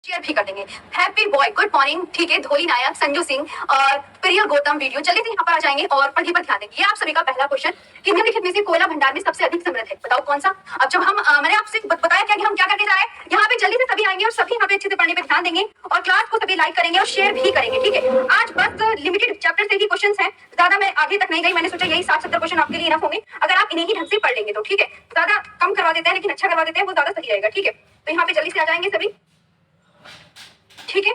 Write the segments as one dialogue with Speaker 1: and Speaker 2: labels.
Speaker 1: Share भी कर देंगे। हैप्पी बॉय, गुड मॉर्निंग, ठीक है, धोली नायक, संजू सिंह और प्रिय गौतम वीडियो जल्दी से यहाँ पर आ जाएंगे और पढ़ी पर ध्यान देंगे। ये आप सभी का पहला क्वेश्चन कि निम्नलिखित में से कोयला भंडार में सबसे अधिक समृद्ध है, बताओ कौन सा। अब जब हम मैंने आपसे बताया क्या कि हम क्या करने जा रहे हैं, यहाँ पे जल्दी से सभी आएंगे और सभी यहाँ पे अच्छे से पढ़ने पर ध्यान देंगे और क्लास को सभी लाइक करेंगे और शेयर भी करेंगे, ठीक है। आज बस लिमिटेड चैप्टर से ही क्वेश्चन है, ज्यादा मैं आगे तक नहीं गई, मैंने सोचा यही 60-70 क्वेश्चन आपके लिए इनफ होंगे अगर आप इन्हें ही ढंग से पढ़ लेंगे तो, ठीक है। ज्यादा कम करवा देते हैं लेकिन अच्छा करवा देते हैं, वो ज्यादा सही रहेगा, ठीक है। तो यहाँ पे जल्दी से आ जाएंगे सभी, ठीक है।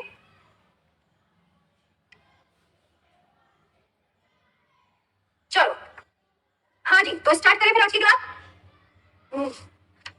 Speaker 1: चलो हाँ जी, तो स्टार्ट करें फिर आज की क्लास।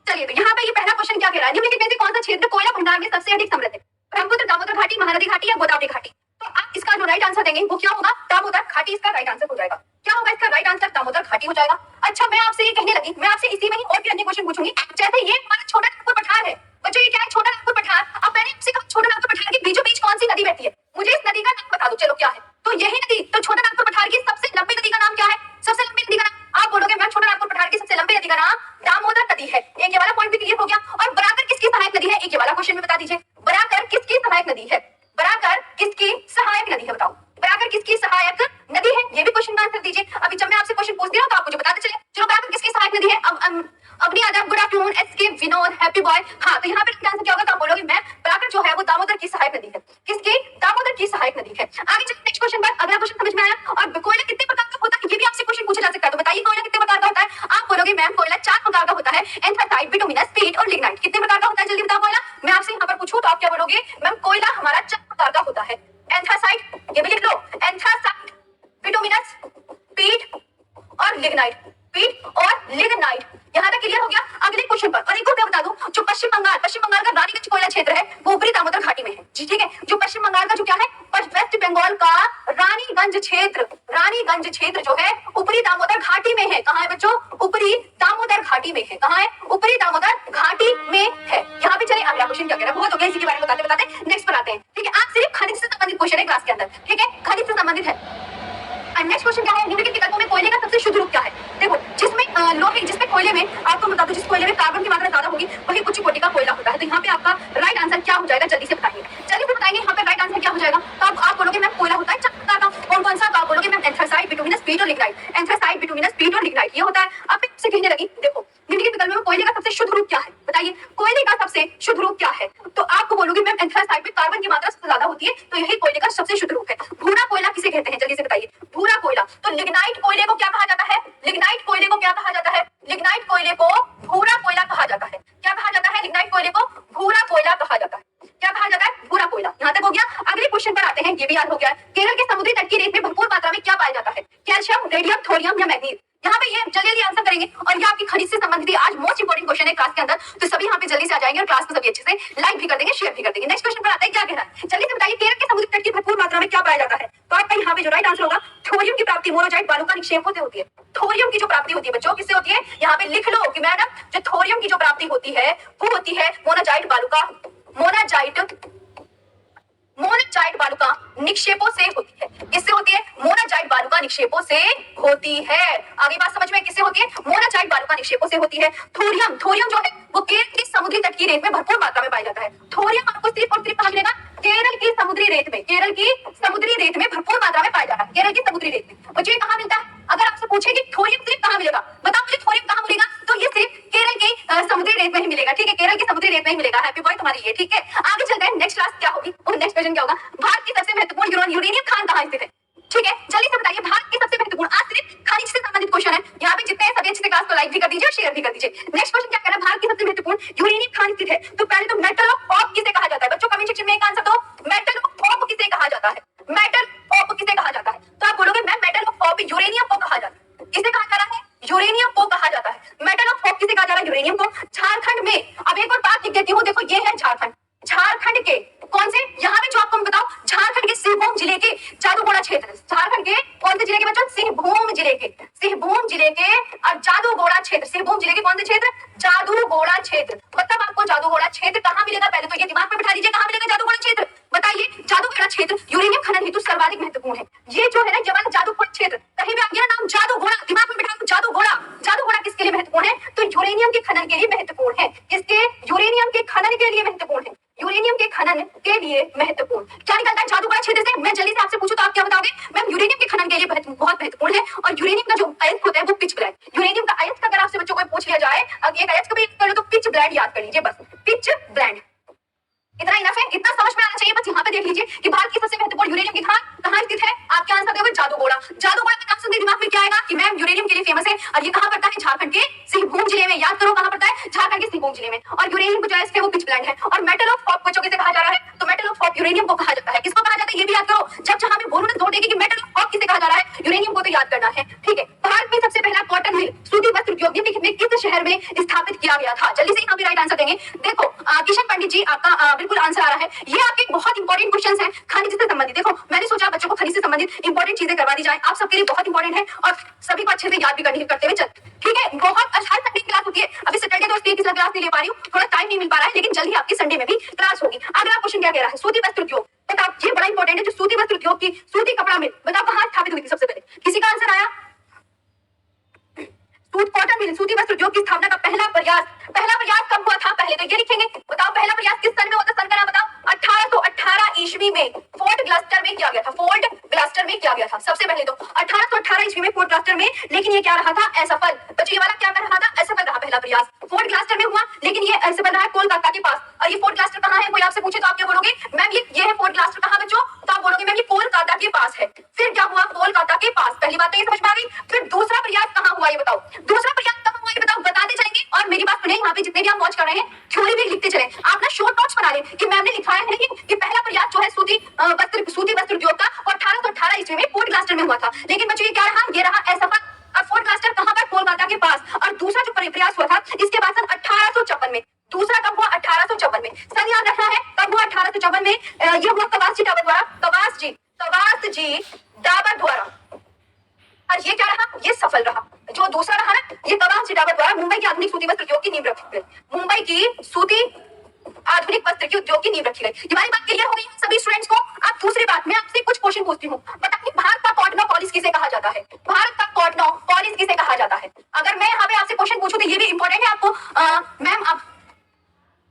Speaker 1: चलिए, तो यहाँ पे ये पहला क्वेश्चन क्या कह रहा है, निम्नलिखित में से कौन सा क्षेत्र कोयला भंडार में सबसे अधिक समृद्ध है, ब्रह्मपुत्र, दामोदर घाटी, महानदी घाटी या गोदावरी घाटी। तो आप इसका जो राइट आंसर देंगे वो क्या होगा, दामोदर घाटी इसका राइट आंसर हो जाएगा। क्या होगा इसका राइट आंसर, दामोदर घाटी हो जाएगा। अच्छा, मैं आपसे ये कहने लगी, मैं आपसे इसी में ही और भी अन्य क्वेश्चन पूछूंगी। जैसे ये हमारा छोटा नागपुर पठार है बच्चों, ये क्या है, छोटा नागपुर पठार। अब मैंने आपसे कहा छोटा नागपुर पठार के बीचों बीच कौन सी नदी बहती है, मुझे इस नदी का नाम बता दो। चलो क्या है, तो यही नदी, तो छोटा नागपुर पठार की सबसे लंबी नदी का नाम क्या है, सबसे लंबी नदी का नाम आप बोलोगे मैम छोटा नागपुर पठार की सबसे लंबी नदी का नाम दामोदर नदी है। एक ये वाला पॉइंट भी क्लियर हो गया। और बराकर किसकी सहायक नदी है, एक ये वाला क्वेश्चन में बता दीजिए, बराकर किसकी सहायक नदी है, बराकर किसकी सहायक नदी है, बताओ बराकर किसकी सहायक नदी है, ये भी क्वेश्चन का आंसर दीजिए। अभी जब मैं आपसे क्वेश्चन पूछ दिया तो आप मुझे बताते चले। चलो, बराकर किसकी सहायक नदी है, अब Avani Adam, good afternoon, SK Vinod, happy boy. हाँ, तो यहाँ पे आंसर क्या होगा, तो आप बोलोगे मैम बराकर जो है वो दामोदर की सहायक नदी है, किसकी, दामोदर की सहायक नदी है। आगे चलिए नेक्स्ट क्वेश्चन पर, अगला क्वेश्चन समझ में आया। और कोयला कितने प्रकार का होता है, ये भी आपसे क्वेश्चन पूछा जा सकता है, तो बताइए कोयला कितने प्रकार का होता है। आप बोलोगे मैम कोयला 4 प्रकार का होता है, एंथ्रासाइट, बिटुमिनस, पीट और लिग्नाइट। कितने प्रकार का होता है, जल्दी बताओ कोयला। मैं आपसे यहाँ पर पूछूं तो आप क्या बोलोगे, मैम कोयला हमारा 4 प्रकार का होता है, एंथ्रासाइट, ये भी लिख लो, एंथ्रासाइट, बिटुमिनस, पीट और लिग्नाइट, पीट और लिग्नाइट। यहाँ तक क्लियर हो गया। अगले क्वेश्चन पर, और एक और क्या बता दूं, जो पश्चिम बंगाल का रानीगंज कोयला क्षेत्र है वो ऊपरी दामोदर घाटी में है जी, ठीक है। जो पश्चिम बंगाल का जो क्या है, वेस्ट बंगाल का रानीगंज क्षेत्र जो है ऊपरी दामोदर घाटी में है। कहाँ है बच्चों, ऊपरी दामोदर घाटी में है। कहाँ है, ऊपरी दामोदर घाटी में है। यहाँ पे चलिए अगला क्वेश्चन क्या कह रहा है, बहुत हो गया इसी के बारे में बताते बताते, नेक्स्ट पर आते हैं, ठीक है। आज सिर्फ खनिज से संबंधित क्वेश्चन है क्लास के अंदर, ठीक है, खनिज से संबंधित है। नेक्स्ट क्वेश्चन क्या है, निम्नलिखित विकल्पों में कोयले का सबसे शुद्ध रूप क्या है। देखो, जिसमें लोहे, जिसमें कोयले में आपको बता दो, जिस कोयले में कार्बन की मात्रा ज्यादा होगी वही उच्च कोटि का कोयला होता है। तो यहाँ पे आपका राइट आंसर क्या हो जाएगा, जल्दी से बताइए, जल्दी से बताएंगे यहाँ पे राइट आंसर क्या हो जाएगा। तो आप बोलोगे मैम कोयला होता है 4 प्रकार का, कौन कौन सा, तो आप बोलोगे मैम एंथ्रासाइट, बिटुमिनस, पीट और लिग्नाइट, एंथ्रासाइट, बिटुमिनस, पीट और लिग्नाइट ये होता है। अब मैं आपसे कहने लगी, देखो निम्नलिखित विकल्पों में कोयले का सबसे शुद्ध रूप क्या है, बताइए कोयले का सबसे शुद्ध रूप क्या है। तो आपको बोलोगे मैम एंथ्रासाइट में कार्बन की मात्रा सबसे ज्यादा होती है, तो यही कोयले का सबसे शुद्ध रूप है। भूरा कोयला किसे कहते हैं, जल्दी से बताइए, भूरा कोयला। तो लिग्नाइट कोयले को क्या कहा जाता है, लिग्नाइट कोयले को क्या कहा जाता है, लिग्नाइट कोयले को भूरा कोयला कहा जाता है। क्या कहा जाता है, लिग्नाइट कोयले को भूरा कोयला कहा जाता है। क्या कहा जाता है, भूरा कोयला। यहाँ तक हो गया। अगले क्वेश्चन पर आते हैं, ये भी याद हो गया। केरल के समुद्री तट की रेत में भरपूर मात्रा में क्या पाया जाता है, कैल्शियम, रेडियम, थोरियम या मैग्नीज। यहाँ पे ये जल्दी आंसर करेंगे और ये आपकी खनिज से संबंधित आज मोस्ट इंपोर्टेंट क्वेश्चन है क्लास के अंदर, तो सभी यहाँ पे जल्दी से आ जाएंगे और क्लास को सभी अच्छे से लाइक भी कर देंगे, शेयर भी कर देंगे। नेक्स्ट क्वेश्चन पर आते हैं, क्या कह रहा है, जल्दी से बताइए, केरल के समुद्री तट की भरपूर मात्रा में क्या पाया जाता है। तो आपका यहाँ पे जो राइट आंसर होगा, थोरियम की प्राप्ति मोनोजाइट बालू का निक्षेपों से होती है। थोरियम की जो प्राप्ति होती है बच्चों, किससे होती है, यहाँ पे लिख लो कि मैडम जो थोरियम की जो प्राप्ति होती है वो होती है मोनोजाइट बालू का, मोनाजाइट बालू का निक्षेपों से होती है। किससे होती है, मोनाजाइट बालू का निक्षेपों से होती है। आगे बात समझ में, किससे होती है, मोनाजाइट बालू का निक्षेपों से होती है। थोरियम, थोरियम जो है वो केरल की समुद्री तट की रेत में भरपूर मात्रा में पाया जाता है। थोरियम आपको सिर्फ और सिर्फ कहाँ मिलेगा, केरल की समुद्री रेत में, केरल की समुद्री रेत में भरपूर मात्रा में पाया जाता है, केरल की समुद्री रेत में। बच्चों ये कहाँ मिलता है, अगर आपसे पूछे कि थोरियम सिर्फ कहाँ मिलेगा, बताओ मुझे थोरियम कहाँ मिलेगा, तो ये सिर्फ केरल की समुद्री रेत में ही मिलेगा, ठीक है, केरल की समुद्री रेत में ही मिलेगा। हैप्पी बॉय तुम्हारी ये, ठीक है। आगे चलते हैं, नेक्स्ट क्लास क्या होगी और नेक्स्ट क्वेश्चन क्या होगा, भारत की सबसे महत्वपूर्ण यूरेनियम खान कहाँ स्थित है, ठीक है, जल्दी से बताइए, भारत की सबसे महत्वपूर्ण, आज सिर्फ खनिज से संबंधित क्वेश्चन है। यहाँ पे जितने सभी अच्छे से क्लास को लाइक भी कर दीजिए और शेयर भी कर दीजिए। नेक्स्ट क्वेश्चन क्या कह रहा है, भारत की सबसे महत्वपूर्ण यूरेनियम खान स्थित है। तो पहले तो मेटल ऑफ ऑप किसे कहा जाता है, बच्चों कमेंट सेक्शन में एक आंसर दो, मेटल ऑफ ऑप किसे कहा जाता है, मेटल ऑफ किसे कहा जाता है। तो आप बोलोगे ma'am metal of op uranium को कहा जाता है, किसे कहा जा रहा है, यूरेनियम को कहा जाता है। मेटल ऑफ ऑप किसे कहा जा रहा है, यूरेनियम को। झारखंड में, अब एक और बात लिख देती हूँ, देखो ये है झारखंड, झारखंड के कौन से, यहाँ पे जो आपको मैं बताऊं, झारखंड के सिंहभूम जिले के जादूगोड़ा क्षेत्र, झारखंड के कौन से जिले के बच्चों, सिंहभूम जिले के, सिंहभूम जिले के और जादूगोड़ा क्षेत्र, सिंहभूम जिले के कौन से क्षेत्र, जादूगोड़ा क्षेत्र। मतलब आपको जादूगोड़ा क्षेत्र कहाँ मिलेगा, पहले तो ये दिमाग में बिठा दीजिए, कहाँ मिलेगा जादूगोड़ा क्षेत्र, बताइए। जादूगोड़ा क्षेत्र यूरेनियम खनन हेतु सर्वाधिक महत्वपूर्ण है। ये जो है ना, ये वाला जादूगोड़ा क्षेत्र, कहीं भी आ गया नाम जादूगोड़ा, दिमाग में बिठा दो, जादूगोड़ा। जादूगोड़ा किसके लिए महत्वपूर्ण है, तो यूरेनियम के खनन के लिए महत्वपूर्ण है, किसके, यूरेनियम के खनन के लिए महत्वपूर्ण है। यूरेनियम के खनन के लिए महत्वपूर्ण। क्या निकलता है जादूगोड़ा क्षेत्र से? मैं जल्दी से आपसे पूछूं तो आप क्या बताओगे? मैम यूरेनियम के खनन के लिए बहुत महत्वपूर्ण है और यूरेनियम का जो अयस्क होता है वो पिच ब्लैंड। यूरेनियम का अयस्क अगर आपसे बच्चों को पूछ लिया जाए, अगर एक अयस्क भी कर लो तो पिच ब्लैंड याद कर लीजिए, बस पिच ब्लैंड। इतना इनफ है, इतना समझ में आना चाहिए। बस यहाँ पे देख लीजिए कि भारत की सबसे महत्वपूर्ण यूरेनियम की खान कहाँ स्थित है? आपके आंसर देंगे जादूगोड़ा। जादूगोड़ा का नाम सुनते दिमाग में क्या आएगा कि मैम यूरेनियम के लिए फेमस है और ये कहाँ पड़ता है? झारखंड के सिंहभूम जिले में। याद करो कहाँ पड़ता है? झारखंड के सिंहभूम जिले में। और यूरेनियम जो है वो पिच ब्लैंड है और मेटल ऑफ हॉप बच्चों किसे कहा जा रहा है? तो मेटल ऑफ हॉप यूरेनियम को कहा जाता है। किसको कहा जाता है ये भी याद करो। जब जहां मैं बोलूं ना जोर देगी कि मेटल ऑफ हॉप किसे कहा जा रहा है, यूरेनियम को तो याद करना है, ठीक है। भारत में सबसे पहला कॉटन मिल सूती वस्त्र उद्योग में किस शहर में स्थापित किया गया था? जल्दी से यहाँ भी राइट आंसर देंगे। देखो किशन पंडित जी आपका बिल्कुल आंसर आ रहा है। ये आपके बहुत इंपॉर्टेंट क्वेश्चंस हैं खनिज से संबंधित। देखो मैंने सोचा बच्चों को खनिज से संबंधित इंपॉर्टेंट चीजें करवा दी जाए, आप सबके लिए बहुत इंपॉर्टेंट है और सभी को अच्छे से याद भी करते हुए चल, ठीक है। बहुत हर संडे क्लास होती है। अभी सैटरडे तो इसलिए क्लास नहीं ले पा रही हूँ, थोड़ा टाइम नहीं मिल पा रहा है, लेकिन जल्दी आपकी संडे में भी क्लास होगी। अगला क्वेश्चन क्या कह रहा है? सूती वस्त्र उद्योग। बताओ ये बड़ा इंपॉर्टेंट है, जो सूती वस्त्र उद्योग की सूती कपड़ा मिल बताओ कहाँ स्थापित हुई थी सबसे पहले? किसी का आंसर आया? कॉटन मिल सूती वस्त्र उद्योग की स्थापना का पहला प्रयास कब हुआ था? पहले तो ये लिखेंगे। बताओ पहला प्रयास किस सन में हुआ था? सन का नाम बताओ। 1818 ईस्वी में फोर्ट ग्लास्टर में किया गया था। फोर्ट ग्लास्टर में किया गया था सबसे पहले तो 1818 ईस्वी में फोर्ट ग्लास्टर में। लेकिन ये क्या रहा था? असफल। बच्चों ये वाला क्या कर रहा था? असफल रहा पहला प्रयास। फोर्ट ग्लास्टर में हुआ लेकिन ये असफल रहा कोलकाता के पास। और ये फोर्ट ग्लास्टर कहाँ है? कोई आपसे पूछे तो आप क्या बोलोगे? मैम ये है फोर्ट ग्लास्टर कहाँ बच्चों? तो आप बोलोगे मैम ये कोलकाता के पास है। फिर क्या हुआ? कोलकाता के पास। पहली बात तो ये समझ में आ गई। फिर दूसरा प्रयास कहाँ हुआ ये बताओ? दूसरा प्रयास कहाँ हुआ ये बताओ? बताते चलेंगे और मेरी बात सुने, यहाँ पे जितने भी आप वॉच कर रहे हैं थ्योरी भी लिखते चले। आप ना शॉर्ट नोट्स बना लें कि मैम ने लिखा है कि पहला प्रयास जो है सूती वस्त्र उद्योग का 1818 ईस्वी में फोर्ट ग्लास्टर में हुआ था। लेकिन बच्चों ये क्या रहा? ये रहा असफल। और फोर्ट ग्लास्टर कहाँ पर? कोलकाता के पास। और दूसरा जो प्रयास हुआ था इसके बाद सन 1854 में। दूसरा कब हुआ? 1854 में। सन याद रखना है कब हुआ? 1854 में। ये हुआ कवास जी डाबर द्वारा। कवास जी डाबर द्वारा। और ये क्या रहा? ये सफल रहा। जो दूसरा रहा ना ये कवास जी डाबर द्वारा मुंबई की आधुनिक सूती वस्त्र उद्योग की नींव रखी गई। मुंबई की सूती आधुनिक वस्त्र की उद्योग की नींव रखी गई। ये वाली बात क्लियर हो गई सभी स्टूडेंट्स को? अब दूसरी बात मैं आपसे कुछ क्वेश्चन पूछती हूँ। बताइए भारत का कॉटन पॉलिश किसे कहा जाता है? भारत का कॉटन पॉलिश किसे कहा जाता है? अगर मैं यहाँ पे आपसे क्वेश्चन पूछूं तो ये भी इंपॉर्टेंट है आपको। मैम आप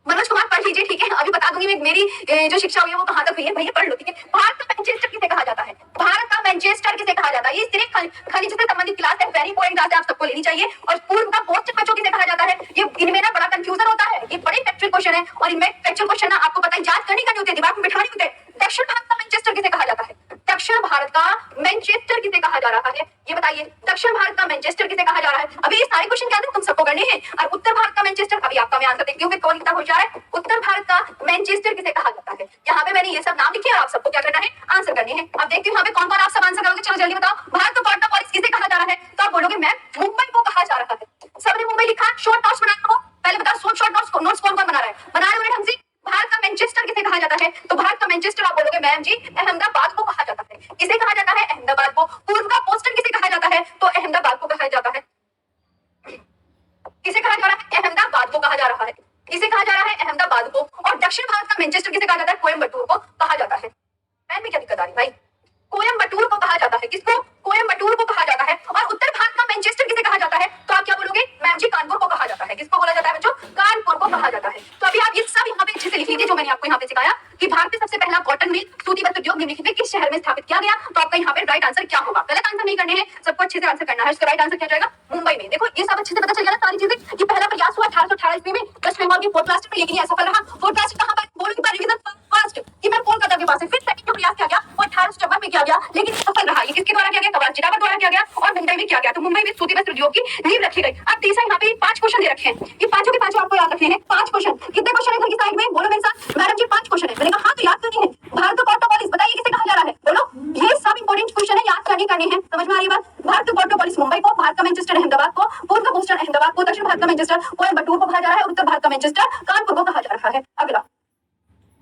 Speaker 1: मनोज कुमार पढ़ लीजिए, ठीक है। अभी बता दूंगी मेरी जो शिक्षा हुई है वो कहाँ तक हुई है, भैया पढ़ लो, ठीक है। भारत का मैनचेस्टर किसे कहा जाता है? भारत का मैनचेस्टर किसे कहा जाता है? ये सिर्फ खनिज से संबंधित क्लास है, वेरी इंपॉर्टेंट क्लास है, आप सबको लेनी चाहिए। और पूर्व का पोस्ट बच्चों किसे कहा जाता है? ये इनमें ना बड़ा कंफ्यूजन होता है, ये बड़े फैक्चुअल क्वेश्चन है और इनमें फैक्चुअल क्वेश्चन ना आपको पता है याद करनी होती है, दिमाग में बिठानी होती है। दक्षिण भारत का मैनचेस्टर किसे कहा जाता है? दक्षिण भारत का मैनचेस्टर किसे कहा जा रहा है? ये बताइए दक्षिण भारत का मैनचेस्टर किसे कहा जा रहा है? अभी ये सारे क्वेश्चन क्या है तुम सबको करने हैं। और उत्तर भारत का मैनचेस्टर, अभी आपका मैं आंसर देखती हूँ फिर कौन कितना हो जा रहा है। उत्तर भारत का मैनचेस्टर किसे कहा जाता है? यहाँ पे मैंने ये सब नाम लिखे और आप सबको क्या करना है? आंसर करने हैं। अब देखती हूँ यहाँ पे कौन कौन आप सब आंसर करोगे। चलो जल्दी बताओ। भारत का कॉटन पॉलिश किसे कहा जा रहा है? तो आप बोलोगे मैम मुंबई को कहा जा रहा है। सबने मुंबई लिखा। शॉर्ट नोट्स बनाना हो पहले बताओ। शॉर्ट नोट्स कौन कौन बना रहा है? बना रहे हो ढंग से। भारत का मैनचेस्टर किसे कहा जाता है? तो भारत का मैनचेस्टर आप बोलोगे मैम जी अहमदाबाद को कहा जाता है। किसे कहा जाता है? अहमदाबाद को। पूर्व का बोस्टन किसे कहा जाता है? तो अहमदाबाद को कहा जाता है। किसे कहा जा रहा है? अहमदाबाद को कहा जा रहा है। किसे कहा जा रहा है? अहमदाबाद को। और दक्षिण भारत का मैनचेस्टर किसे कहा जाता है? कोयम्बटूर को कहा जाता है। मैम में क्या दिक्कत आ रही भाई? कोयम्बटूर को कहा जाता है। किसको? कोयम्बटूर को कहा जाता है। और उत्तर भारत का मैनचेस्टर किसे कहा जाता है? तो आप क्या बोलोगे मैम जी? कानपुर को कहा जाता है। किसको बोला जाता है बच्चों? कानपुर को कहा जाता है। तो अभी आप ये सब यहाँ पे अच्छे से लिख लीजिए जो मैंने आपको यहाँ पे सिखाया कि भारत में सबसे पहला कॉटन मिल सूती वस्त्र उद्योग निम्नलिखित में किस शहर में स्थापित किया गया। तो आपका यहाँ पे राइट आंसर क्या होगा? गलत आंसर नहीं करने हैं, सबको अच्छे से आंसर करना है। इसका राइट आंसर क्या जाएगा? मुंबई में। देखो ये सब अच्छे से पता चल गया ना सारी चीजें कि पहला प्रयास हुआ 1818 ईस्वी में वेस्ट बंगाल की फोर्ट ब्लास्ट में, लेकिन ये असफल रहा। फोर्ट ब्लास्ट कहाँ पर? बोलो रिवीजन फर्स्ट कि मैं कोलकाता के पास है। फिर सेकंड जो प्रयास किया गया वो 1854 में किया गया, लेकिन सफल रहा। ये किसके द्वारा किया गया? कवास जिडाबर द्वारा किया गया। और मुंबई में किया गया। तो मुंबई में सूती वस्त्र उद्योग की नींव रखी गई। अब तीसरा यहाँ पे 5 क्वेश्चन दे रखे हैं। ये पांचों के पांचों आपको याद रखने हैं। 5 क्वेश्चन। कितने क्वेश्चन है घर की साइड में? बोलो मेरे साथ। मैडम जी 5 क्वेश्चन है। मैंने कहा हाँ तो याद करनी है। भारत का कॉटन पॉलिश बताइए किसे कहा जा रहा है? बोलो। ये सब इंपॉर्टेंट क्वेश्चन है, याद करने हैं। समझ में आ रही बात? भारत का कॉटन पॉलिश मुंबई को, भारत का मैनचेस्टर अहमदाबाद को, पूर्व का बोस्टन अहमदाबाद को, दक्षिण भारत का मैनचेस्टर कोयम्बटूर को कहा जा रहा है और उत्तर भारत का मैनचेस्टर कानपुर को कहा जा रहा है। अगला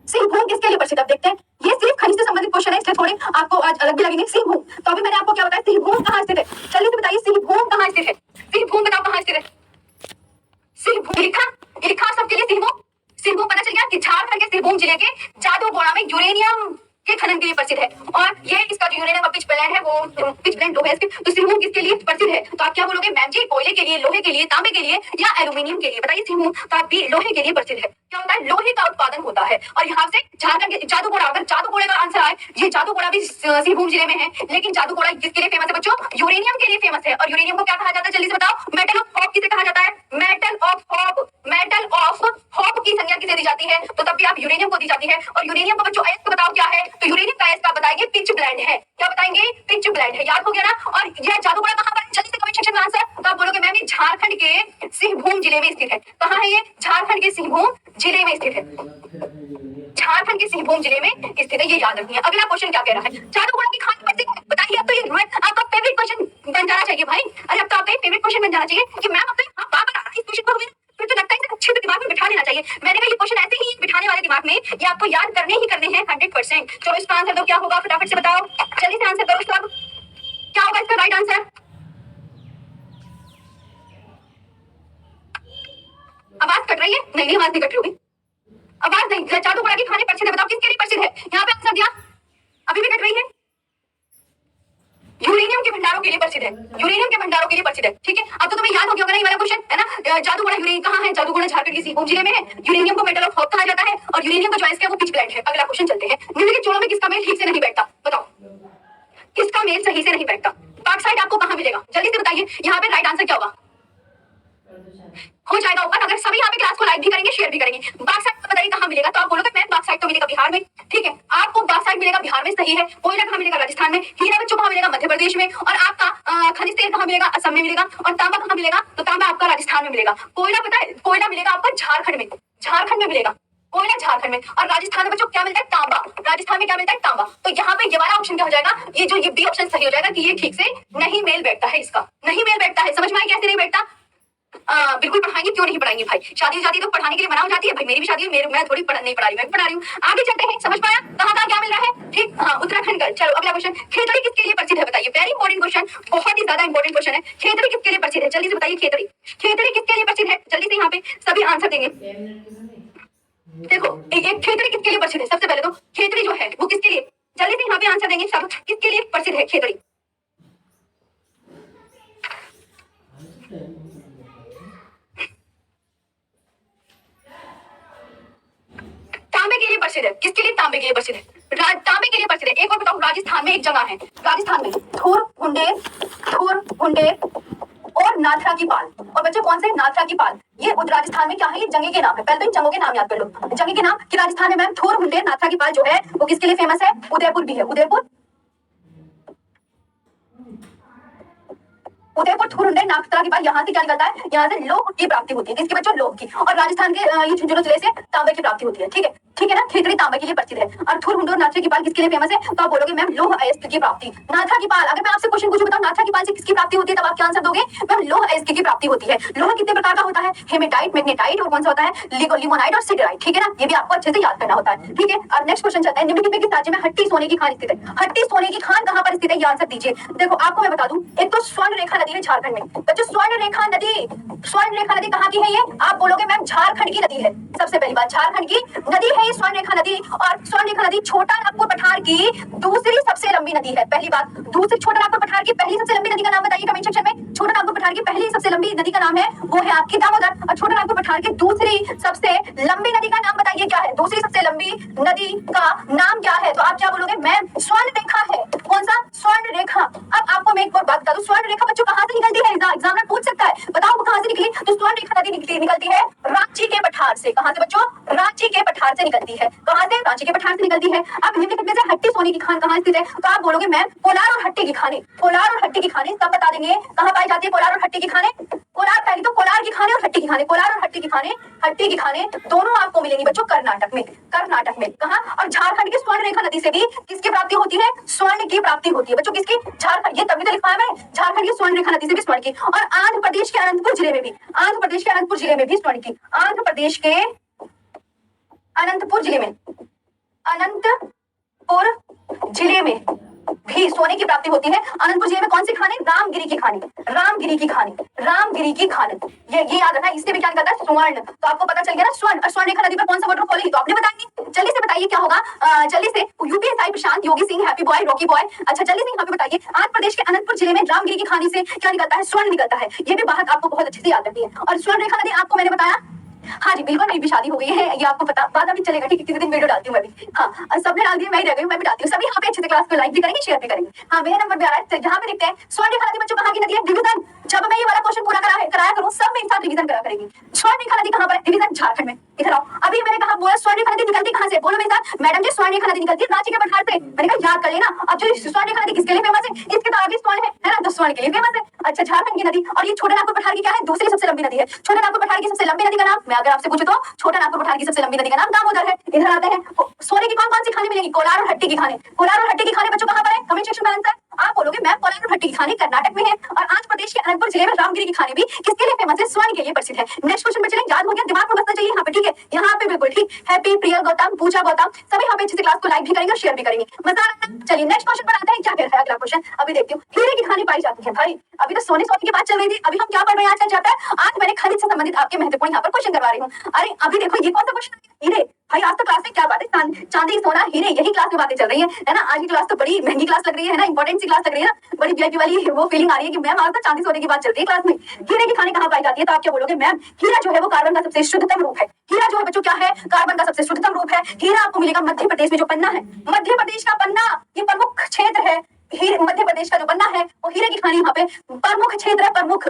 Speaker 1: सिंहभूम किसके लिए प्रसिद्ध? अब देखते हैं। ये सिर्फ खनिज से संबंधित क्वेश्चन है, इसलिए थोड़े आपको आज अलग भी लगेंगे। सिंहभूम, तो अभी मैंने आपको क्या बताया? सिंहभूम कहाँ स्थित है? जल्दी से बताइए सिंहभूम कहाँ स्थित है? सिंहभूम बताओ कहाँ स्थित है? सिंहभूम लिखा सबके लिए। सिंहभूम पता चल गया कि झारखंड के सिंहभूम जिले के जादूगोड़ा में यूरेनियम के खनन के लिए प्रसिद्ध है। और ये इसका जो यूरेनियम का पिच ब्लेंड है वो पिच ब्लेंड लोहे तो सिंहभूम किसके लिए प्रसिद्ध है? तो आप क्या बोलोगे मैम जी? कोयले के लिए, लोहे के लिए, तांबे के लिए या एल्यूमिनियम के लिए? बताइए सिंहभूम। तो आप भी लोहे के लिए प्रसिद्ध है। क्या होता है? लोहे का उत्पादन होता है। और यहाँ से झारखंड के जादूगोड़ा, अगर जादूगोड़े का आंसर आए, ये जादूगोड़ा भी सिंहभूम जिले में है, लेकिन जादूगोड़ा किसके लिए फेमस है बच्चों? यूरेनियम के लिए फेमस है। और यूरेनियम को क्या कहा जाता है? जल्दी से बताओ। मेटल ऑफ होप किसे कहा जाता है? Metal of hope. Metal of hope की संज्ञा किसे दी जाती है? तो तब भी आप यूरेनियम को दी जाती है। और यूरेनियम को बच्चों अयस्क बताओ क्या है? तो यूरेनियम का अयस्क आप बताएंगे पिच ब्लेंड है। क्या बताएंगे? पिच ब्लेंड है। याद हो गया ना? और यह जादूगोड़ा कहां पर? जल्दी से कमेंट सेक्शन में आंसर। तो आप बोलोगे मैम ये झारखंड के सिंहभूम जिले में स्थित है। कहां है ये? झारखंड के सिंहभूम जिले में स्थित है। झारखंड के सिंहभूम जिले में स्थित है, ये याद रखिए। अगला क्वेश्चन क्या कह रहा है? जादूगोड़ा की खान प्रसिद्ध है। बताइए। अब तो ये आपका फेवरेट क्वेश्चन बन जाना चाहिए भाई। अरे अब तो आपका फेवरेट क्वेश्चन बन जाना चाहिए कि मैम अब तो बार बार इस क्वेश्चन को फिर तो लगता है इसे अच्छे से दिमाग में बिठा लेना चाहिए। मैंने कहा ये क्वेश्चन ऐसे ही बिठाने वाले दिमाग में ये आपको याद करने ही करने हैं 100%। चलो इसका आंसर दो, क्या होगा फटाफट से बताओ। जल्दी से आंसर करो सब। क्या होगा इसका राइट आंसर? आवाज कट रही है? नहीं, आवाज नहीं कट रही होगी। आवाज नहीं। जादूगोड़ा की खाने प्रसिद्ध है। बताओ किसके लिए प्रसिद्ध है? यहाँ पे आंसर दिया, अभी भी कट रही है। यूरेनियम के भंडारों के लिए प्रसिद्ध है। यूरेनियम के भंडारों के लिए प्रसिद्ध है। ठीक है, अब तो तुम्हें याद हो गया होगा ये वाला क्वेश्चन, है ना? जादूगोड़ा यूरेनियम कहाँ है? जादूगोड़ा झारखंड के सिंहभूम जिले में है। यूरेनियम को मेटल ऑफ होप कहा जाता है और यूरेनियम का जो अयस्क है वो पिच ब्लेंड है। अगला क्वेश्चन चलते हैं। निम्नलिखित जोड़ों में किसका मेल ठीक से नहीं बैठता? बताओ किसका मेल सही से नहीं बैठता? बॉक्साइट आपको कहाँ मिलेगा? जल्दी से बताइए। यहाँ पे राइट आंसर क्या होगा? हो जाएगा ऊपर। अगर सभी यहाँ पे क्लास को लाइक भी करेंगे, शेयर भी करेंगे। बॉक्साइट बताइए कहाँ मिलेगा? तो आप बोलोगे मैम बॉक्साइट तो मिलेगा बिहार में। ठीक है, आपको बॉक्साइट मिलेगा बिहार में, सही है। कोयला कहाँ मिलेगा? राजस्थान में। हीरा बच्चों कहाँ मिलेगा? मध्य प्रदेश में। और आपका खनिज तेल कहाँ मिलेगा? असम में मिलेगा। और तांबा कहाँ मिलेगा? तो तांबा आपका राजस्थान में मिलेगा। कोयला पता है? कोयला मिलेगा आपका झारखंड में। झारखंड में मिलेगा कोयला, झारखंड में। और राजस्थान में बच्चों क्या मिलता है? तांबा। राजस्थान में क्या मिलता है? तांबा। तो यहाँ पे ये वाला ऑप्शन क्या हो जाएगा? ये बी ऑप्शन सही हो जाएगा कि ये ठीक से नहीं मेल बैठता है। इसका नहीं मेल बैठता है। समझ में आया कैसे नहीं बैठता? बिल्कुल पढ़ाएंगे, क्यों नहीं पढ़ाएंगे भाई। शादी जाती तो पढ़ाने के लिए मना हो जाती है भाई। मेरी भी शादी है, मैं थोड़ी नहीं पढ़ा रही, मैं पढ़ा रही हूँ। आगे चलते हैं। समझ पाया कहाँ कहाँ क्या मिल रहा है? ठीक, हाँ, उत्तराखंड का। चलो अगला क्वेश्चन। खेतड़ी किसके लिए प्रसिद्ध है? बताइए। वेरी इंपॉर्टेंट क्वेश्चन, बहुत ही ज्यादा इंपॉर्टेंट क्वेश्चन है। खेतड़ी किसके लिए प्रसिद्ध है? जल्दी से बताइए। खेतड़ी किसके लिए प्रसिद्ध है? जल्दी से यहाँ पे सभी आंसर देंगे। देखो एक खेतड़ी किसके लिए प्रसिद्ध है? सबसे पहले तो खेतड़ी जो है वो किसके लिए? जल्दी से यहाँ पे आंसर देंगे सब। किसके लिए प्रसिद्ध है खेतड़ी? तांबे के लिए प्रसिद्ध है। किसके लिए? तांबे के लिए प्रसिद्ध है। तांबे के लिए प्रसिद्ध है। एक और बताओ, राजस्थान में एक जगह है, राजस्थान में थुर मुंडेर और नाथरा की पाल। और बच्चे कौन से? नाथरा की पाल। ये राजस्थान में क्या है? ये जगह के नाम है। पहले तो इन जगहों के नाम याद कर लो। जगह के नाम कि राजस्थान में मैम थुर मुंडेर नाथरा की पाल जो है वो किसके लिए फेमस है? उदयपुर भी है। उदयपुर थुर मुंडेर नाथरा की पाल। यहाँ से क्या निकलता है? यहाँ से लौह की प्राप्ति होती है। किसके बच्चों? लौह की। और राजस्थान के ये झुंझुनू जिले से तांबे की प्राप्ति होती है। ठीक है ना? खेतड़ी तांबे के लिए प्रसिद्ध है। और थुर मुंडेर नाथरा की पाल किसके लिए फेमस है? तो आप बोलोगे मैम लौह अयस्क की प्राप्ति। नाथरा की पाल, अगर मैं आपसे क्वेश्चन पूछूं बताओ नाथरा की पाल से किसकी प्राप्ति होती है, तब आप क्या आंसर दोगे? मैम लौह अयस्क की प्राप्ति होती है। लोहा कितने प्रकार का होता है? हेमेटाइट, मैग्नेटाइट और कौन सा होता है? लिमोनाइट और सिडराइट। ठीक है ना? ये भी आपको अच्छे से याद करना होता है। ठीक है, अब नेक्स्ट क्वेश्चन चलते हैं। निम्नलिखित में किस राज्य में हट्टी सोने की खान स्थित है? हट्टी सोने की खान कहाँ पर स्थित है? ये आंसर दीजिए। देखो आपको मैं बता दूं, एक तो स्वर्ण रेखा नदी है झारखंड में। बच्चों स्वर्ण रेखा नदी कहाँ की है? ये आप बोलोगे मैम झारखंड की नदी है। सबसे पहली बात, झारखंड की नदी है ये स्वर्ण रेखा नदी। और स्वर्ण रेखा नदी छोटा नागपुर पठार की दूसरी सबसे लंबी नदी है। पहली बात, दूसरी छोटा नागपुर पठार की पहली सबसे लंबी नदी का नाम बताइए कमेंट सेक्शन में। छोटा नागपुर पठार की पहली सबसे लंबी नदी का नाम है वो है आपकी दामोदर। और छोटा नागपुर पठार की दूसरी सबसे लंबी नदी का नाम बताइए क्या है? दूसरी सबसे लंबी नदी का नाम क्या है? तो आप क्या बोलोगे? मैम स्वर्ण रेखा है। कौन सा? स्वर्ण रेखा। अब आपको मैं एक और बात बता दूं, स्वर्ण रेखा बच्चों कहाँ से निकलती है? एग्जामिनर पूछ सकता है, बताओ वो कहाँ से निकली? तो स्वर्ण रेखा नदी निकलती है रांची के पठार से। कहाँ से बच्चों? रांची के पठार से निकलती है। कहाँ से? रांची के पठार से निकलती है। अब निम्नलिखित में से हट्टी सोने की खान कहाँ स्थित है? तो आप बोलोगे मैम कोलार और हट्टी की खाने। कोलार और हट्टी की खाने सब बता देंगे कहाँ पाई जाती है कोलार और हट्टी की खाने। कोलार, पहली तो कोलार की खाने और हट्टी की खाने। कोलार और हट्टी की खाने दोनों आपको मिलेंगी बच्चों कर्नाटक में। कहाँ? और झारखंड की स्वर्ण रेखा नदी से भी किसकी प्राप्ति होती है? स्वर्ण की प्राप्ति होती है बच्चों। किसकी? झारखंड। ये तभी तो लिखा है मैंने, झारखंड की स्वर्ण रेखा नदी से भी स्वर्ण की। और आंध्र प्रदेश के अनंतपुर जिले में भी स्वर्ण की। आंध्र प्रदेश के अनंतपुर जिले में भी सोने की प्राप्ति होती है। अनंतपुर जिले में कौन सी खान है? रामगिरी की खान, रामगिरी की खान, रामगिरी की खान। ये याद रखना, इससे भी क्या निकलता है? स्वर्ण। तो आपको पता चल गया ना स्वर्ण। और स्वर्ण रेखा नदी पर कौन सा वाटरफॉल है? तो आपने बताएंगे। जल्दी से बताइए क्या होगा? जल्दी से UPSI Prashant, Yogi Singh, happy boy, Rocky boy. अच्छा जल्दी से यहाँ पे बताइए, आंध्र प्रदेश के अनंतपुर जिले में रामगिरी की खानी से क्या निकलता है? स्वर्ण निकलता है। ये भी बात आपको बहुत अच्छे से याद रखनी है। और स्वर्ण रेखा नदी आपको मैंने बताया, हाँ जी बिल्कुल, मेरी भी शादी हो गई है, ये आपको पता, बाद अभी चलेगा, ठीक है, किसी दिन वीडियो डालती हूँ मैं भी। हाँ सबने डाल दिया, मैं ही रह गई, मैं भी डालती हूँ। सभी यहाँ पे अच्छे से क्लास को लाइक भी करेंगे, शेयर भी करेंगे। हाँ मेरा नंबर भी आ रहा है, यहाँ पे देखते हैं स्वर्ण रेखा नदी बच्चों कहाँ की नदी है? डिवीजन। जब मैं ये वाला क्वेश्चन पूरा कराया करूँ, सब मेरे साथ रिवीजन करा करेंगी। स्वर्ण रेखा नदी कहाँ पर है? डिवीजन झारखंड में। इधर आओ, अभी मैंने कहा बोला स्वर्ण रेखा नदी निकलती कहाँ से? बोलो मेरे साथ, मैडम जी स्वर्ण रेखा नदी निकलती है रांची के पठार से। मैंने कहा याद कर लेना। अब जो स्वर्ण रेखा नदी किसके लिए फेमस है? इसके तो आगे स्वर्ण है ना, तो स्वर्ण के लिए फेमस है। अच्छा झारखंड की नदी, और ये छोटा नागपुर पठार की क्या है? दूसरी सबसे लंबी नदी है। छोटा नागपुर पठार की सबसे लंबी नदी का नाम मैं अगर आपसे पूछूं तो छोटा नागपुर पठार की सबसे लंबी नदी का नाम दामोदर है। इधर आते हैं, सोने की कौन कौन सी खाने मिलेगी? कोलार और हट्टी की खाने। कोलार और हट्टी की खाने बच्चों कहां पर है? कमेंट सेक्शन में आंसर। आप बोलोगे मैम कोलार और हट्टी की खाने कर्नाटक में है। और आंध्र प्रदेश के अनंतपुर जिले में रामगिरी की खाने भी किसके लिए फेमस है? स्वर्ण के लिए प्रसिद्ध है। नेक्स्ट क्वेश्चन बच्चे याद हो गया, दिमाग में बसना चाहिए यहाँ पे, ठीक है? यहाँ पे बिल्कुल ठीक। हैप्पी, प्रिया गौतम, पूजा गौतम, सभी यहाँ पे अच्छे से क्लास को लाइक भी करेंगे और शेयर भी करेंगे। मजा आ रहा है? चलिए नेक्स्ट क्वेश्चन बनाते हैं, क्या कह रहा है अगला क्वेश्चन, अभी देखती हूँ। हीरे की खानी पाई जाती है भाई, अभी तो सोने की बात चल रही थी, अभी हम क्या पढ़ रहे हैं आज का चैप्टर? आज मैंने खनिज से संबंधित आपके महत्वपूर्ण यहाँ पर क्वेश्चन करवा रही हूँ। अरे अभी देखो ये कौन सा क्वेश्चन? हीरे भाई, आज तो क्लास में क्या बात है, चांदी सोना हीरे यही क्लास में बातें चल रही है ना? आज की क्लास तो बड़ी महंगी क्लास लग रही है ना, इंपॉर्टेंट सी क्लास लग रही है ना, बड़ी वीआईपी वाली वो फीलिंग आ रही है कि मैम आज तो चांदी सोने की बात चल रही है क्लास में। हीरे की खाने कहाँ पाई जाती है? तो आप क्या बोलोगे? मैम हीरा जो है वो कार्बन का सबसे शुद्धतम रूप है। हीरा जो है बच्चों क्या है? कार्बन का सबसे शुद्धतम रूप है। हीरा आपको मिलेगा मध्य प्रदेश में, जो पन्ना है, मध्य प्रदेश का पन्ना, ये प्रमुख क्षेत्र है। मध्य प्रदेश का जो पन्ना है वो हीरे की खानी यहाँ पे प्रमुख क्षेत्र है, प्रमुख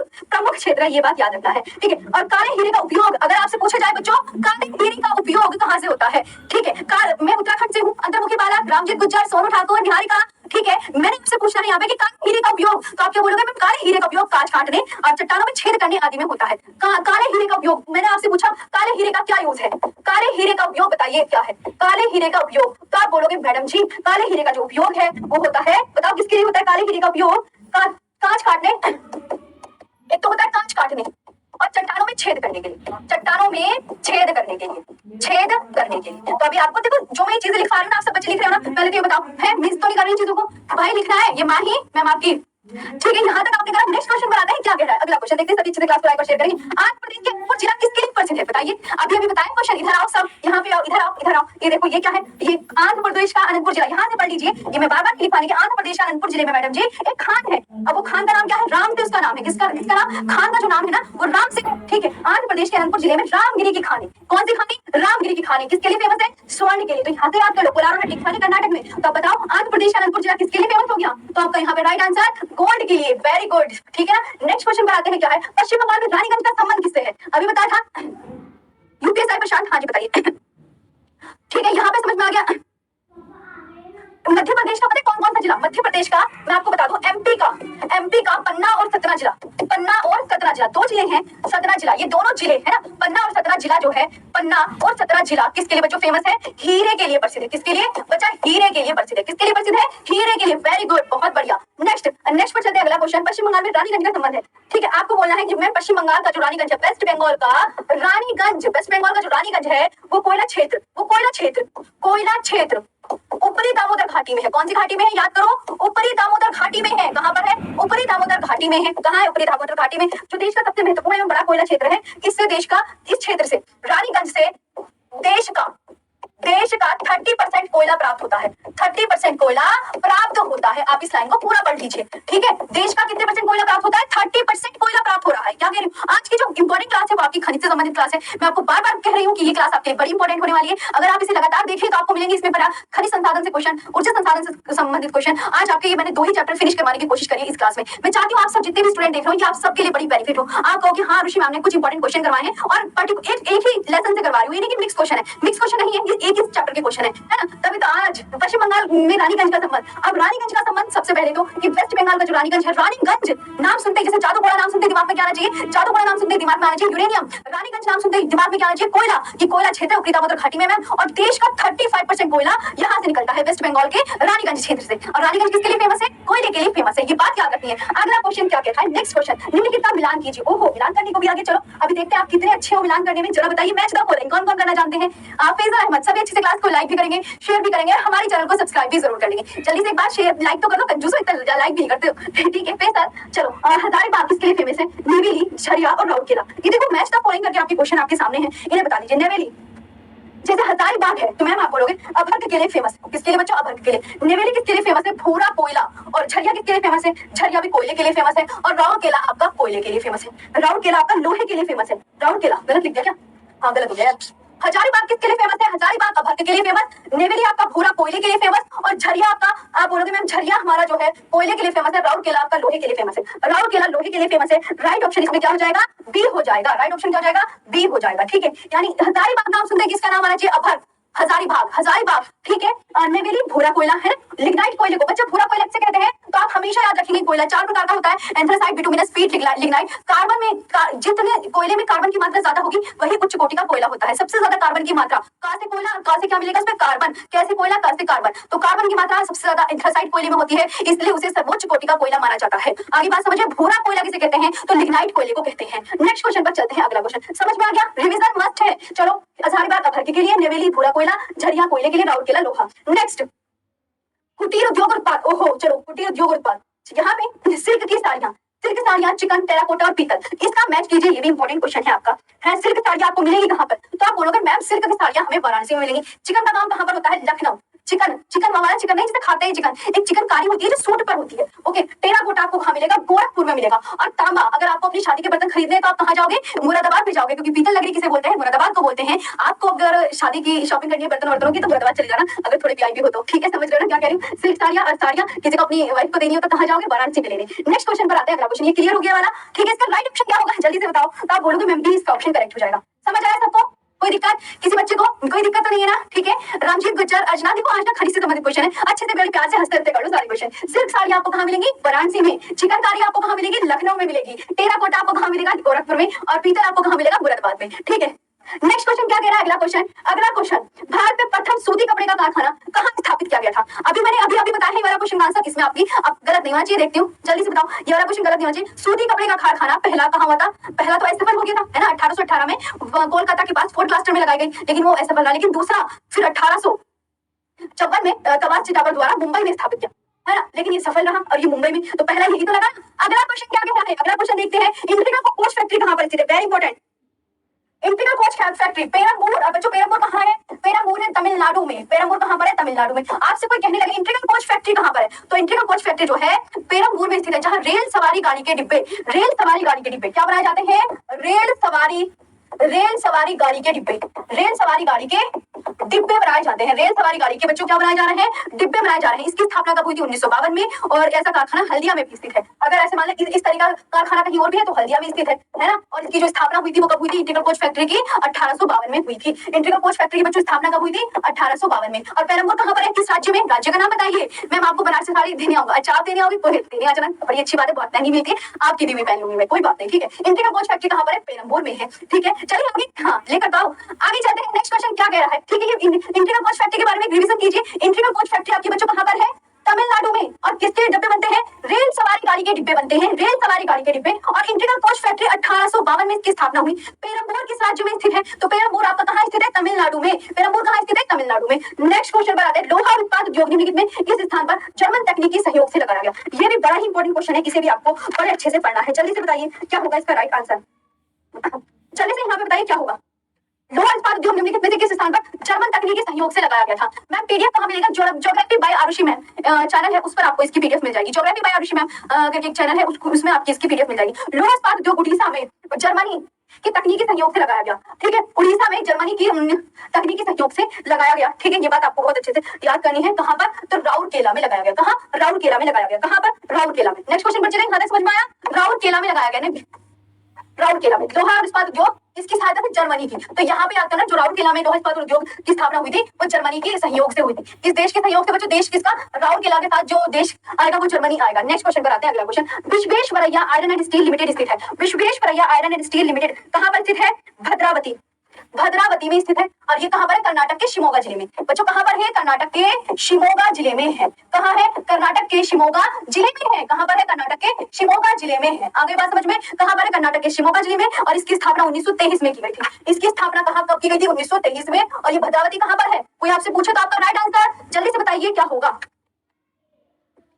Speaker 1: क्षेत्र है, ये बात याद रखना है, ठीक है? और काले हीरे का उपयोग अगर आपसे पूछा जाए बच्चों, काले हीरे का उपयोग कहाँ से होता है? ठीक है, मैं उत्तराखंड से हूँ, अंतर्मुखी बालक, रामजीत गुज्जर, सोनू ठाकुर, निहारिका, ठीक है? मैंने आपसे पूछना है यहाँ पे कि काले हीरे का उपयोग, तो आप क्या बोलोगे? मैं काले हीरे का उपयोग कांच काटने और चट्टानों में छेद करने आदि में होता है। काले हीरे का उपयोग, मैंने आपसे पूछा काले हीरे का क्या यूज है? काले हीरे का उपयोग बताइए क्या है? काले हीरे का उपयोग, तो आप बोलोगे मैडम जी काले हीरे का जो उपयोग है वो होता है, बताओ किसके लिए होता है काले हीरे का उपयोग? कांच काटने, एक तो होता है कांच काटने और चट्टानों में छेद करने के लिए, चट्टानों में छेद करने के लिए, छेद करने के लिए। तो अभी आपको देखो जो मैं चीजें लिखा रही हूँ ना, आप सब बच्चे लिख रहे हो ना, पहले तो ये बताओ है मिस तो नहीं कर रही चीजों को भाई, लिखना है ये माही मैम आपकी, ठीक है? यहाँ तक आपने कहा। नेक्स्ट क्वेश्चन बनाते हैं, क्या कह रहा है अगला क्वेश्चन, देखते हैं सभी अच्छे से क्लास को लाइक और शेयर करेंगे। आंध्र प्रदेश के अनंतपुर जिला किसके लिए प्रसिद्ध है बताइए? अभी बताएं क्वेश्चन, इधर आओ सब, यहाँ पे आओ, इधर आओ, इधर आओ, ये देखो ये क्या है? ये आंध्र प्रदेश का अनंतपुर जिला, यहाँ से पढ़ लीजिए, ये मैं बार बार लिख पानी कि आंध्र प्रदेश का अनंतपुर जिले में मैडम जी एक खान है। अब वो खान का नाम क्या है? राम से उसका नाम है। किसका नाम? खान का जो नाम है ना वो राम से, ठीक है? आंध्र प्रदेश के अनंतपुर जिले में रामगिरी की खानी, कौन सी खानी? रामगिरी की खानी किसके लिए फेमस है? स्वर्ण के लिए। तो यहाँ से याद कर लो, कोलार और हट्टी की खानी कर्नाटक में। तो बताओ आंध्र प्रदेश का अनंतपुर जिला किसके लिए फेमस हो गया? तो आपका यहाँ पे राइट आंसर गोल्ड के लिए, वेरी गुड, ठीक है ना? नेक्स्ट क्वेश्चन बनाते हैं, क्या है? पश्चिम बंगाल में रानीगंज का संबंध किससे है? अभी बताया था यूपीएसआई प्रशांत, हाँ जी बताइए, ठीक है? यहाँ पे समझ में आ गया। मध्य प्रदेश का पता है कौन कौन सा जिला? मध्य प्रदेश का मैं आपको बता दूं, एमपी का पन्ना और सतना जिला, पन्ना और सतना जिला दो जिले हैं, सतना जिला, ये दोनों जिले है ना, पन्ना और सतना जिला जो है, पन्ना और सतना जिला किसके लिए बच्चों फेमस है? हीरे के लिए प्रसिद्ध है। किसके लिए बच्चा? हीरे के लिए प्रसिद्ध है। किसके लिए प्रसिद्ध है? हीरे के लिए, वेरी गुड, बहुत बढ़िया। नेक्स्ट पर चलते हैं, अगला क्वेश्चन, पश्चिम बंगाल में रानीगंज का संबंध है, ठीक है? आपको बोलना है कि मैं पश्चिम बंगाल का जो रानीगंज है, वेस्ट बंगाल का रानीगंज, वेस्ट बंगाल का जो रानीगंज है वो कोयला क्षेत्र ऊपरी दामोदर घाटी में है। कौन सी घाटी में है? याद करो, ऊपरी दामोदर घाटी में है। कहां पर है? ऊपरी दामोदर घाटी में है। कहां है? ऊपरी दामोदर घाटी में, जो देश का सबसे महत्वपूर्ण एवं बड़ा कोयला क्षेत्र है। इससे देश का, इस क्षेत्र से, रानीगंज से देश का 30% कोयला प्राप्त होता है। 30% कोयला प्राप्त होता है। आप इस लाइन को पूरा पढ़ लीजिए, ठीक है? देश का कितने परसेंट कोयला प्राप्त होता है? 30% कोयला प्राप्त हो रहा है। क्या कह रही हूँ? आज की जो इंपॉर्टेंट क्लास है वो आपकी खनिज से संबंधित क्लास है। मैं आपको बार बार कह रही हूँ कि ये क्लास आपके लिए बड़ी इंपॉर्टेंट होने वाली है। अगर आप इसे लगातार देखें तो आपको मिलेंगे इसमें खनिज संसाधन से क्वेश्चन, ऊर्जा संसाधन से संबंधित क्वेश्चन। आज आपके ये मैंने 2 ही चैप्टर फिनिश करवाने की कोशिश करी है इस क्लास में। मैं चाहती हूँ आप सब जितने भी स्टूडेंट देख रहे हो, ये आप सबके लिए बड़ी बेनिफिट हो। आप कहो कि हाँ ऋषि मैम ने कुछ इंपॉर्टेंट क्वेश्चन करवाए हैं और एक ही लेसन से करवा रही हूँ, ये नहीं कि मिक्स क्वेश्चन है, मिक्स क्वेश्चन नहीं है, ये एक ही चैप्टर के क्वेश्चन है ना? तभी तो आज पश्चिम बंगाल में रानीगंज का संबंध। अब रानीगंज का संबंध सबसे पहले तो कि वेस्ट बंगाल का जो रानीगंज है, रानीगंज नाम सुनते जैसे जादूगोड़ा नाम सुनते दिमाग में क्या आना चाहिए? जादूगोड़ा नाम सुनते दिमाग में आना चाहिए यूरेनियम। रानीगंज नाम सुनते दिमाग में क्या आना चाहिए? कोयला। ये कोयला क्षेत्र ऊपरी दामोदर घाटी में मैम, और देश का 35% कोयला यहाँ से निकलता है। है वेस्ट बंगाल के रानीगंज क्षेत्र से। और रानीगंज किसके लिए फेमस है? कोयले के लिए फेमस है। ये बात याद रखनी है। अगला क्वेश्चन क्या कहता है? नेक्स्ट क्वेश्चन, निम्नलिखित का मिलान कीजिए। ओहो, मिलान करने को भी आगे चलो, अभी देखते हैं आप कितने अच्छे हो मिलान करने में। जरा बताइए, मैच द फॉलोइंग कौन कौन करना जानते हैं? आप फैजल अहमद सभी अच्छे से क्लास को लाइक भी करेंगे, शेयर भी करेंगे, हमारे चैनल को सब्सक्राइब भी जरूर कर लेंगे। जल्दी से एक बार शेयर लाइक तो कर दो, कंजूस हो इतना लाइक भी करते हो। ठीक है फैजल, चलो हजारीबाग किसके लिए फेमस है? नेवेली, झरिया और राउरकेला। ये देखो मैच द फॉलोइंग करके आपके क्वेश्चन आपके सामने है, इन्हें बता दीजिए। नेवेली जैसे हजारीबाग है तो मैम आप बोलोगे अभर्क के लिए फेमस है। किसके लिए बच्चों? अभर्क के लिए। नेवेली किसके लिए फेमस है? भूरा कोयला। और झरिया किसके लिए फेमस है? झरिया भी कोयले के लिए फेमस है। और राउरकेला आपका कोयले के लिए फेमस है। राउरकेला आपका लोहे के लिए फेमस है। राउरकेला गलत लिख दिया क्या? हाँ गलत हो गया। हजारीबाग किसके लिए फेमस है? हजारीबाग अभर्क के लिए फेमस। नेवेली आपका भूरा कोयले के लिए फेमस। और झरिया आपका आप बोलोगे मैम झरिया हमारा जो है कोयले के लिए फेमस है। राउरकेला आपका लोहे के लिए फेमस है। राउरकेला लोहे के लिए फेमस है। राइट ऑप्शन इसमें क्या हो जाएगा? बी हो जाएगा। राइट ऑप्शन क्या हो जाएगा? बी हो जाएगा। ठीक है, यानी हजारीबाग नाम सुनते किसका नाम आना चाहिए? अभर्क। हजारीबाग, हजारीबाग ठीक है। नेवेली भूरा कोयला है। लिग्नाइट कोयले को बच्चे भूरा कोयला किसे कहते हैं? तो आप हमेशा याद रखेंगे कोयला 4 प्रकार का होता है, एंथ्रासाइट, बिटुमिनस, पीट, लिग्नाइट। कार्बन में जितने कोयले में कार्बन की मात्रा ज्यादा होगी वही उच्च कोटि का कोयला होता है। सबसे ज्यादा कार्बन की मात्रा कहां से? कोयला, कहां से क्या मिलेगा इसमें? कार्बन। कैसे कोयला? कहां से कार्बन। तो कार्बन की मात्रा सबसे ज्यादा एंथ्रासाइट कोयले में होती है, इसलिए उसे सर्वोच्च कोटि का कोयला माना जाता है। आगे बात समझिए, भूरा कोयला किसे कहते हैं? तो लिग्नाइट कोयले को कहते हैं। नेक्स्ट क्वेश्चन पर चलते हैं। अगला क्वेश्चन समझ में आ गया? रिवीजन मस्ट है। चलो, हजारीबाग अभर्क के लिए, नेवेली भूरा कोयला, झरिया कोयले के लिए, राउरकेला लोहा। नेक्स्ट, कुटीर उद्योग उत्पाद। ओहो, चलो कुटीर उद्योग उत्पाद, यहाँ पे सिल्क की साड़ियां, सिल्क साड़ियां, चिकन, टेराकोटा और पीतल। इसका मैच कीजिए, ये भी इंपॉर्टेंट क्वेश्चन है आपका। है सिल्क साड़ियां आपको मिलेगी कहाँ पर? तो आप बोलोगे मैम सिल्क की साड़ियां हमें वाराणसी में मिलेंगी। चिकन का काम कहाँ पर होता है? लखनऊ। चिकन, चिकन वाला चिकन नहीं जिसे खाते हैं चिकन, एक चिकनकारी होती है जो सूट पर होती है। ओके, टेराकोटा आपको कहाँ मिलेगा? गोरखपुर में मिलेगा। और तांबा, अगर आपको अपनी शादी के बर्तन खरीदने हैं तो आप कहाँ जाओगे? मुरादाबाद में जाओगे, क्योंकि पीतल नगरी किसे बोलते हैं? मुरादाबाद को बोलते हैं। आपको अगर शादी की शॉपिंग करनी है बर्तन वर्तनों की तो मुरादाबाद चले जाना, अगर थोड़े वीआईपी हो तो। ठीक है, समझ रहे हो ना क्या कह रही हूँ? सिल्क साड़ियां और साड़ियां किसी को अपनी वाइफ को देनी हो तो कहाँ जाओगे? वाराणसी में लेने। नेक्स्ट क्वेश्चन पर आते हैं। अगला क्वेश्चन ये क्लियर हो गया वाला? ठीक है, इसका राइट ऑप्शन क्या होगा? जल्दी से बताओ। तो आप बोलोगे मैम बी इसका ऑप्शन करेक्ट हो जाएगा। समझ आया सबको? कोई दिक्कत? किसी बच्चे को कोई दिक्कत तो नहीं है ना? ठीक है, रामजीत गुज्जर, अर्चना, देखो आज ना खड़ी से संबंधित क्वेश्चन है, अच्छे से बड़े प्यार से हंसते हंसते कर लो सारे क्वेश्चन। सिल्क साड़ी आपको कहाँ मिलेंगी? वाराणसी में। चिकनकारी आपको कहाँ मिलेगी? लखनऊ में मिलेगी। टेराकोटा आपको कहाँ मिलेगा? गोरखपुर में। और पीतल आपको कहाँ मिलेगा? मुरादाबाद में। ठीक है, नेक्स्ट क्वेश्चन क्या कह रहा है? अगला क्वेश्चन, अगला क्वेश्चन, भारत में प्रथम सूती कपड़े का कारखाना कहाँ स्थापित किया गया था? अभी मैंने अभी बताया है वाला क्वेश्चन का आंसर। इसमें आपकी अब गलत नहीं होना चाहिए, देखती हूँ जल्दी से बताओ। ये वाला क्वेश्चन गलत नहीं होना चाहिए। सूती कपड़े का कारखाना पहला कहाँ हुआ था? पहला तो एसएफएल हो गया था, है ना, 1818 में कोलकाता के पास फोर्ट क्लास्टर में लगाई गई, लेकिन वो एसएफएल रहा। लेकिन दूसरा फिर 1854 में तवास चिटावर द्वारा मुंबई में स्थापित किया, है ना, लेकिन ये सफल रहा और ये मुंबई में। तो पहला यही तो लगा। अगला क्वेश्चन क्या कह रहा है? अगला क्वेश्चन देखते हैं, इंडिका कोच फैक्ट्री कहाँ पर स्थित है? Very important. Indica coach factory Perambur. बच्चों पेरम्बूर कहाँ है? पेरम्बूर है तमिलनाडु में। पेरम्बूर कहाँ पर है? तमिलनाडु में। आपसे कोई कहने लगे इंडिका कोच फैक्ट्री कहाँ पर है? तो इंडिका कोच फैक्ट्री जो है पेरम्बूर में स्थित है, जहाँ रेल सवारी गाड़ी के डिब्बे, रेल सवारी गाड़ी के डिब्बे क्या बनाए जाते हैं? रेल सवारी गाड़ी के डिब्बे, रेल सवारी गाड़ी के डिब्बे बनाए जाते हैं। रेल सवारी गाड़ी के बच्चों क्या बनाए जा रहे हैं? डिब्बे बनाए जा रहे हैं। इसकी स्थापना कब हुई थी? 1952 में। और ऐसा कारखाना हल्दिया में भी स्थित है। अगर ऐसे मान लें इस तरीका कारखाना कहीं और भी है तो हल्दिया में स्थित है ना। और इसकी जो स्थापना हुई थी वो कब हुई थी? इंडिका कोच फैक्ट्री की 1852 में हुई थी। इंडिका कोच फैक्ट्री की बच्चों स्थापना कब हुई थी? 1852 में। और पेरम्बूर कहाँ पर है? किस राज्य में? राज्य का नाम बताइए। मैम आपको बनारसी साड़ी देने आऊंगा, अचार देने आओगे, पोहे देने आ जाना, बड़ी अच्छी बात है, बहुत महंगी मिलती है, आपकी भी पहन लूंगी मैं, कोई बात नहीं। ठीक है, इंडिका कोच फैक्ट्री कहाँ पर है? पेरम्बूर में है। ठीक है, चलिए आगे हाँ लेकर आओ, आगे चलते हैं। नेक्स्ट क्वेश्चन क्या कह रहा है? ठीक है, ये इंडिका कोच फैक्ट्री के बारे में रिवीजन कीजिए। इंडिका कोच फैक्ट्री आपके बच्चों कहाँ पर है? तमिलनाडु में। और किसके डिब्बे बनते हैं? रेल सवारी गाड़ी के डिब्बे बनते हैं, रेल सवारी गाड़ी के डिब्बे। और इंडिका कोच फैक्ट्री 1852 में इसकी स्थापना हुई। पेरम्बूर किस राज्य में स्थित है? तो पेरम्बूर आपका कहाँ स्थित है? तमिलनाडु में। पेरम्बूर कहाँ स्थित है? तमिलनाडु में। नेक्स्ट क्वेश्चन पर आते हैं, लोहा उत्पाद उद्योग निम्नलिखित में किस स्थान पर जर्मन तकनीकी सहयोग से लगाया गया? ये भी बड़ा ही इंपॉर्टेंट क्वेश्चन है, इसे भी आपको बड़े अच्छे से पढ़ना है। जल्दी से बताइए क्या होगा इसका राइट आंसर। जल्दी से यहाँ पे बताइए क्या होगा। लोहा इस्पात उद्योग निम्नलिखित में से किस स्थान पर जर्मन तकनीकी सहयोग से लगाया गया था? मैम पीडीएफ कहाँ मिलेगा? Geography by Arushi ma'am channel है, उस पर आपको इसकी पीडीएफ मिल जाएगी। ज्योग्राफी बाय आरुषि मैम करके एक चैनल है, उसमें आपकी इसकी पीडीएफ मिल जाएगी। लोहा इस्पात उद्योग उड़ीसा में जर्मनी के तकनीकी सहयोग से लगाया गया। ठीक है, उड़ीसा में जर्मनी की तकनीकी सहयोग से लगाया गया। ठीक है, ये बात आपको बहुत अच्छे से याद करनी है। कहाँ पर? तो राउरकेला में लगाया गया। कहाँ? राउरकेला में लगाया गया। कहाँ पर? राउरकेला में। नेक्स्ट क्वेश्चन पर चलेंगे, यहाँ तक समझ में आया? राउरकेला में लगाया गया। राउरकेला में लोहा इस्पात उद्योग इसकी सहायता से जर्मनी की। तो यहाँ पे याद करना, जो राउरकेला में लोहा इस्पात उद्योग की स्थापना हुई थी वो जर्मनी के सहयोग से हुई थी। किस देश के सहयोग से बच्चों? देश किसका? राउरकेला के साथ जो देश आएगा वो जर्मनी आएगा। नेक्स्ट क्वेश्चन पर आते हैं। अगला question, Visvesvaraya iron and steel limited स्थित है। Visvesvaraya iron and steel limited कहाँ पर स्थित है? भद्रावती। भद्रावती में स्थित है और ये कहां पर है? कर्नाटक के शिमोगा जिले में। बच्चों कहां पर है? कर्नाटक के शिमोगा जिले में है। कहां है? कर्नाटक के शिमोगा जिले में है। कहां पर है? कर्नाटक के शिमोगा जिले में है। आगे बात समझ में, कहां पर है? कर्नाटक के शिमोगा जिले में और इसकी स्थापना 1923 में की गई थी। इसकी स्थापना कहां कब की गई थी? 1923 में। और ये भद्रावती कहां पर है? कोई आपसे पूछे तो आपका राइट आंसर जल्दी से बताइए क्या होगा।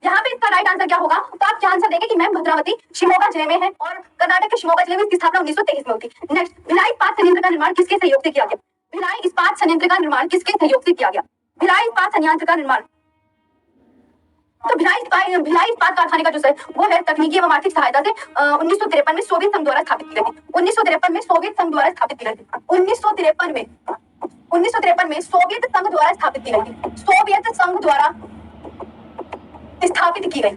Speaker 1: यहाँ पे इसका राइट आंसर क्या होगा? तो आप क्या आंसर देंगे कि मैम भद्रावती शिमोगा जिले में है और कर्नाटक के शिमोगा जिले में इसकी स्थापना 1923 में होती। नेक्स्ट, भिलाई इस्पात संयंत्र का निर्माण किसके सहयोग से किया गया? भिलाई इस्पात संयंत्र का निर्माण किसके सहयोग से किया गया? भिलाई इस्पात संयंत्र का निर्माण, तो भिलाई इस्पात कारखाने का जो है वो है तकनीकी एवं आर्थिक सहायता से 1953 में सोवियत संघ द्वारा स्थापित की गई थी। 1953 में सोवियत संघ द्वारा स्थापित की गई थी। 1953 में सोवियत संघ द्वारा स्थापित की गई थी। सोवियत संघ द्वारा स्थापित की गई।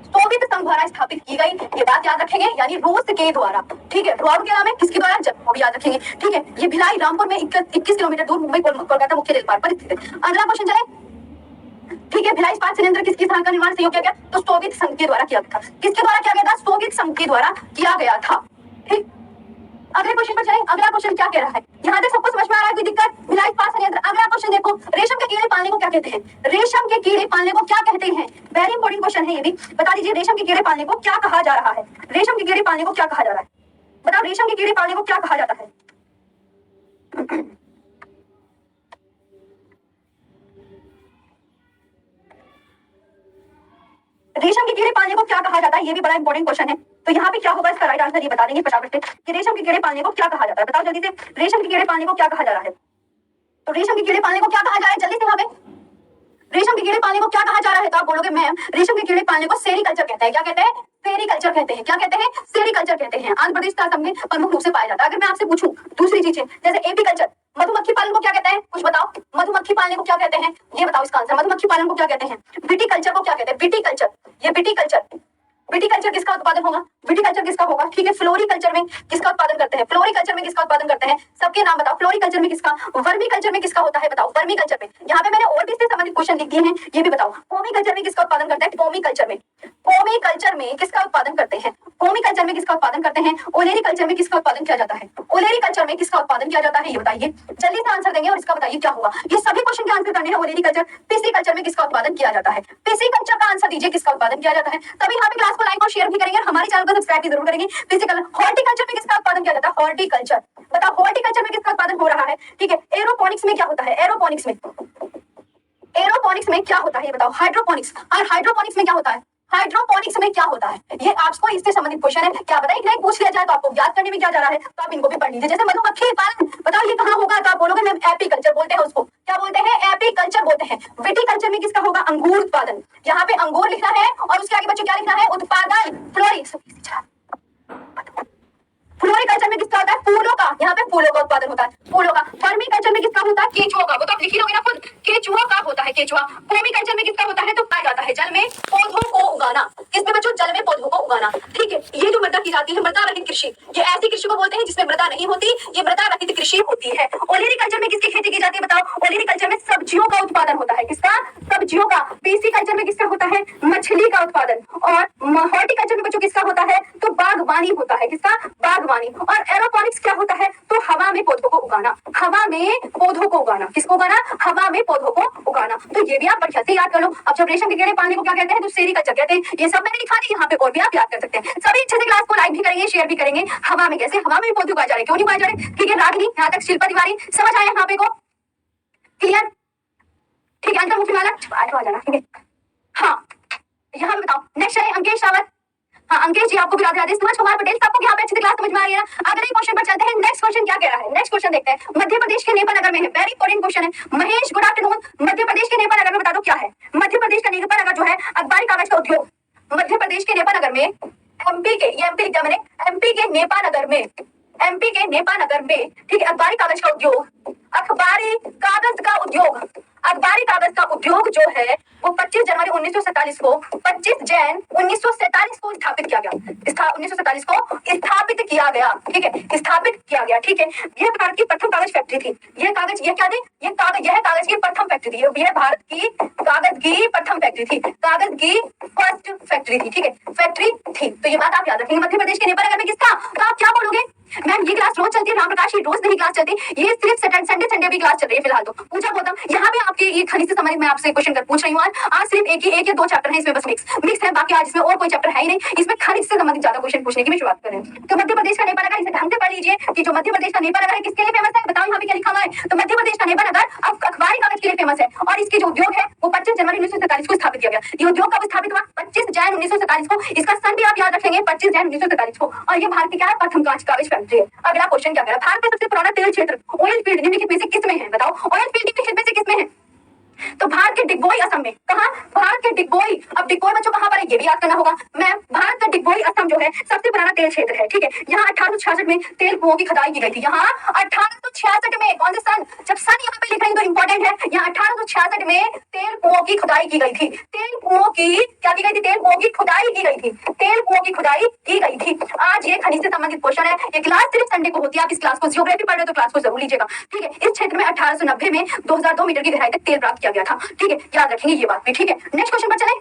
Speaker 1: सोवियत संघ द्वारा स्थापित की गई, ये बात याद रखेंगे, यानी रूस के द्वारा। ठीक है, और के नाम है किसके द्वारा? जब वो भी याद रखेंगे। ठीक है, ये भिलाई रामपुर में 21 किलोमीटर दूर मुंबई कोलकाता मुख्य रेल मार्ग पर स्थित है। अगला क्वेश्चन चले। ठीक है, भिलाई इस्पात संयंत्र किसकी स्थापना का निर्माण सहयोग किया गया? तो सोवियत संघ के द्वारा किया गया था। किसके द्वारा किया गया था? सोवियत संघ के द्वारा किया गया था। ठीक, अगले क्वेश्चन पर चले। अगला क्वेश्चन क्या कह रहा है? यहाँ तक सबको समझ में आ रहा है? कोई दिक्कत? भिलाई इस्पात संयंत्र। अगला क्वेश्चन देखो, रेशम के कीड़े पालने को क्या कहते हैं? रेशम के कीड़े पालने को क्या कहते हैं? वेरी इंपॉर्टेंट क्वेश्चन है ये भी। बता दीजिए रेशम के कीड़े पालने को क्या कहा जा रहा है? रेशम के कीड़े पालने को क्या कहा जा रहा है? बताओ, रेशम के कीड़े पालने को क्या कहा जाता है? रेशम के कीड़े पालने को क्या कहा जाता है? ये भी बड़ा इंपॉर्टेंट क्वेश्चन है। तो यहाँ पे क्या होगा इसका राइट आंसर ये बता देंगे फटाफट से कि रेशम के कीड़े पालने को क्या कहा जाता है। बताओ जल्दी से, रेशम के कीड़े पालने को क्या कहा जा रहा है? तो रेशम के कीड़े पालने को क्या कहा जा रहा है? जल्दी से यहाँ पे रेशम के कीड़े पालने को क्या कहा जा रहा है? तो आप बोलोगे मैम रेशम के कीड़े पालने को सेरीकल्चर कहते हैं। क्या कहते हैं? सेरीकल्चर कहते हैं। क्या कहते हैं? सेरीकल्चर कहते हैं। आंध्र प्रदेश असम में प्रमुख रूप से पाया जाता है। अगर मैं आपसे पूछूं दूसरी चीजें जैसे एपीकल्चर, मधुमक्खी पालन को क्या कहते हैं? कुछ बताओ, मधुमक्खी पालने को क्या कहते हैं? ये बताओ इसका आंसर। मधुमक्खी पालन को क्या कहते हैं? विटीकल्चर को क्या कहते हैं? विटीकल्चर, ये विटीकल्चर। विटीकल्चर किसका उत्पादन होगा? विटीकल्चर किसका होगा? ठीक है, फ्लोरीकल्चर में किसका उत्पादन करते हैं? फ्लोरीकल्चर में किसका उत्पादन करते हैं? सबके नाम बताओ। फ्लोरीकल्चर में किसका? वर्मीकल्चर में किसका होता है? बताओ। वर्मीकल्चर में, यहाँ पे मैंने और भी इससे संबंधित क्वेश्चन लिख दिए हैं, ये भी बताओ। पोमीकल्चर में किसका उत्पादन करते हैं? पोमीकल्चर में, पोमीकल्चर में किसका उत्पादन करते हैं? पोमीकल्चर में किसका उत्पादन करते हैं? ओलेरीकल्चर में किसका उत्पादन किया जाता है? ओलेरीकल्चर में किसका उत्पादन किया जाता है? ये बताइए, जल्दी से आंसर देंगे और इसका बताइए क्या होगा। ये सभी क्वेश्चन के आंसर करने हैं। ओलेरीकल्चर। पिस्सीकल्चर में किसका उत्पादन किया जाता है? पिस्सीकल्चर का आंसर दीजिए, किसका उत्पादन किया जाता है? तभी यहाँ पे क्लास को लाइक और शेयर भी करेंगे और हमारे चैनल को सब्सक्राइब भी जरूर करेंगे। फिजिकल हॉर्टिकल्चर में किसका उत्पादन किया जाता है? हॉर्टिकल्चर। बताओ हॉर्टिकल्चर में किसका उत्पादन हो रहा है? ठीक है, एरोपोनिक्स में क्या होता है? एरोपोनिक्स में, एरोपोनिक्स में क्या होता है? ये बताओ। हाइड्रोपोनिक्स, और हाइड्रोपोनिक्स में क्या होता है? हाइड्रोपोनिक्स में क्या होता है? ये आपको इससे संबंधित क्वेश्चन है। क्या बताइए, नहीं पूछ लिया जाए तो आपको याद करने में क्या जा रहा है? तो आप इनको भी पढ़ लीजिए। जैसे मधुमक्खी पालन, बताओ ये कहाँ होगा? तो आप बोलोगे मैम एपीकल्चर बोलते हैं उसको। क्या बोलते हैं? एपीकल्चर बोलते हैं। विटीकल्चर में किसका होगा? अंगूर उत्पादन। यहाँ पे अंगूर लिखना है और उसके आगे बच्चों क्या लिखना है? उत्पादन। फ्लोरिकल्चर में किसका होता है? फूलों का। यहाँ पे फूलों का उत्पादन होता है, फूलों का। वर्मीकल्चर में किसका होता है? केचुआ का। वो तो आप लिख ही लोगे ना खुद, केचुआ का होता है, केचुआ। पोमीकल्चर में किसका होता है? तो पाया जाता है जल में पौधों को उगाना। किसमें बच्चों? जल में पौधों को उगाना। ठीक है, ये जो मृदा की जाती है, मृदा रहित कृषि, ये ऐसी कृषि को बोलते हैं जिसमें मृदा नहीं होती, ये मृदा रहित कृषि होती है। ओलेरीकल्चर में किसकी खेती की जाती है? बताओ। ओलेरीकल्चर में सब्जियों का उत्पादन होता है। किसका? सब्जियों का। पीसीकल्चर में किसका होता है? मछली का उत्पादन। और हॉर्टिकल्चर में बच्चों किसका होता है? तो बागवानी होता है। किसका? बागवानी। और एरोपोनिक्स क्या होता है? तो हवा में पौधों को उगाना। हवा में पौधों को उगाना। किसको उगाना? हवा में पौधों को उगाना। तो ये भी आप बढ़िया से याद कर लो। अब जब रेशम के कीड़े पालने को क्या कहते हैं? तो सेरीकल्चर कहते हैं। ये सब मैंने लिखा दी यहाँ पे, और भी आप याद कर सकते हैं। सभी अच्छे से क्लास को लाइक भी करेंगे, शेयर भी करेंगे। हवा में कैसे? हवा में पौधे उगाए जा रहे, क्यों नहीं उगाए जा रहे? ठीक है, रागिनी यहाँ तक शिल्पा तिवारी समझ आया यहाँ पे को? क्लियर? ठीक है, अंतर मुख्य वाला आ जाना। ठीक है, हाँ यहाँ पे बताओ। नेक्स्ट है अंकेश रावत। हाँ अंकेश जी, आपको भी राधे राधे। सूरज कुमार पटेल, सबको यहाँ पे अच्छी क्लास समझ में आ रही है ना? अगले क्वेश्चन पर चलते हैं। नेक्स्ट क्वेश्चन क्या कह रहा है? नेक्स्ट क्वेश्चन देखते हैं। मध्य प्रदेश के नेपानगर में है, वेरी इंपॉर्टेंट क्वेश्चन है। Mahesh good afternoon. मध्य प्रदेश के नेपानगर में बता दो क्या है? मध्य प्रदेश का नेपानगर जो है अखबारी कागज का उद्योग। मध्य प्रदेश के नेपानगर में, एमपी के, ये एमपी लिखा मैंने, एमपी के नेपानगर में, एमपी के नेपानगर में, ठीक है, अखबारी कागज का उद्योग, अखबारी कागज का उद्योग, अखबारी कागज का उद्योग जो है वो 25 जनवरी 1947 को, 25 जैन 1947 को स्थापित किया गया। 1947 को स्थापित किया गया। ठीक है, स्थापित किया गया। ठीक है, यह भारत की प्रथम कागज फैक्ट्री थी। यह कागज, यह क्या थी? यह कागज की प्रथम फैक्ट्री थी। यह भारत की कागज की प्रथम फैक्ट्री थी, कागज की फर्स्ट फैक्ट्री थी। ठीक है, फैक्ट्री थी। तो ये बात आप याद रखेंगे। मध्य प्रदेश के नेपानगर में किसका? तो आप क्या बोलोगे? मैम ये क्लास रोज चलती है, राम प्रकाश ये रोज नहीं क्लास चलती, ये सिर्फ संडे संडे भी क्लास चल रही है फिलहाल। तो पूछा गौतम, यहाँ पे आपके ये खनिज से संबंधित मैं आपसे क्वेश्चन पूछ रही हूँ। आज सिर्फ एक या दो चैप्टर है इसमें, बस मिक्स है, बाकी आज इसमें और कोई चैप्टर है ही नहीं। इसमें खनिज से संबंधित ज्यादा क्वेश्चन पूछने की मैं शुरुआत करें। तो मध्य प्रदेश का नेपा नगर, इसे ढंग से पढ़ लीजिए कि जो मध्य प्रदेश का नेपा नगर है किसके लिए फेमस है, बताओ यहाँ पे क्या लिखा हुआ है। तो मध्य प्रदेश का नेपा नगर अब अखबारी कागज के लिए फेमस है, और इसके जो उद्योग है वो 25 जनवरी 1947 को स्थापित किया गया। ये उद्योग कब स्थापित हुआ, 25 जनवरी 1947 को। इसका सन भी आप याद रखेंगे, 25 जनवरी 1947 को। और ये भारत की क्या है, प्रथम कागज फैक्ट्री है। अगला क्वेश्चन क्या कह रहा है, भारत में सबसे पुराना तेल क्षेत्र ऑयल फील्ड निम्नलिखित में से किसमें है, बताओ ऑयल फील्ड निम्नलिखित में से किसमें है। तो भारत के डिगबोई असम में, कहा भारत के डिगबोई। अब डिगबोई बच्चों कहां पर है ये भी याद करना होगा। मैम भारत का डिगबोई असम जो है सबसे पुराना तेल क्षेत्र है, ठीक है। यहाँ 1866 में तेल कुओं की खुदाई की गई थी। यहाँ 1866 में, कौन से सन, जब सन यहाँ पे लिख रही तो इंपॉर्टेंट है। यहाँ 1866 में तेल कुओं की खुदाई की गई थी। तेल कुओं की क्या की गई थी, तेल कुओं की खुदाई की गई थी, तेल कुओं की खुदाई की गई थी। आज ये खनिज से संबंधित क्वेश्चन है। ये क्लास सिर्फ संडे को होती है, आप इस क्लास को जियोग्राफी पढ़ रहे हो तो क्लास को जरूर लीजिएगा, ठीक है। इस क्षेत्र में 1890 में 2002 मीटर की गहराई तक तेल प्राप्त किया गया था, ठीक है, याद रखेंगे ये बात भी, ठीक है। नेक्स्ट क्वेश्चन पर चले।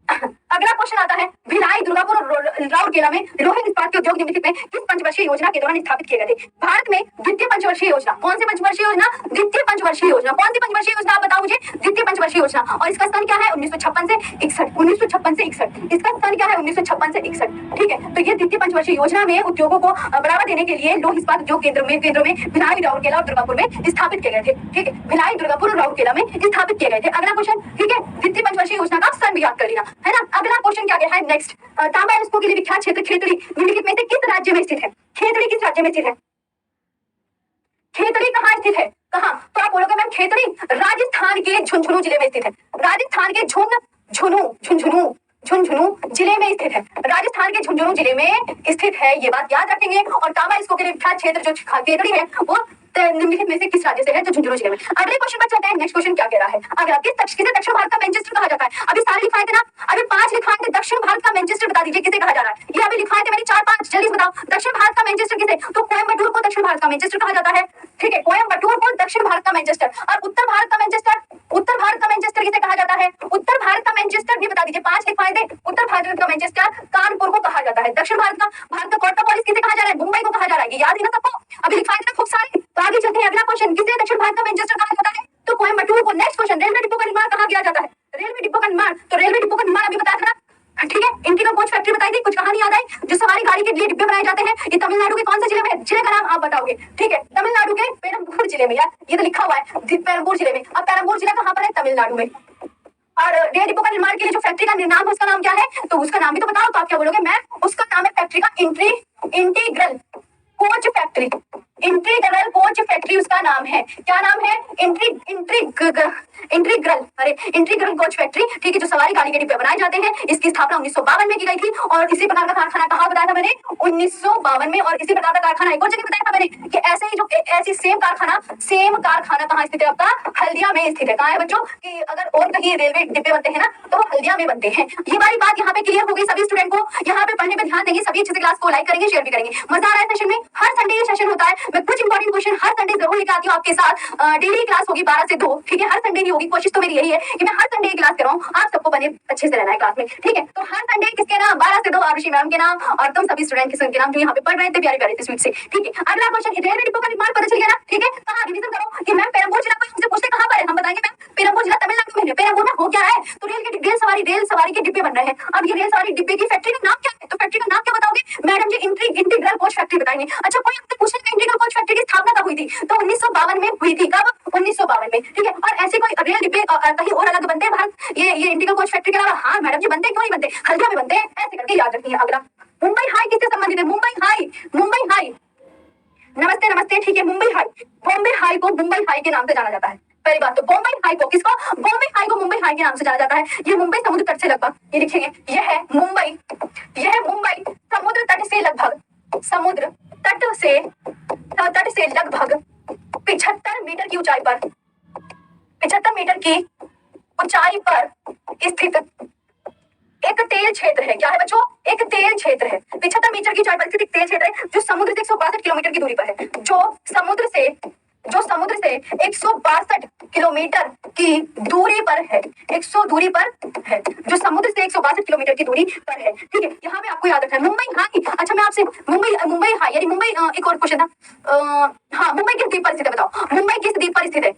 Speaker 1: अगला क्वेश्चन आता है, भिलाई, दुर्गापुर और राउरकेला में लोहे इस्पात के उद्योग निम्नलिखित में किस पंचवर्षीय योजना के दौरान स्थापित किए गए थे। भारत में द्वितीय पंचवर्षीय योजना, कौन सी पंचवर्षीय योजना, द्वितीय पंचवर्षीय योजना, कौन सी पंचवर्षीय योजना आप बताओ मुझे, द्वितीय पंचवर्षीय योजना। और इसका स्थान क्या है, 1956 से 61, 1956 से 61, इसका स्थान क्या है, 1956 से 61, ठीक है। तो ये द्वितीय पंचवर्षीय योजना में उद्योगों को बढ़ावा देने के लिए लोह इस्पात उद्योग केंद्रों में भिलाई, राउरकेला और दुर्गापुर में स्थापित किए गए थे, ठीक है। भिलाई, दुर्गापुर और राउरकेला में स्थापित किए गए थे। अगला क्वेश्चन, ठीक है, द्वितीय पंचवर्षीय योजना का सन भी याद कर लेना, है ना। अगला क्वेश्चन क्या है, नेक्स्ट, तांबा एवं के लिए विख्यात क्षेत्र खेतड़ी निम्नलिखित में से किस राज्य में स्थित है। खेतड़ी किस राज्य में स्थित है, खेतड़ी कहाँ स्थित है, कहाँ। तो आप बोलोगे मैम खेतड़ी राजस्थान के झुंझुनू जिले में स्थित है, राजस्थान के झुंझुनू जिले में स्थित है, राजस्थान के झुंझुनू जिले में स्थित है, ये बात याद रखेंगे। और तांबा इसको के लिए विख्यात क्षेत्र जो खेतड़ी है वो निम्नलिखित में से किस राज्य से है, तो झुंझुनू जिले में। अगले क्वेश्चन पर चलते हैं। नेक्स्ट क्वेश्चन क्या कह रहा है, अगला किसे दक्षिण भारत का मैनचेस्टर कहा जाता है। अभी सारे लिखवाए थे ना, अभी 5 लिखवाए थे, दक्षिण भारत का मैनचेस्टर बता दीजिए किसे कहा जा रहा है। ये अभी लिखवाए थे मैंने 4-5, जल्दी बताओ दक्षिण भारत का मैनचेस्टर किसे, तो कोयम्बटूर को दक्षिण भारत का मैनचेस्टर कहा जाता है, ठीक है, कोयम्बटूर को दक्षिण भारत का मैनचेस्टर। और उत्तर भारत का मैनचेस्टर, उत्तर भारत का मैनचेस्टर किसे कहा जाता है, उत्तर भारत का मैनचेस्टर भी बता दीजिए, 5 लिखवाए थे। उत्तर भारत का मैनचेस्टर कानपुर को कहा जाता है। दक्षिण भारत का कॉस्मोपोलिस किसे कहा जा रहा है, मुंबई को कहा जा रहा है, ये याद है ना सबको, अभी लिखवाए थे खूब सारे। तो आगे चलते हैं, अगला क्वेश्चन, किसे दक्षिण भारत का मैनचेस्टर कहा जाता है, तो कोयम्बटूर को। नेक्स्ट क्वेश्चन, रेलवे डिपो का निर्माण कहाँ किया जाता है, रेलवे डिपो का निर्माण, तो रेलवे डिपो का निर्माण अभी बताया था ना, ठीक है। इंडिगो कोच फैक्ट्री बताई थी, कुछ कहानी याद आई, जो सवारी गाड़ी के लिए डिब्बे बनाए जाते हैं, ये तमिलनाडु के कौन से जिले में है, जिले का नाम आप बताओगे, ठीक है, तमिलनाडु के पेरम्बूर जिले में, यार ये तो लिखा हुआ है पेरम्बूर जिले में। अब पेरम्बूर जिला कहाँ पर है, तमिलनाडु में। और रेल डिपो का निर्माण के लिए जो फैक्ट्री का नाम है उसका नाम क्या है, तो उसका नाम भी तो बताओ। तो आप क्या बोलोगे, मैम उसका नाम है फैक्ट्री का integral coach factory, integral coach factory उसका नाम है। क्या नाम है, इंटीग्रल कोच फैक्ट्री, ठीक है, जो सवारी गाड़ी के डिब्बे बनाए जाते हैं। इसकी स्थापना 1952 में की गई थी। और इसी प्रकार का कारखाना कहाँ बताया था मैंने, 1952 में। और इसी प्रकार का कारखाना एक और जगह बताया था मैंने कि ऐसे ही जो ऐसी सेम कारखाना कहाँ स्थित है, आपका हल्दिया में स्थित है। कहाँ है बच्चों, कि अगर और कहीं रेलवे डिब्बे बनते हैं ना तो वो हल्दिया में बनते हैं। ये वाली बात यहाँ पे क्लियर हो गई सभी स्टूडेंट को। यहाँ पे पढ़ने पे ध्यान देंगे, सभी अच्छे से क्लास को लाइक करेंगे, शेयर भी करेंगे। मजा आ रहा है सेशन में, हर संडे ये सेशन होता है। मैं कुछ इंपॉर्टेंट क्वेश्चन हर संडे जरूर लेकर आती हूँ आपके साथ। डेली क्लास होगी 12 से 2, ठीक है, हर संडे नहीं होगी, कोशिश तो मेरी यही है कि मैं हर संडे क्लास कराऊं, आप सबको बने अच्छे से रहना है क्लास में, ठीक है। तो हर संडे किसके नाम, 12 से 2 आरुषि मैम के नाम, और तुम सभी स्टूडेंट के नाम जो यहाँ पे पढ़ रहे थे प्यारे प्यारे से स्वीट से, ठीक है। अगला क्वेश्चन, रेलवे डिपो का निर्माण पता चल गया ना, ठीक है। कहाँ रिवीजन करो कि मैम पेरम्बूर जिला को हमसे पूछते कहाँ पर है, हम बताएंगे मैम पेरम्बूर जिला तमिलनाडु में है। पेरम्बूर में हो क्या है, तो रेल सवारी के डिब्बे बन रहे हैं। अब ये रेल सवारी डिब्बे की फैक्ट्री का नाम क्या है, तो फैक्ट्री का नाम क्या बताओगे मैडम जी, इंटीग्रल कोच फैक्ट्री बताएंगे। अच्छा, कोई आपसे पूछेगा इंटीग्रल कोच फैक्ट्री की स्थापना कब हुई थी, तो 1952 में हुई थी। कब, 1952 में, ठीक है। और ऐसे कोई रेल डिब्बे कहीं और अलग बनते हैं भारत, ये इंटीग्रल कोच फैक्ट्री के अलावा, हाँ मैडम जी बनते हैं, क्यों नहीं बनते, हल्दिया में बनते हैं, ऐसे करके याद रखिए। अगला, मुंबई हाई किससे संबंधित है, मुंबई हाई, नमस्ते, ठीक है। मुंबई हाई को मुंबई हाई के नाम से जाना जाता है। पहली बात तो बॉम्बे हाई को मुंबई हाई के नाम से जाना जाता है। ये मुंबई समुद्र तट से लगभग, ये लिखेंगे, यह है मुंबई समुद्र तट से लगभग 75 मीटर की ऊंचाई पर, 75 मीटर की ऊंचाई पर स्थित एक तेल क्षेत्र है। क्या है बच्चों, एक तेल क्षेत्र है। 75 मीटर की ऊंचाई पर स्थित एक तेल क्षेत्र है जो समुद्र से 162 किलोमीटर की दूरी पर है, जो समुद्र से जो समुद्र से 162 किलोमीटर की दूरी पर है, 100 दूरी पर है, जो समुद्र से 162 किलोमीटर की दूरी पर है। ठीक है, यहाँ पे आपको याद रखना है मुंबई हाई। अच्छा मैं आपसे मुंबई हाई यानी मुंबई एक और क्वेश्चन था, हाँ मुंबई किस द्वीप पर स्थित है बताओ, मुंबई किस द्वीप पर स्थित है।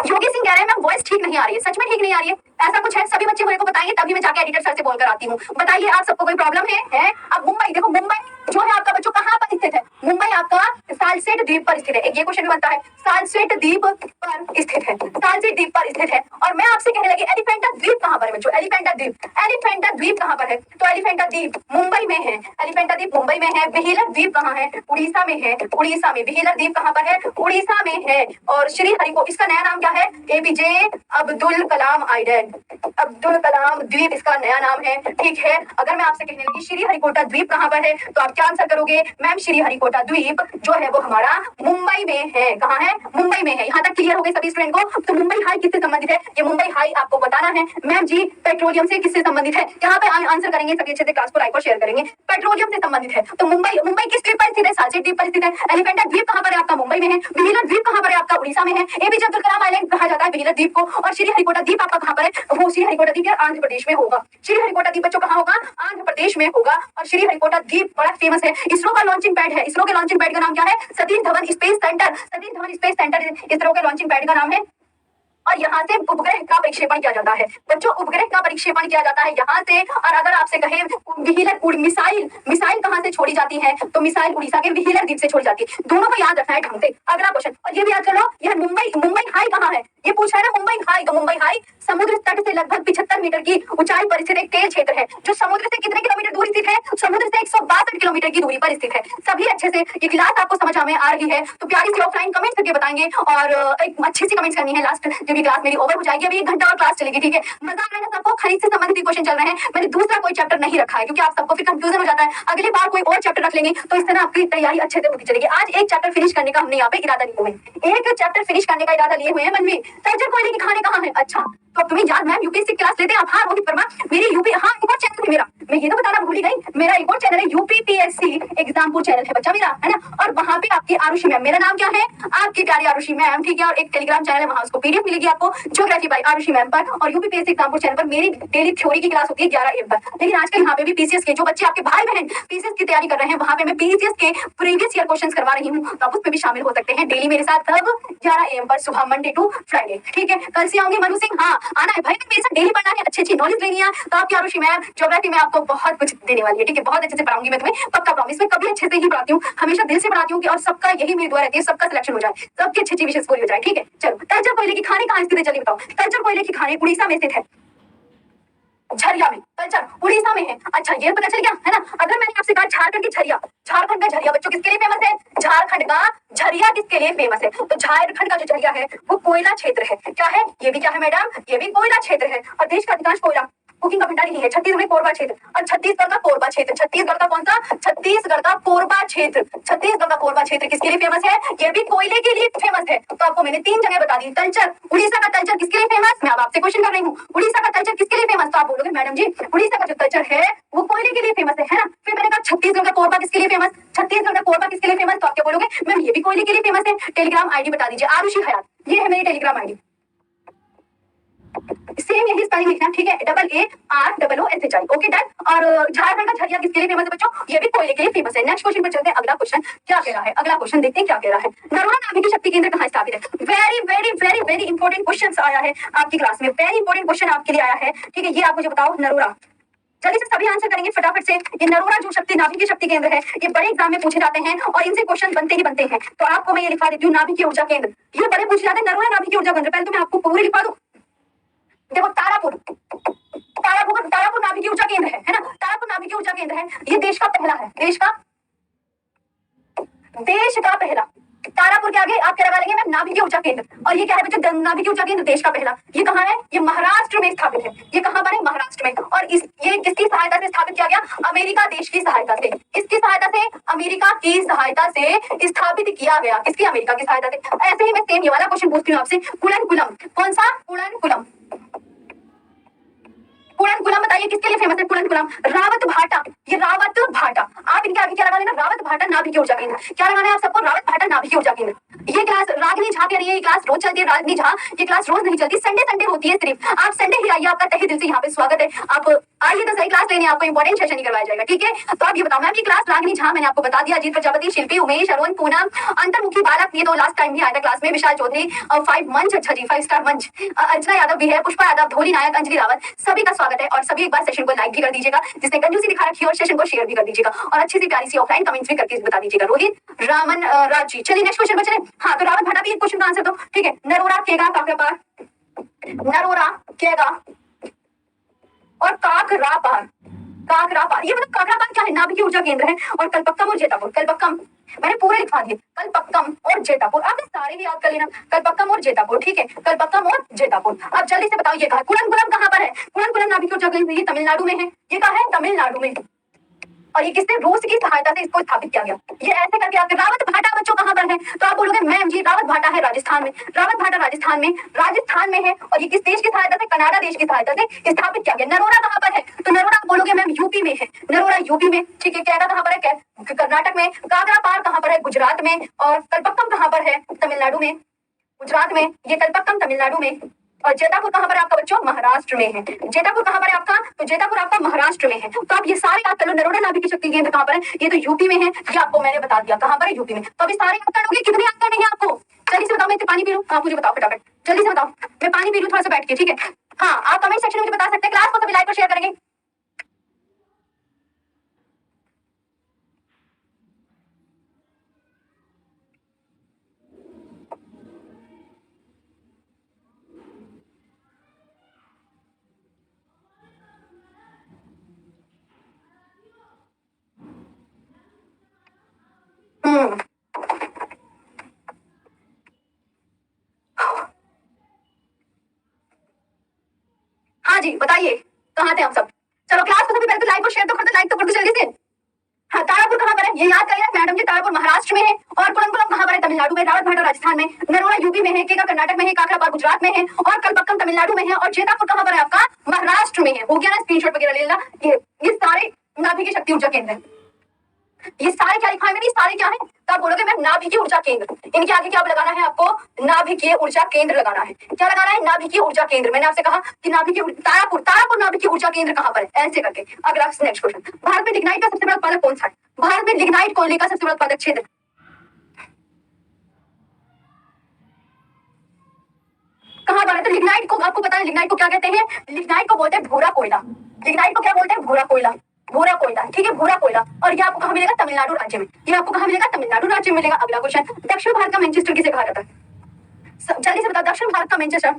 Speaker 1: योगी सिंह कह रहे हैं मैम वॉइस ठीक नहीं आ रही है, सच में ठीक नहीं आ रही है, ऐसा कुछ है? सभी बच्चे मेरे को बताइए तभी मैं जाके एडिटर सर से बोलकर आती हूँ। बताइए आप सबको कोई प्रॉब्लम है? अब मुंबई देखो, मुंबई जो है आपका बच्चों कहाँ पर स्थित है, मुंबई आपका सालसेट द्वीप पर स्थित है। एक ये क्वेश्चन भी बनता है, सालसेट द्वीप पर स्थित है, सालसेट द्वीप पर स्थित है। और मैं आपसे कहने लगी एलिफेंटा द्वीप कहाँ पर है बच्चों, एलिफेंटा द्वीप कहाँ पर है, तो एलिफेंटा द्वीप मुंबई में है, एलिफेंटा द्वीप मुंबई में है। व्हीलर द्वीप कहाँ है, उड़ीसा में है, उड़ीसा में। व्हीलर द्वीप कहाँ पर है, उड़ीसा में है। और श्री हरिको इसका नया नाम क्या है, एपीजे अब्दुल कलाम आइलैंड, अब्दुल कलाम द्वीप इसका नया नाम है। ठीक है, अगर मैं आपसे कहने लगी श्री हरिकोटा द्वीप कहाँ पर है तो आप क्या आंसर करोगे, मैम श्री हरिकोटा द्वीप जो है वो हमारा मुंबई में है। कहाँ है, मुंबई में है। यहाँ तक क्लियर हो गए सभी स्टूडेंट को। तो मुंबई हाई किससे संबंधित है, ये मुंबई हाई आपको बताना है। मैम जी पेट्रोलियम से किससे संबंधित है, यहाँ पे आंसर करेंगे सभी अच्छे से, क्लास को लाइक और शेयर करेंगे। पेट्रोलियम से संबंधित है। तो मुंबई किस द्वीप पर स्थित है, सालसेट द्वीप पर स्थित है। एलिफेंटा द्वीप कहाँ पर है आपका, मुंबई में है। व्हीलर द्वीप कहाँ पर है आपका, उड़ीसा में है। एपीजे अब्दुल कलाम आइलैंड कहा जाता है व्हीलर द्वीप को। और श्री हरिकोटा द्वीप आपका कहाँ पर है, वो श्री हरिकोटा द्वीप आंध्र प्रदेश में होगा। श्री हरिकोटा द्वीप बच्चों कहाँ होगा, आंध्र प्रदेश में होगा। और श्री हरिकोटा द्वीप बड़ा फेमस है, इसरो का लॉन्चिंग पैड है। इसरो के लॉन्चिंग पैड का नाम क्या है, Satish Dhawan space centre, Satish Dhawan space centre ISRO के लॉन्चिंग पैड का नाम है। और यहाँ से उपग्रह का प्रक्षेपण किया जाता है बच्चों, उपग्रह का प्रक्षेपण किया जाता है यहाँ से। और अगर आपसे कहे व्हीलर मिसाइल कहाँ से छोड़ी जाती है, तो मिसाइल उड़ीसा के व्हीलर द्वीप से छोड़ी जाती है। दोनों को याद रखना है ढंग से। अगला क्वेश्चन, और ये भी याद कर लो, यह मुंबई हाई कहाँ है, ये पूछा है ना मुंबई हाई। तो मुंबई हाई समुद्र तट से लगभग 75 मीटर की ऊंचाई पर स्थित एक तेल क्षेत्र है, जो समुद्र से कितने किलोमीटर दूर स्थित है, समुद्र से 162 किलोमीटर की दूरी पर स्थित है। सभी अच्छे से ये क्लास आपको समझ में आ रही है तो प्यारी सी ऑफलाइन कमेंट करके बताएंगे। और एक अच्छी सी कमेंट्स करनी है लास्ट, जब ये क्लास मेरी ओवर हो जाएगी। अभी 1 घंटा और क्लास चलेगी, ठीक है। मजा आ रहा है ना सबको, खरीद से संबंधित क्वेश्चन चल रहे हैं। मैंने दूसरा कोई चैप्टर नहीं रखा है क्योंकि आप सबको फिर कंफ्यूजन हो जाता है। अगली बार कोई और चैप्टर रख लेंगे तो इस तरह आपकी तैयारी अच्छे से होती चलेगी। आज एक चैप्टर फिनिश करने का हमने यहाँ पे इरादा लिए हुए हैं, एक चैप्टर फिनिश करने का इरादा लिए हुए हैं। मनवी तर्जर कोयले की खाने कहाँ है, अच्छा तो तुम्हें याद, मैम यूपीएससी क्लास लेते हैं आप। हाँ रोहित वर्मा, मेरी यूपी, हाँ एक और चैनल है मेरा, मैं ये तो बताना भूल ही गई, मेरा एक और चैनल है यूपीपीएससी एग्जामपुर चैनल है बच्चा मेरा, है ना। और वहाँ पे आपकी आरुषि मैम, मेरा नाम क्या है, आपकी प्यारी आरुषि मैम, ठीक है। और एक टेलीग्राम चैनल है, वहाँ उसको पीडीएफ मिलेगी आपको ज्योग्राफी बाय आरुषि मैम पर। और यूपीपीएससी एग्जामपुर चैनल पर मेरी डेली थ्योरी की क्लास होती है 11 AM पर। लेकिन आजकल यहाँ पे भी पीसीएस के जो बच्चे आपके भाई बहन पीसीएस की तैयारी कर रहे हैं, वहाँ पे मैं पीसीएस के प्रीवियस ईयर क्वेश्चन करवा रही हूँ, तो आप उसमें भी शामिल हो सकते हैं डेली मेरे साथ। कब, 11 AM पर सुबह, मंडे टू फ्राइडे, ठीक है। कल से आऊंगी मनु सिंह, हाँ आना है भाई, मेरे साथ डेली पढ़ना है, अच्छी नॉलेज लेनी है। तो आपकी आरुषि मैम ज्योग्राफी में आपको बहुत कुछ देने वाली है, ठीक है। बहुत अच्छे से पढ़ाऊंगी मैं तुम्हें, पक्का प्रॉमिस। मैं कभी अच्छे से ही पढ़ाती हूँ, हमेशा दिल से पढ़ाती हूँ, और सबका यही मेरी दुआ रहती है, सबका सिलेक्शन हो जाए, सबकी अच्छी विशेष पूरी हो जाए, ठीक है। चलो, तर्जर कोयले की खाने कहाँ स्थित है, चलिए बताओ। तर्जर कोयले की खाने उड़ीसा में स्थित है, झरिया में। तर्जर उड़ीसा में है, अच्छा ये पता चल गया, है ना। अगर मैंने आपसे कहा झारखंड की झरिया, झारखंड का झरिया बच्चों किसके लिए फेमस है, झारखंड का झरिया किसके लिए फेमस है, तो झारखंड का जो झरिया है वो कोयला क्षेत्र है। क्या है, ये भी क्या है मैडम, ये भी कोयला क्षेत्र है। और देश का अधिकांश कोयला कुकिंग का भंडार ही है छत्तीसगढ़ में, कोरबा क्षेत्र। और छत्तीसगढ़ का कोरबा क्षेत्र, छत्तीसगढ़ का कौन सा, छत्तीसगढ़ का कोरबा क्षेत्र, छत्तीसगढ़ का कोरबा क्षेत्र किसके लिए फेमस है, ये भी कोयले के लिए फेमस है। तो आपको मैंने 3 जगह बता दी। तलचर, उड़ीसा का तलचर किसके लिए फेमस, मैं अब आपसे क्वेश्चन कर रही हूँ, उड़ीसा का तलचर किसके लिए फेमस, तो आप बोलोगे मैडम जी उड़ीसा का जो तलचर है वो कोयले के लिए फेमस है ना। फिर मैंने कहा छत्तीसगढ़ का कोरबा किसके लिए फेमस, छत्तीसगढ़ का कोरबा किसके लिए फेमस, तो आप क्या बोलोगे मैम ये भी कोयले के लिए फेमस है। टेलीग्राम आईडी बता दीजिए, आरुषि हयात, ये है मेरी टेलीग्राम आईडी, सेम यही स्पेलिंग लिखना, ठीक है, AAROOSHI, ओके डन। और झारखंड का झरिया किसके लिए फेमस है बच्चों, ये भी कोयले के लिए फेमस है। नेक्स्ट क्वेश्चन पर चलते हैं, अगला क्वेश्चन क्या कह रहा है, अगला क्वेश्चन देखते हैं क्या कह रहा है। नरोरा नाभिक शक्ति केंद्र कहाँ स्थापित है, very very very very important question आया है आपकी क्लास में, वेरी इंपॉर्टेंट क्वेश्चन आपके लिए आया है, ठीक है। ये आप मुझे बताओ, नरोरा, जल्दी से सभी आंसर करेंगे फटाफट से। ये नरोरा जो शक्ति नाभिक के शक्ति केंद्र है, ये बड़े एग्जाम में पूछे जाते हैं और इनसे क्वेश्चन बनते ही बनते हैं। तो आपको मैं ये लिखा देती हूँ, नाभिक की ऊर्जा केंद्र, ये बड़े पूछे जाते हैं, नरोरा नाभिक की ऊर्जा केंद्र। पहले तो मैं आपको पूरी लिखा दूं, देखो तारापुर, तारापुर नाभिक की ऊर्जा केंद्र है ना, तारापुर नाभिक की ऊर्जा केंद्र है। ये देश का पहला है, देश का पहला। तारापुर के आगे आप क्या लगा लेंगे मैम, नाभिक की ऊर्जा केंद्र। और ये क्या है बच्चों, नाभिक की ऊर्जा केंद्र देश का पहला। ये कहाँ है, ये महाराष्ट्र में स्थापित है। ये कहाँ पर है, महाराष्ट्र में। और ये किसकी सहायता से स्थापित किया गया, अमेरिका देश की सहायता से। इसकी सहायता से, अमेरिका की सहायता से स्थापित किया गया। किसकी, अमेरिका की सहायता से। ऐसे ही मैं सेम ये वाला क्वेश्चन पूछती हूँ आपसे, कुलनकुलम, कौन सा, कुलनकुलम, कुलनकुलम बताइए किसके लिए फेमस है, कुलनकुलम। रावत भाटा, ये रावत भाटा, आप इनके आगे क्या लगा लेना, रावत भाटा नाभिक की ऊर्जा केंद्र। क्या लगाना है आप सबको, रावत भाटा नाभिक की ऊर्जा केंद्र। ये क्लास रागिनी झा कह रही है, ये क्लास रोज चलती है रागिनी झा, ये क्लास रोज नहीं चलती, संडे संडे होती है सिर्फ। आप संडे ही आइए, आपका तहे दिल से यहाँ पे स्वागत है। आप आइए तो सही क्लास लेने, आपको इंपॉर्टेंट सेशन नहीं करवाया जाएगा, ठीक है। तो आप ये बताओ मैम की क्लास रागिनी झा मैंने आपको बता दिया, अजीत प्रजापति, शिल्पी, उमेश, अरुण, पूनम, अंतर्मुखी बालक, ये तो लास्ट टाइम भी आया था क्लास में, विशाल चौधरी, 5 मंच, अच्छा जी 5 स्टार मंच, अर्चना यादव भी है, पुष्पा यादव, धोली नायक, अंजलि रावत, सभी का स्वागत है। और सभी एक बार सेशन को लाइक भी कर दीजिएगा, जिसने कंजूसी दिखा रखी है, और सेशन को शेयर भी कर दीजिएगा, और अच्छी सी प्यारी सी ऑफलाइन कमेंट्स भी करके बता दीजिएगा। रोहित रामन राज जी, चलिए नेक्स्ट क्वेश्चन बचे। हाँ तो रावत भाटा भी एक क्वेश्चन का आंसर दो, ठीक है। नरोरा केगा काकरापार, नरोरा केगा और काकरापार, काकरापार, ये मतलब काकरापार क्या है? नाभिक की ऊर्जा केंद्र है। और कलपक्कम और जेतापुर, कलपक्कम मैंने पूरे लिखवा दिए, कलपक्कम और जेतापुर, आपने सारे भी याद कर लेना, कलपक्कम और जेतापुर, ठीक है, कलपक्कम और जेतापुर। अब जल्दी से बताओ ये कहा, कुरनकुलम कहाँ पर है? कुरनकुलम नाभिक की ऊर्जा केंद्र, ये तमिलनाडु में है, ये कहा है तमिलनाडु में। और ये किसने? रूस की सहायता से इसको स्थापित किया गया। ये ऐसे करके आकर रावत भाटा बच्चों कहाँ पर है? तो आप बोलोगे मैम जी रावत भाटा है राजस्थान में, रावत भाटा राजस्थान में है। और ये किस देश की सहायता से? कनाडा देश की सहायता से स्थापित किया गया। नरोरा कहाँ पर है? तो नरोरा आप बोलोगे मैम यूपी में है, नरोरा यूपी में, ठीक है। कैगा कहाँ पर है? कर्नाटक में। काकरापार कहाँ पर है? गुजरात में। और कलपक्कम कहाँ पर है? तमिलनाडु में, गुजरात में। ये कलपक्कम तमिलनाडु में। और जेतापुर कहाँ पर है आपका बच्चों? महाराष्ट्र में है। जेतापुर कहाँ पर है आपका? तो जेतापुर आपका महाराष्ट्र में है। तो आप ये सारे याद कर लो। नरोडा नाभिक की शक्ति केंद्र कहाँ पर है? ये तो यूपी में है, ये आपको मैंने बता दिया कहाँ पर है, यूपी में। तो अभी सारे याद कर लोगे, कितने याद करने हैं आपको? जल्दी से बताओ, मैं पानी पी लूं, आप मुझे बताओ फटाफट, जल्दी से बताओ, मैं पानी पी लूं थोड़ा सा बैठ के, ठीक है। हाँ आप कमेंट सेक्शन में मुझे बता सकते हैं, क्लास को सभी लाइक और शेयर करेंगे। हम्म, हाँ जी बताइए, कहाँ थे हम सब? चलो क्लास को सभी पहले तो लाइक और शेयर तो कर दो, लाइक तो कर दो जल्दी से। हाँ तारापुर कहाँ पर है? ये याद करिए मैडम जी, तारापुर महाराष्ट्र में है। और कुरनकुलम कहाँ पर है? तमिलनाडु में। रावत भाटा राजस्थान में। नरोरा यूपी में है, केका कर्नाटक में है, काकरापार गुजरात में है, और कलपक्कम तमिलनाडु में है। और जेतापुर कहाँ पर है आपका? महाराष्ट्र में है। हो गया ना? स्क्रीनशॉट वगैरह ले लेना। ये सारे नाभिक की शक्ति ऊर्जा केंद्र है। ये सारे क्या लिखा है मैंने? सारे क्या है? तो आप बोलोगे मैम नाभिकीय ऊर्जा केंद्र, इनके आगे क्या लगाना है आपको? नाभिकीय ऊर्जा केंद्र लगाना है। क्या लगाना है? नाभिकीय ऊर्जा केंद्र। मैंने आपसे कहा कि नाभिकीय तारापुर, तारापुर नाभिकीय ऊर्जा केंद्र कहाँ पर है? ऐसे करके। अगला नेक्स्ट क्वेश्चन, भारत में लिग्नाइट का सबसे बड़ा उत्पादक कौन सा है? भारत में लिग्नाइट कोयले का सबसे बड़ा उत्पादक क्षेत्र कहाँ पर है? तो लिग्नाइट को आपको पता है, लिग्नाइट को क्या कहते हैं? लिग्नाइट को बोलते हैं भूरा कोयला। लिग्नाइट को क्या बोलते हैं? भूरा कोयला, भूरा कोयला, ठीक है, भूरा कोयला। और ये आपको कहाँ मिलेगा? तमिलनाडु राज्य में। ये आपको कहाँ मिलेगा? तमिलनाडु राज्य में मिलेगा। अगला क्वेश्चन, दक्षिण भारत का मैनचेस्टर किसे कहा जाता है? जल्दी से बताओ, दक्षिण भारत का मैनचेस्टर,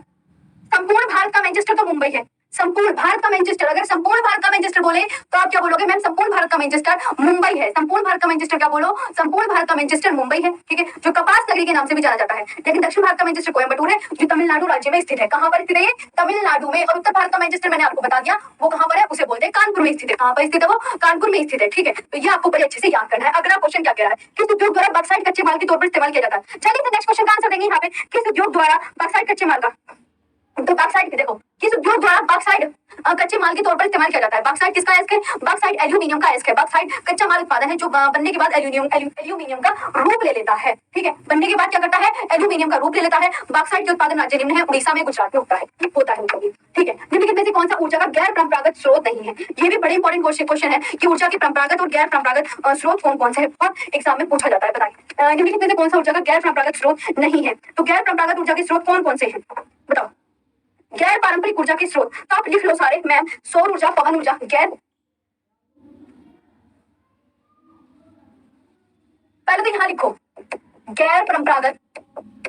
Speaker 1: संपूर्ण भारत का मैनचेस्टर तो मुंबई है। संपूर्ण भारत का मैनचेस्टर, अगर संपूर्ण भारत का मैनचेस्टर बोले तो आप क्या बोलोगे मैम? संपूर्ण भारत का मैनचेस्टर मुंबई है। संपूर्ण भारत का मैनचेस्टर क्या बोलो? संपूर्ण भारत का मैनचेस्टर मुंबई है, ठीक है, जो कपास नगरी के नाम से भी जाना जाता है। लेकिन दक्षिण भारत का मैनचेस्टर कोयम्बटूर है, जो तमिलनाडु राज्य में स्थित है। कहाँ पर स्थित है? तमिलनाडु में। और उत्तर भारत का मैनचेस्टर मैंने आपको बता दिया, वो कहाँ पर है? उसे बोलते हैं कानपुर में स्थित है। कहाँ पर स्थित है वो? कानपुर में स्थित है, ठीक है। तो ये आपको बड़े अच्छे से याद करना है। अगला क्वेश्चन क्या कह रहा है? किस उद्योग द्वारा बॉक्साइट कच्चे माल के तौर पर इस्तेमाल किया जाता है? चलिए नेक्स्ट क्वेश्चन का आंसर देंगे यहाँ पे। किस उद्योग द्वारा बॉक्साइट कच्चे माल का, तो बॉक्साइट देखो, किस उद्योग द्वारा बॉक्साइट कच्चे माल के तौर पर इस्तेमाल किया जाता है? बॉक्साइट किसका है? बॉक्साइट एल्यूमिनियम का है। बॉक्साइट कच्चा माल उत्पादन है जो बनने के बाद एल्यूमिनियम का रूप ले लेता है, ठीक है। बनने के बाद क्या करता है? एल्यूमिनियम का रूप ले लेता है। बॉक्साइट के उत्पादन राज्य निम्न है, उड़ीसा में, गुजरात में होता है, ठीक है। निम्नलिखित में से कौन सा ऊर्जा का गैर परंपरागत स्रोत नहीं है? ये भी बड़े इंपॉर्टेंट क्वेश्चन है कि ऊर्जा के परंपरागत और गैर परंपरागत स्रोत कौन कौन से है, बहुत एग्जाम में पूछा जाता है। बताइए निम्नलिखित में से कौन सा ऊर्जा का गैर परंपरागत स्रोत नहीं है? तो गैर परंपरागत ऊर्जा के स्रोत कौन कौन से हैं बताओ? गैर पारंपरिक ऊर्जा के स्रोत तो आप लिख लो सारे मैम, सौर ऊर्जा, पवन ऊर्जा, गैर, पहले तो यहाँ लिखो गैर परंपरागत,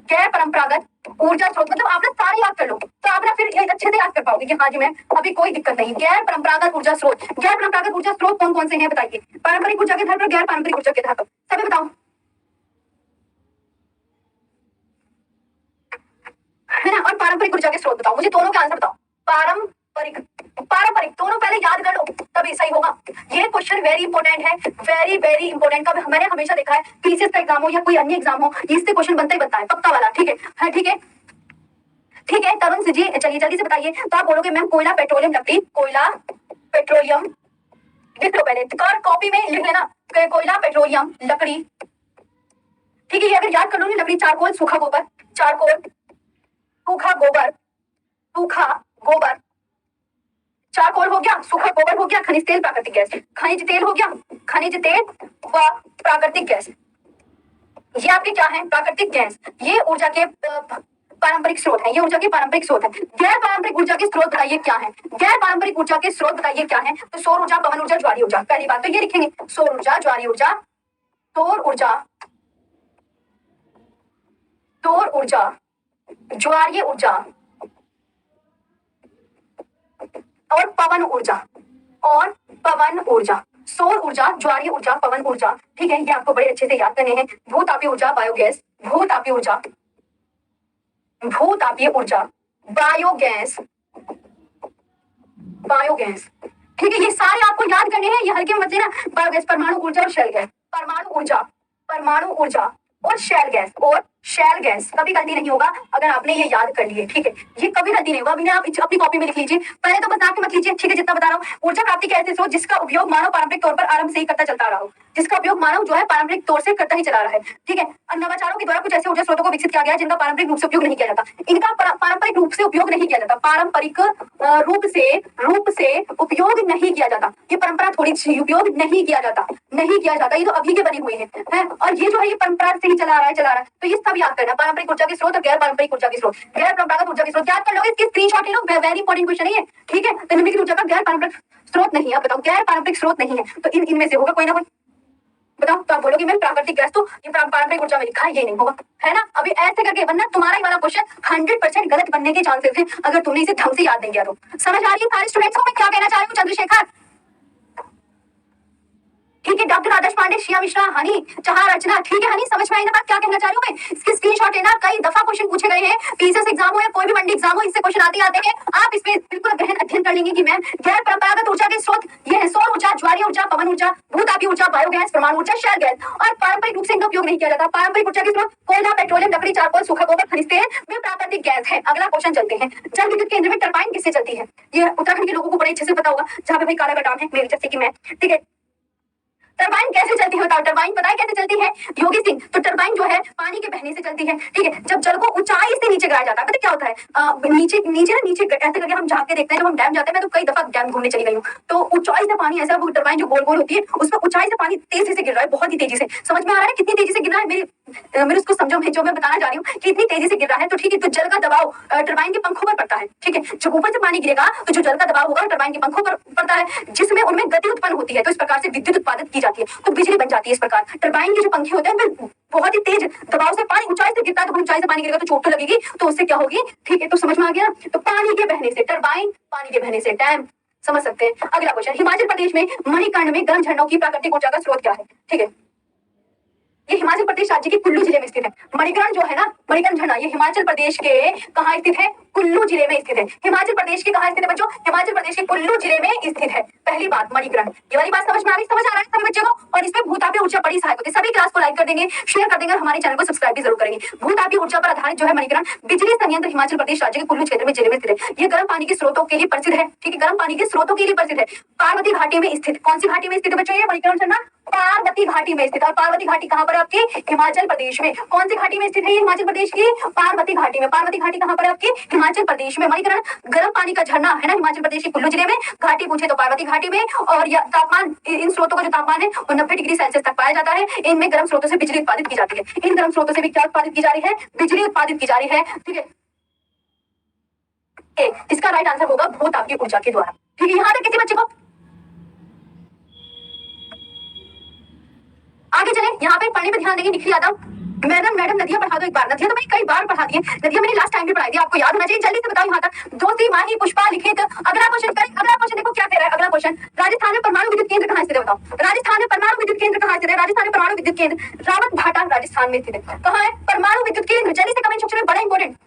Speaker 1: गैर परंपरागत ऊर्जा स्रोत, मतलब आप ना सारे याद कर लो, तो आप ना फिर अच्छे से याद कर पाओगे कि हाँ जी मैम अभी कोई दिक्कत नहीं। गैर परंपरागत ऊर्जा स्रोत, गैर परंपरागत ऊर्जा स्रोत कौन कौन से हैं बताइए? पारंपरिक ऊर्जा के आधार पर, गैर पारंपरिक ऊर्जा के आधार पर, सभी बताओ, है ना। और पारंपरिक ऊर्जा के स्रोत बताओ, मुझे दोनों के आंसर बताओ। पारंपरिक, पारंपरिक दोनों पहले याद कर लो तभी सही होगा। ये क्वेश्चन वेरी इंपॉर्टेंट है, वेरी वेरी इंपॉर्टेंट का मैंने हमेशा देखा है, पीसीएस का एग्जाम हो या कोई अन्य एग्जाम हो, इससे क्वेश्चन बनता ही बनता है, पक्का वाला, ठीक है। हाँ ठीक है, ठीक है तरुण जी, चलिए जल्दी से बताइए। तो आप बोलोगे मैम कोयला, पेट्रोलियम, लकड़ी, कोयला, पेट्रोलियम, लिख लो पहले, कॉपी में लिख लेना, कोयला, पेट्रोलियम, लकड़ी, ठीक है, ये अगर याद कर लो नहीं, लकड़ी, चारकोल, सूखा गोबर, चारकोल, सूखा गोबर, सूखा गोबर, चारकोल हो गया, सूखा गोबर हो गया, खनिज तेल, प्राकृतिक गैस, खनिज तेल हो गया, खनिज तेल व प्राकृतिक गैस। ये आपके क्या है? प्राकृतिक गैस। ये ऊर्जा के पारंपरिक स्रोत है, ये ऊर्जा के पारंपरिक स्रोत है। गैर पारंपरिक ऊर्जा के स्रोत बताइए क्या है? गैर पारंपरिक ऊर्जा के स्रोत बताइए क्या है? तो सौर ऊर्जा, पवन ऊर्जा, ज्वारीय ऊर्जा। पहली बात तो ये लिखेंगे, सौर ऊर्जा, ज्वारीय ऊर्जा, सौर ऊर्जा, सौर ऊर्जा, ज्वारीय ऊर्जा और पवन ऊर्जा, और पवन ऊर्जा। सौर ऊर्जा, ज्वारीय ऊर्जा, पवन ऊर्जा। ठीक है, ये आपको बड़े अच्छे से याद करने हैं। भूतापीय ऊर्जा, बायोगैस, भूतापीय ऊर्जा, भूतापीय ऊर्जा, बायोगैस, बायोगैस। ठीक है, ये सारे आपको याद करने हैं, ये हल्के में मत लेना। बायोगैस, परमाणु ऊर्जा और शैल गैस, परमाणु ऊर्जा, परमाणु ऊर्जा और शैल गैस, और शैल गैस। कभी गलती नहीं होगा अगर आपने ये याद कर लिए। ठीक है, ये कभी गलती नहीं होगा। अभी आप अपनी कॉपी में लिख लीजिए, पहले तो बता के मत लीजिए। ठीक है, जितना बता रहा हूँ, ऊर्जा प्राप्ति के ऐसे स्रोत जिसका उपयोग मानव पारंपरिक तौर पर आरंभ से ही करता चलता रहा हो, जिसका उपयोग मानव जो है पारंपरिक तौर से करता ही चला रहा है। ठीक है, नवाचारों के द्वारा कुछ ऐसे ऊर्जा स्रोतों को विकसित किया गया जिनका पारंपरिक रूप से उपयोग नहीं किया जाता। इनका पारंपरिक रूप से उपयोग नहीं किया जाता, पारंपरिक रूप से उपयोग नहीं किया जाता। ये परंपरा थोड़ी सी उपयोग नहीं किया जाता, नहीं किया जाता। ये तो अभी के बने हुए हैं, और ये जो है ये परंपरा से ही चला आ रहा है। तो ये सब याद करना, पारंपरिक ऊर्जा के स्रोत और गैर पारंपरिक ऊर्जा के स्रोत। गैर परंपरागत ऊर्जा के स्रोत याद कर लोगे, इसकी स्क्रीनशॉट ले लो, वेरी इंपॉर्टेंट क्वेश्चन है ये। ठीक है, तो निम्नलिखित ऊर्जा का गैर पारंपरिक स्रोत नहीं है। बताओ, गैर पारंपरिक स्रोत नहीं है, तो इनमें से होगा कोई ना कोई। बताओ, तो आप बोलोगे मैम प्राकृतिक गैस, तो ये पारंपरिक ऊर्जा में लिखा है, ये नहीं होगा, है ना। अभी ऐसे करके वरना तुम्हारा ही वाला क्वेश्चन 100% गलत बनने के चांसेस है अगर तुमने इसे ढंग से याद नहीं किया तो। समझ आ रही है सारे स्टूडेंट्स को मैं क्या कहना चाह रही हूँ? चंद्रशेखर, ठीक है, डॉक्टर आदर्श पांडे, शिया मिश्रा, हनी चाह, रचना। ठीक है हनी, समझ में आई ना बात क्या कहना चाह रही हूँ मैं? इसकी स्क्रीनशॉट लेना, कई दफा क्वेश्चन पूछे गए हैं, पीसीएस एग्जाम हो या कोई भी मंडी एग्जाम हो, इससे क्वेश्चन आते हैं। आप इसमें बिल्कुल गहन अध्ययन कर लेंगे कि मैम गैर परंपरागत ऊर्जा के स्रोत ये है सौर ऊर्जा, ज्वारीय ऊर्जा, पवन ऊर्जा, भूतापीय ऊर्जा, बायोगैस, परमाणु ऊर्जा, शैल गैस। और पारंपरिक रूप से इनका उपयोग नहीं किया जाता। पारंपरिक ऊर्जा के स्रोत कोयला, पेट्रोलियम, लकड़ी, चारकोल, सूखा गोबर, खनिज तेल में प्राकृतिक गैस है। अगला क्वेश्चन चलते हैं। जल विद्युत केंद्र में टरबाइन किससे चलती है? ये उत्तराखंड के लोगों को बड़े अच्छे से पता होगा, जहाँ पे भाई काला बादाम है, मेरी जैसे कि मैं। ठीक है, टरबाइन कैसे चलती है? बताओ, टरबाइन पता है कैसे चलती है योगी सिंह? तो टरबाइन जो है पानी के बहने से चलती है। ठीक है, जब जल को ऊंचाई से नीचे गिराया जाता है, पता क्या होता है? नीचे नीचे ऐसे करके हम झांक के देखते हैं। जब हम डैम जाते हैं, मैं तो कई दफा डैम घूमने चली गई हूँ, तो ऊंचाई से पानी ऐसा, वो टरबाइन जो गोल गोल होती है उसमें ऊंचाई से पानी तेजी से गिर रहा है, बहुत ही तेजी से। समझ में आ रहा है कितनी तेजी से गिर रहा है? मेरे उसको समझो, जो मैं बताना चाह रही हूँ कि इतनी तेजी से गिर रहा है। तो ठीक है, तो जल का दबाव टरबाइन के पंखों पर पड़ता है। ठीक है, जब ऊपर से पानी गिरेगा तो जो जल का दबाव होगा टरबाइन के पंखों पर पड़ता है, जिसमें उनमें गति उत्पन्न होती है। तो इस प्रकार से विद्युत उत्पादित की जाती है, तो बिजली बन जाती है। इस प्रकार टरबाइन के जो पंखे होते हैं उनमें बहुत ही तेज दबाव से पानी ऊंचाई से गिरता है, तो ऊंचाई से पानी गिरेगा तो चोट तो लगेगी, तो उससे क्या होगी? ठीक है, तो समझ में आ गया। तो पानी के बहने से टरबाइन, पानी के बहने से डैम, समझ सकते हैं। अगला क्वेश्चन, हिमाचल प्रदेश में मणिकर्ण में गर्म झरनों की प्राकृतिक ऊर्जा का स्रोत क्या है? ठीक है, ये हिमाचल प्रदेश राज्य के कुल्लू जिले में स्थित है। मणिकर्ण जो है ना, मणिकर्ण झरना, ये हिमाचल प्रदेश के कहाँ स्थित है? कुल्लू जिले में स्थित है। हिमाचल प्रदेश के कहाँ स्थित है बच्चों? हिमाचल प्रदेश के कुल्लू जिले में स्थित है। पहली बात मणिकर्ण, ये वाली बात समझ में आ रही, समझ आ रहा है सभी बच्चों को? और इसमें भूतापीय ऊर्जा बड़ी सहायक होती है। सभी क्लास को लाइक कर देंगे, शेयर कर देंगे और हमारे चैनल को सब्सक्राइब भी जरूर करेंगे। भूतापीय ऊर्जा पर आधारित जो है मणिकर्ण बिजली संयंत्र हिमाचल प्रदेश राज्य के कुल्लू क्षेत्र में जिले में स्थित है। ये गर्म पानी के स्रोतों के लिए प्रसिद्ध है। ठीक है, गर्म पानी के स्रोतों के लिए प्रसिद्ध है। पार्वती घाटी में स्थित, कौन सी घाटी में स्थित है बच्चों? ये मणिकर्ण झरना पार्वती घाटी में स्थित। और पार्वती घाटी कहाँ पर है आपकी? हिमाचल प्रदेश में। कौन सी घाटी में स्थित है ये? हिमाचल प्रदेश की पार्वती घाटी में। पार्वती घाटी कहाँ पर है आपकी? हिमाचल प्रदेश में। मणिकर्ण गर्म पानी का झरना है ना, हिमाचल प्रदेश के कुल्लू जिले में। घाटी पूछे तो पार्वती घाटी में। और तापमान, इन स्रोतों का जो तापमान है वो 90 डिग्री सेल्सियस तक पाया जाता है। इनमें गर्म स्रोतों से बिजली उत्पादित की जाती है। इन गर्म स्रोतों से भी क्या उत्पादित की जा रही है? बिजली उत्पादित की जा रही है। ठीक है, इसका राइट आंसर होगा भूतापीय ऊर्जा के द्वारा। ठीक है, यहाँ तक किसी बच्चे को? आगे चले, यहाँ पे पढ़ने पे ध्यान देंगे। निखिल यादव, मैडम नदिया पढ़ा दो एक बार। नदिया तो मैंने कई बार पढ़ा दी है, नदिया मैंने लास्ट टाइम भी पढ़ाई थी, आपको याद होना चाहिए। जल्दी से बताओ यहाँ तक। दोस्ती, माही, पुष्पा, लिखित। अगला क्वेश्चन करें। अगला क्वेश्चन देखो क्या कह रहा है। अगला क्वेश्चन, राजस्थान में परमाणु विद्युत केंद्र कहाँ स्थित है? बताओ, राजस्थान में परमाणु विद्युत केंद्र कहाँ स्थित है? राजस्थान में परमाणु विद्युत केंद्र रावत भाटा राजस्थान में स्थित है। कहाँ है परमाणु विद्युत केंद्र? जल्दी से कमेंट सेक्शन में, बड़ा इंपॉर्टेंट।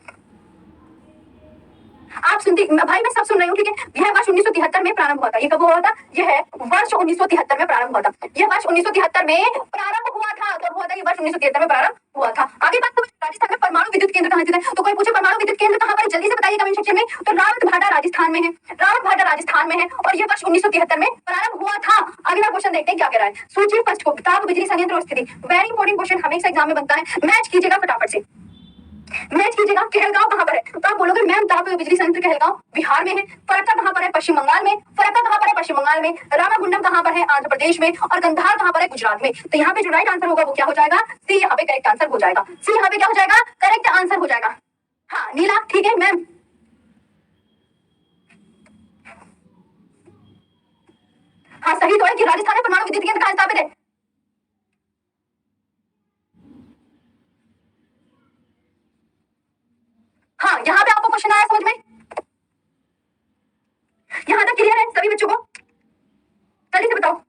Speaker 1: आप सुनती भाई, मैं सब सुन रही हूँ, ठीक है। यह वर्ष 1973 में प्रारंभ हुआ था। ये कब हुआ था? यह वर्ष 1973 में प्रारंभ हुआ था। यह वर्ष 1973 में प्रारंभ हुआ था। कब हुआ था? ये वर्ष 1973 में प्रारंभ हुआ था। आगे बात करें, राजस्थान में परमाणु विद्युत केंद्र कहाँ स्थित है? तो कोई पूछे परमाणु विद्युत केंद्र कहाँ पर? जल्दी से बताइए कमेंट सेक्शन में। तो रावतभाटा राजस्थान में है, रावतभाटा राजस्थान में है, और ये वर्ष 1973 में प्रारंभ हुआ था। अगला क्वेश्चन देखते हैं क्या कह रहा है। सूची फर्स्ट को ताप बिजली संयंत्र और स्थिति, वेरी इंपॉर्टेंट क्वेश्चन, हमेशा एग्जाम में बनता है। मैच कीजिएगा फटाफट से, मैच कीजिएगा। कहलगांव कहाँ पर है? तो आप बोलोगे मैम ताप बिजली संयंत्र कहलगांव बिहार में है। फरक्का कहाँ पर है? पश्चिम बंगाल में। फरक्का कहाँ पर है? पश्चिम बंगाल में। रामागुंडम कहाँ पर है? आंध्र प्रदेश में। और गंधार कहाँ पर है? गुजरात में। तो यहाँ पे जो राइट आंसर होगा वो क्या हो जाएगा? सी यहाँ पे करेक्ट आंसर हो जाएगा। सी यहाँ पे क्या हो जाएगा? करेक्ट आंसर हो जाएगा। हाँ नीला, ठीक है मैम। हाँ सही तो है कि राजस्थान में परमाणु विद्युत केंद्र कहाँ स्थापित है? हाँ यहाँ पे आपको क्वेश्चन आया समझ में? यहाँ तक क्लियर है सभी बच्चों को? जल्दी से बताओ।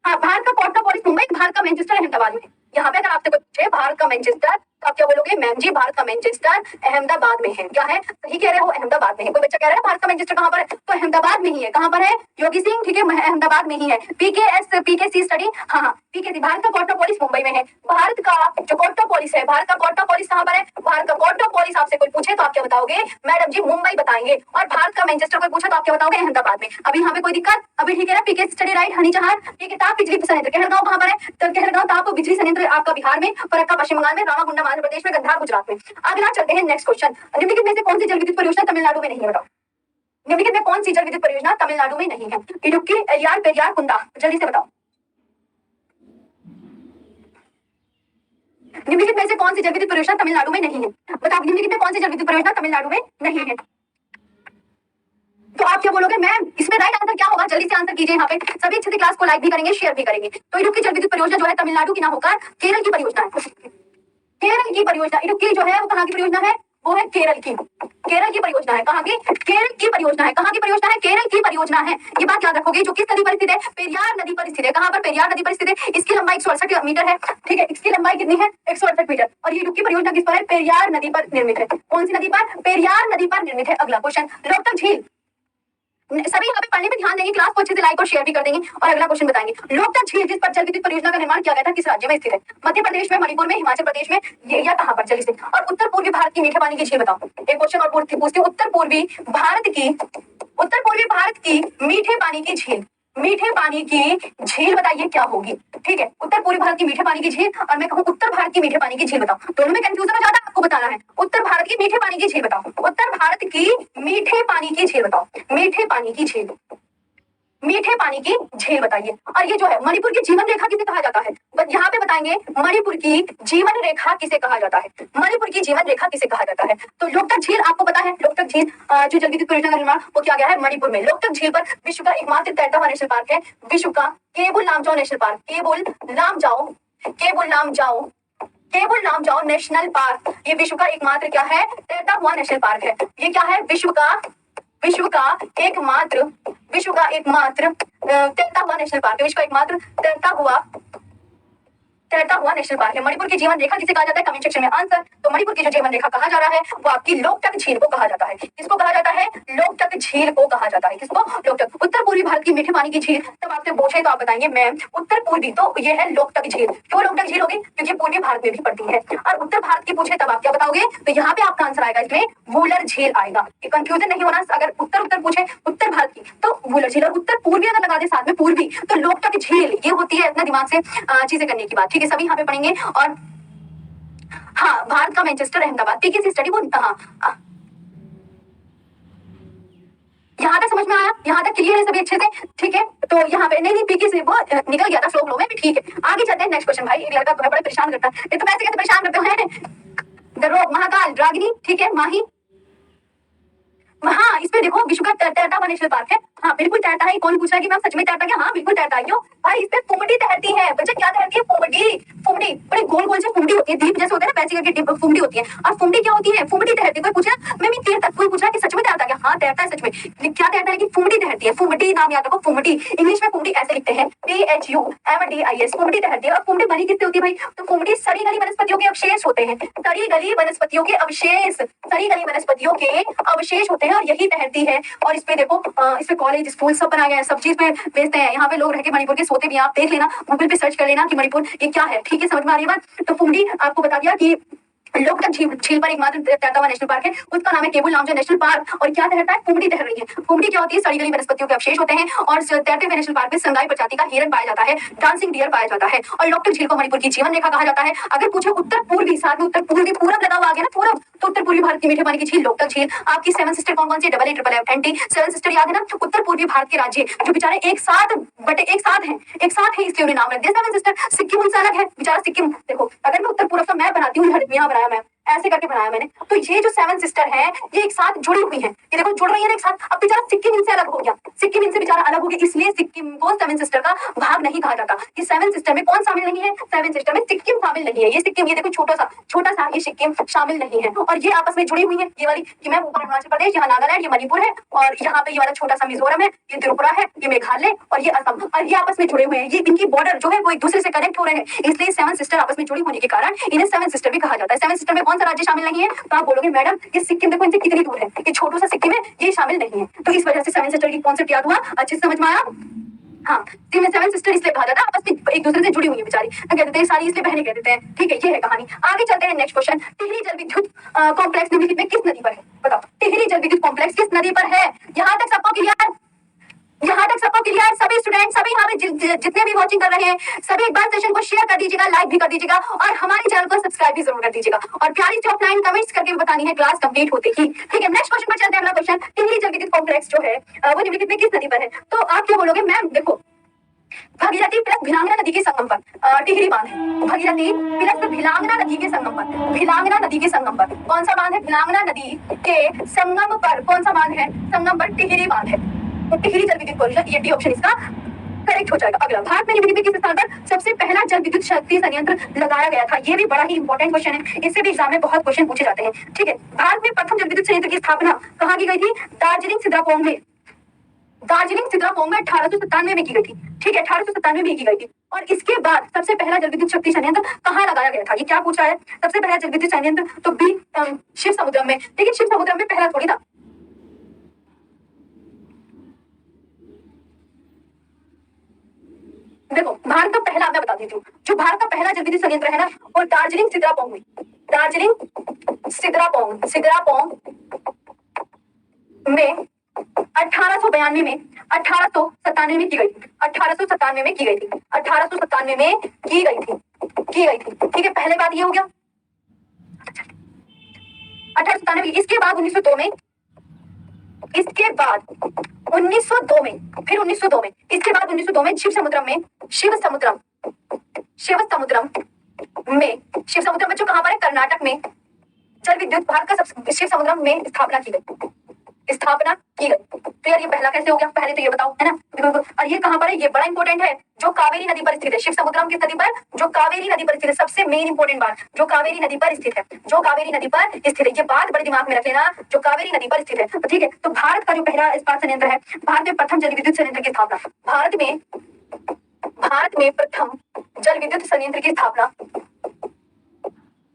Speaker 1: हाँ, भारत का कोटोपोलिस मुंबई, भारत का मैनचेस्टर अहमदाबाद में। यहाँ पे अगर आपसे कुछ पूछे भारत का मैनचेस्टर, तो आप क्या बोलोगे? मैम जी भारत का मैनचेस्टर अहमदाबाद में है। क्या है? सही कह रहे हो, अहमदाबाद में है। कोई बच्चा कह रहा है भारत का मैनचेस्टर कहाँ पर है? तो अहमदाबाद में ही है। कहाँ पर है? योगी सिंह, ठीक है, अहमदाबाद में ही है। पीकेसी स्टडी, हाँ पीकेसी। भारत का कोटोपोलिस मुंबई में है। भारत का जो कोटोपोलिस है, भारत का कोटोपोलिस कहाँ पर है? भारत का कोटोपोलिस आपसे कोई पूछे तो आप क्या बताओगे? मैडम जी मुंबई बताएंगे। और भारत का मैनचेस्टर कोई पूछे तो आप क्या बताओगे? अहमदाबाद में। अभी यहाँ पे कोई दिक्कत? अभी ठीक है ना? पीके स्टडी राइट, हनी जहान, ठीक है। ताप बिजली संयंत्र कहलगांव कहाँ पर है? तो कहलगांव ताप बिजली संयंत्र आपका बिहार में, फरक्का पश्चिम बंगाल में, रामागुंडम आंध्र प्रदेश में, गंधार गुजरात में। अगला चलते हैं नेक्स्ट क्वेश्चन। निम्नलिखित में से कौन सी जल विद्युत परियोजना तमिलनाडु में नहीं है? बताओ निम्नलिखित में कौन सी जल विद्युत परियोजना तमिलनाडु में नहीं है? इडुक्की, एलियार, पेरियार, कुंदा, जल्दी से बताओ। निम्नलिखित में से कौन सी जल विद्युत परियोजना तमिलनाडु में नहीं है? बताओ निम्नलिखित में कौन सी जल विद्युत परियोजना तमिलनाडु में नहीं है? तो आप क्या बोलोगे? मैम इसमें राइट आंसर क्या होगा? जल्दी से आंसर कीजिए। यहाँ पे सभी अच्छे से क्लास को लाइक भी करेंगे, शेयर भी करेंगे। तो इडुक्की जल विद्युत परियोजना जो है तमिलनाडु की ना होकर केरल की परियोजना है। केरल की परियोजना इडुक्की जो है वो कहाँ की परियोजना है? वो है केरल की। केरल की परियोजना है। कहाँ की? केरल की परियोजना है। कहाँ की परियोजना है? केरल की परियोजना है। ये बात याद रखोगे। जो किस नदी पर स्थित है? पेरियार नदी पर स्थित है। कहाँ पर? पेरियार नदी पर स्थित है। इसकी लंबाई 168 मीटर है, ठीक है। इसकी लंबाई कितनी है? 168 मीटर। और ये इडुक्की परियोजना किस पर है? पेरियार नदी पर निर्मित है। कौन सी नदी पर? पेरियार नदी पर निर्मित है। अगला क्वेश्चन, लोकतक झील। सभी यहाँ पे पढ़ने में ध्यान देंगे, क्लास को अच्छे से लाइक और शेयर भी कर देंगे। और अगला क्वेश्चन बताएंगे, लोकतक झील जिस पर जल विद्युत परियोजना का निर्माण किया गया था किस राज्य में स्थित है? मध्य प्रदेश में, मणिपुर में, हिमाचल प्रदेश में, या कहाँ पर जल स्थित? और उत्तर पूर्वी भारत की मीठे पानी की झील बताओ। एक क्वेश्चन और पूछती हूँ, उत्तर पूर्वी भारत की मीठे पानी की झील, मीठे पानी की झील बताइए क्या होगी? ठीक है, उत्तर पूर्वी भारत की मीठे पानी की झील, और मैं कहूँ उत्तर भारत की मीठे पानी की झील बताओ। दोनों में कंफ्यूजन हो जाता है, आपको बताना है। उत्तर भारत की मीठे पानी की झील बताओ। उत्तर भारत की मीठे पानी की झील बताओ। मीठे पानी की झील, मीठे पानी की झील बताइए। और ये जो है मणिपुर की जीवन रेखा किसे कहा जाता है? यहाँ पे बताएंगे मणिपुर की जीवन रेखा किसे कहा जाता है? मणिपुर की जीवन रेखा किसे कहा जाता है? तो लोकतक झील आपको पता है, लोकतक झील जो जल विद्युत परियोजना का निर्माण वो किया गया है मणिपुर में। लोकतक झील पर विश्व का एकमात्र तैरता हुआ नेशनल पार्क है, विश्व का Keibul Lamjao national park. Keibul Lamjao national park, ये विश्व का एकमात्र क्या है? तैरता हुआ नेशनल पार्क है। ये क्या है? विश्व का एकमात्र तैरता हुआ नेशनल पार्क है। विश्व का एकमात्र तैरता हुआ नेशनल पार्क है। मणिपुर की जीवन रेखा किसे कहा जाता है? कमेंट सेक्शन में आंसर। तो मणिपुर की जो जीवन रेखा कहा जा रहा है वो आपकी लोकतक झील को कहा जाता है। किसको कहा जाता है? लोकतक झील को कहा जाता है। किसको? लोकतक। उत्तर पूर्वी भारत की मीठे पानी की झील, तब आपसे पूछे तो आप बताएंगे मैम उत्तर पूर्वी, तो ये है लोकतक झील। क्यों लोकतक झील होगी? क्योंकि पूर्वी भारत में भी पड़ती है। और उत्तर भारत की पूछे तब आप क्या बताओगे? तो यहाँ पे आपका आंसर आएगा इसमें वुलर झील आएगा। कंफ्यूजन नहीं होना, अगर उत्तर पूछे उत्तर भारत की तो वुलर झील, और उत्तर पूर्वी अगर लगा दे साथ में पूर्वी तो लोकतक झील। ये होती है अपना दिमाग से चीजें करने की बात, ठीक है। सभी यहाँ पे पढ़ेंगे। और हाँ, भारत का मैनचेस्टर अहमदाबाद, पीके स्टडी वो, हाँ यहाँ तक समझ में आया? यहाँ तक क्लियर है सभी अच्छे से? ठीक है, तो यहाँ पे नहीं पीके से वो निकल गया था फ्लो में भी, ठीक है। आगे चलते हैं नेक्स्ट क्वेश्चन। भाई एक लड़का बड़ा परेशान करता है, ये तो पैसे कहते परेशान करते हैं। द रोक, महाकाल, ड्रागनी, ठीक है, माही। हाँ, इसमें देखो विश्व का तैरता हुआ नेशनल पार्क है। हाँ बिल्कुल तैरता है। कौन पूछ रहा है कि मैम सच में तैरता क्या? हाँ बिल्कुल तैरता है। क्यों भाई? इस पे फुमड़ी तैरती है। बच्चा क्या तैरती है? फुमड़ी बड़ी गोल गोल से फुमड़ी होती है, दीप जैसे होता है ना, पैसे करके फुमड़ी होती है। और फुमड़ी क्या होती है? फुमड़ी तैरती है। कोई पूछा मैं तीर तक, कोई पूछा कि सच में तैरता क्या? हाँ तैरता है सच में। क्या कहता है कि फुमडी तहरती है, फुमडी नाम याद रखो, फुमडी इंग्लिश में फुमडी ऐसे लिखते हैं PHUMDIS, फुमडी तहरती है। और फुमडी बनी किससे होती है भाई? तो फुमडी सड़ी गली वनस्पतियों के अवशेष होते हैं, सड़ी गली वनस्पतियों के अवशेष, सड़ी गली वनस्पतियों के अवशेष होते हैं और यही तहरती है। और इस पे देखो, इस पे कॉलेज स्कूल सब बनाया गया है, सब चीज पे बेचते हैं। यहाँ पे लोग रह के मणिपुर के सोते भी हैं, आप देख लेना, गूगल पे सर्च कर लेना कि मणिपुर ये क्या है। ठीक है, समझ में आ रही है बात? तो फुमडी आपको बता दिया कि लोकतक झील पर एकमात्र तैरता हुआ नेशनल पार्क है, उसका नाम है केबुल लामजो नेशनल पार्क। और क्या तैरता है? फुमडी तैर रही है। फुमडी क्या होती है? सड़ी गली वनस्पतियों के अवशेष होते हैं और तैरते हुए नेशनल पार्क में संगाई प्रजाति का हिरन पाया जाता है, डांसिंग डियर पाया जाता है। और लोकतक झील को मणिपुर की जीवन रेखा कहा जाता है। अगर पूछे उत्तर पूर्वी, साथ में उत्तर पूर्वी पूरब लगा हुआ आ गया ना, पूरब, तो उत्तर पूर्वी भारत की मीठे पानी की झील लोकतक झील। आपकी सेवन सिस्टर कौन कौन सी? AAANT सेवन सिस्टर याद है ना? उत्तर पूर्वी भारत के राज्य जो बेचारे एक साथ हैं, इसलिए उन्हें नाम रख दिया सेवन सिस्टर। सिक्किम उनसे अलग है बेचारा, सिक्किम देखो, अगर मैं उत्तर पूर्व का मैप बनाती हूँ, यहाँ बनाया मैं, ऐसे करके बनाया मैंने, तो ये जो सेवन सिस्टर है ये एक साथ जुड़ी हुई है, ये देखो जुड़ रही है एक साथ। अब बेचारा सिक्किम इनसे अलग हो गया, सिक्किम इनसे बेचारा अलग हो गया, इसलिए सिक्किम को सेवन सिस्टर का भाग नहीं कहा जाता। ये सेवन सिस्टर में कौन शामिल नहीं है? सेवन सिस्टर में सिक्किम शामिल नहीं है। ये सिक्किम, ये देखो छोटा सा ये सिक्किम शामिल नहीं है। और ये आपस में जुड़ी हुई है, ये वाली, कि मैं ऊपर अरुणाचल प्रदेश, यहाँ नागालैंड, ये मणिपुर है, और यहाँ पे ये वाला छोटा सा मिजोरम है, ये त्रिपुरा है, ये मेघालय और ये असम, और ये आपस में जुड़े हुए हैं। ये इनकी बॉर्डर जो है वो एक दूसरे से कनेक्ट हो रहे हैं, इसलिए सेवन सिस्टर आपस में जुड़ी होने के कारण इन्हें सेवन सिस्टर भी कहा जाता है। सेवन सिस्टर में कौन सा राज्य शामिल नहीं है? तो आप बोलोगे मैडम ये सिक्किम देखो, इनसे कितनी दूर है, ये छोटा सा सिक्किम है, ये शामिल नहीं है। तो इस वजह से सेवन सिस्टर की कॉन्सेप्ट याद हुआ, अच्छे से समझ में आया? हाँ, सेवन सिस्टर इसलिए कहा जाता है, आपस में एक दूसरे से जुड़ी हुई है बेचारी, कह देते हैं सारी, इसलिए बहनें कह देते हैं। ठीक है, ये है कहानी। आगे चलते हैं, नेक्स्ट क्वेश्चन। टिहरी जल विद्युत कॉम्प्लेक्स निम्नलिखित में किस नदी पर है? बताओ, टिहरी जल विद्युत कॉम्प्लेक्स किस नदी पर है? यहाँ तक सबको क्लियर? यहाँ तक सबको क्लियर? सभी स्टूडेंट, सभी यहाँ पे जितने भी वॉचिंग कर रहे हैं, सभी एक बार सेशन को शेयर कर दीजिएगा, लाइक भी कर दीजिएगा और हमारे चैनल को सब्सक्राइब भी जरूर कर दीजिएगा। और प्यारी सी ऑफलाइन कमेंट्स करके भी बतानी है क्लास कंप्लीट होते ही। ठीक है, नेक्स्ट क्वेश्चन पर चलते हैं। अगला क्वेश्चन, टिहरी जल विद्युत कॉम्प्लेक्स जो है वो निम्नलिखित में किस नदी पर है? तो आप क्या बोलोगे मैम? देखो, भगीरथी प्लस भिलांगना नदी के संगम पर टिहरी बांध है। भगीरथी प्लस भिलांगना नदी के संगम पर, भिलांगना नदी के संगम पर कौन सा बांध है? भिलांगना नदी के संगम पर कौन सा बांध है? संगम पर टिहरी बांध है। तो टिहरी जल विद्युत परियोजना, ये डी ऑप्शन इसका करेक्ट हो जाएगा। अगला, भारत में निम्नलिखित में किस स्थान पर सबसे पहला जल विद्युत शक्ति संयंत्र लगाया गया था? ये भी बड़ा ही इंपॉर्टेंट क्वेश्चन है, इससे भी एग्जाम में बहुत क्वेश्चन पूछे जाते हैं। ठीक है, भारत में प्रथम जल विद्युत संयंत्र की स्थापना कहाँ की गई थी? दार्जिलिंग सिद्रापोंग में, दार्जिलिंग सिद्रापोंग में 1897 में की गई थी। ठीक है, 1897 में की गई थी। और इसके बाद सबसे पहला जल विद्युत शक्ति संयंत्र कहाँ लगाया गया था? ये क्या पूछा है? सबसे पहला जल विद्युत संयंत्र तो बी शिव समुद्रम में। लेकिन शिव समुद्रम में पहला थोड़ी था, देखो भारत का पहला, मैं बता देती हूँ, जो भारत का पहला जल विद्युत संयंत्र है ना, वो दार्जिलिंग सिद्रापोंग में, दार्जिलिंग सिद्रापोंग में 1892 में, 1897 में की गई थी, 1897 में की गई थी, 1897 में की गई थी। ठीक है, पहले बात ये हो गया 1897 में। इसके बाद 1902 में, इसके बाद 1902 में, फिर 1902 में, इसके बाद 1902 में शिव समुद्रम में, शिव समुद्रम बच्चों कहाँ पर है? कर्नाटक में जल विद्युत भारत का सब शिव समुद्रम में स्थापना की गई। तो यार ये पहला कैसे हो गया? पहले तो ये बताओ, है ना? और ये कहाँ पर है? ये बड़ा इंपॉर्टेंट है, जो कावेरी नदी पर स्थित है। शिव समुद्रम किस नदी पर? जो कावेरी नदी पर स्थित है। सबसे मेन इंपॉर्टेंट बात, जो कावेरी नदी पर स्थित है, जो कावेरी नदी पर स्थित है, ये बात बड़े दिमाग में रख लेना, जो कावेरी नदी पर स्थित है। तो ठीक है, तो भारत का जो पहला इस्पात संयंत्र है, भारत में प्रथम जल विद्युत संयंत्र की स्थापना, भारत में प्रथम जल विद्युत संयंत्र की स्थापना,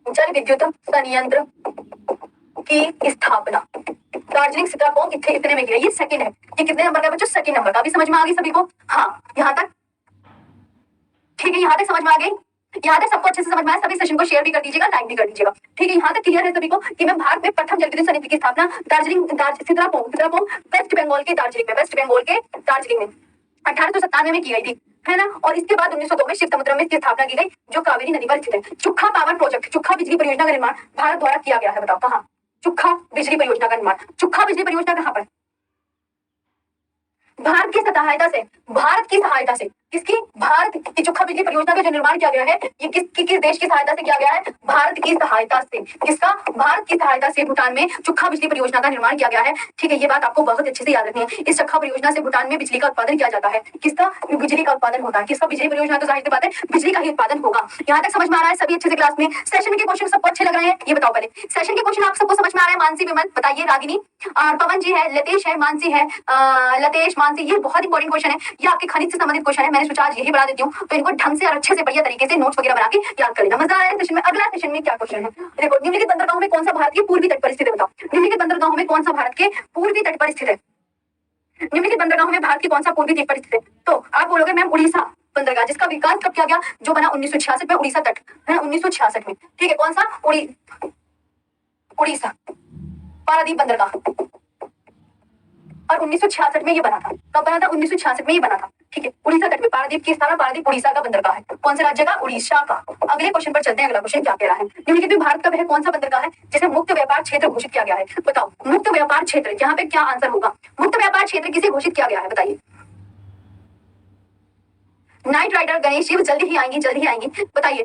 Speaker 1: जल विद्युत संयंत्र की स्थापना दार्जिलिंग सिद्रापोंग इतने में किया। ये सेकंड है, ये कितने नंबर का बच्चों? सेकंड नंबर का। अभी समझ में आ गई सभी को? हाँ, यहाँ तक ठीक है, यहाँ तक समझ में आ गई? यहाँ तक सबको अच्छे से समझ में आया? सभी सेशन को शेयर भी कर दीजिएगा, लाइक भी कर दीजिएगा। ठीक है, यहाँ तक क्लियर है सभी को कि मैं भारत में प्रथम जल विद्युत संयंत्र की स्थापना सिद्रापोंग वेस्ट बंगाल के दार्जिलिंग में 1897 में की गई थी, है ना? और इसके बाद 1902 में शिव समुद्रम में इसकी स्थापना की गई, जो कावेरी नदी पर स्थित है। चुक्खा पावर प्रोजेक्ट, चुक्खा बिजली परियोजना का निर्माण भारत द्वारा किया गया है। बताओ कहाँ? चुक्खा बिजली परियोजना का निर्माण, चुक्खा बिजली परियोजना कहाँ पर? भारत की सहायता से किसकी? भारत की चुखा बिजली परियोजना का जो निर्माण किया गया है ये किस देश की सहायता से किया गया है? भारत की सहायता से। किसका? भारत की सहायता से भूटान में चुखा बिजली परियोजना का निर्माण किया गया है। ठीक है, ये बात आपको बहुत अच्छे से याद रखनी है। इस चुखा परियोजना से भूटान में बिजली का उत्पादन किया जाता है। किसका? बिजली का उत्पादन होता है। किसका? बिजली परियोजना, तो जाहिर सी बात है बिजली का ही उत्पादन होगा। यहाँ तक समझ में आ रहा है सभी अच्छे से क्लास में? सेशन के क्वेश्चन सबको अच्छे लग रहे हैं? ये बताओ पहले, सेशन के क्वेश्चन आप सबको समझ में आ रहा है? मानसी विमल बताइए, रागिनी, पवन जी है, लतेश है, मानसी है, लतेश, मानसी, ये बहुत इंपॉर्टेंट क्वेश्चन है। ये आपके खनिज से संबंधित क्वेश्चन है। मैंने सोचा आज यही बता देती हूँ, तो इनको ढंग से और अच्छे से बढ़िया तरीके से नोट्स वगैरह बना के याद कर लेना। मजा आया सेशन में? अगला सेशन में क्या क्वेश्चन है देखो, निम्नलिखित बंदरगाहों में कौन सा भारत के पूर्वी तट पर स्थित है? बताओ, निम्नलिखित बंदरगाहों में कौन सा भारत के पूर्वी तट पर स्थित है? निम्नलिखित बंदरगाहों में भारत की कौन सा पूर्वी तट पर स्थित है? तो आप बोलोगे मैम उड़ीसा बंदरगाह, जिसका विकास कब किया गया? जो बना 1966 में, उड़ीसा तट है, 1966 में। ठीक है, कौन सा? उड़ीसा पारादीप बंदरगाह, और 1966 में ये बना था। कब बना था? 1966 में ये बना था। ठीक है, उड़ीसा तट में पारादीप की स्थान, पारादीप उड़ीसा का बंदरगाह है। कौन से राज्य का? उड़ीसा का। अगले क्वेश्चन पर चलते हैं। अगला क्वेश्चन क्या कह रहा है? निम्नलिखित में भारत का वह कौन सा बंदरगाह है जिसे मुक्त व्यापार क्षेत्र घोषित किया गया है? बताओ, मुक्त व्यापार क्षेत्र, यहाँ पे क्या आंसर होगा? मुक्त व्यापार क्षेत्र किसे घोषित किया गया है? बताइए। नाइट राइडर गणेश जी जल्दी ही आएंगी, जल्दी ही आएंगी, बताइए।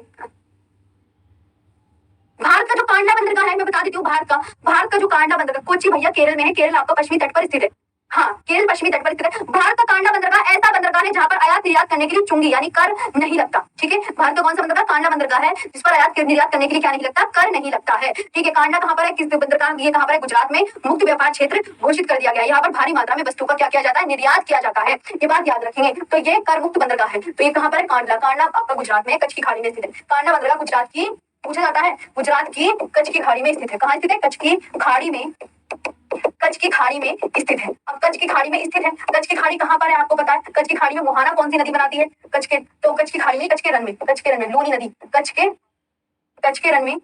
Speaker 1: भारत का जो कांडला बंदरगाह है, मैं बता देती हूँ, भारत का जो कांडला बंदरगाह, कोच्चि भैया केरल में है। केरल आपका पश्चिमी तट पर स्थित है। हाँ, केरल पश्चिमी तट पर स्थित है। भारत का कांडला बंदरगाह ऐसा बंदरगाह है जहां पर आयात निर्यात करने के लिए चुंगी यानी कर नहीं लगता। ठीक है, भारत का कौन सा बंदरगाह? कांडला बंदरगाह है जिस पर आयात निर्यात करने के लिए क्या नहीं लगता? कर नहीं लगता है। ठीक है, कांडला कहाँ पर है? किस बंदरगाह? ये कहाँ पर है? गुजरात में। मुक्त व्यापार क्षेत्र घोषित कर दिया गया है। यहाँ पर भारी मात्रा में वस्तु का क्या किया जाता है? निर्यात किया जाता है। ये बात याद रखेंगे। तो ये कर मुक्त बंदरगाह है। तो ये कहाँ पर है? कांडला। कांडला आपका गुजरात में, कच्छ की खाड़ी में स्थित है। कांडला बंदरगाह गुजरात की, पूछा जाता है, गुजरात की कच्छ की खाड़ी में स्थित है। कहाँ स्थित है? कच्छ की खाड़ी में, कच्छ की खाड़ी में स्थित है। अब कच्छ की खाड़ी में स्थित है, कच्छ की खाड़ी कहाँ पर है आपको पता है? कच्छ की खाड़ी में मोहाना कौन सी नदी बनाती है? कच्छ के, तो कच्छ की खाड़ी में, कच्छ के रण में, कच्छ के रण में लूनी नदी, कच्छ के रण में,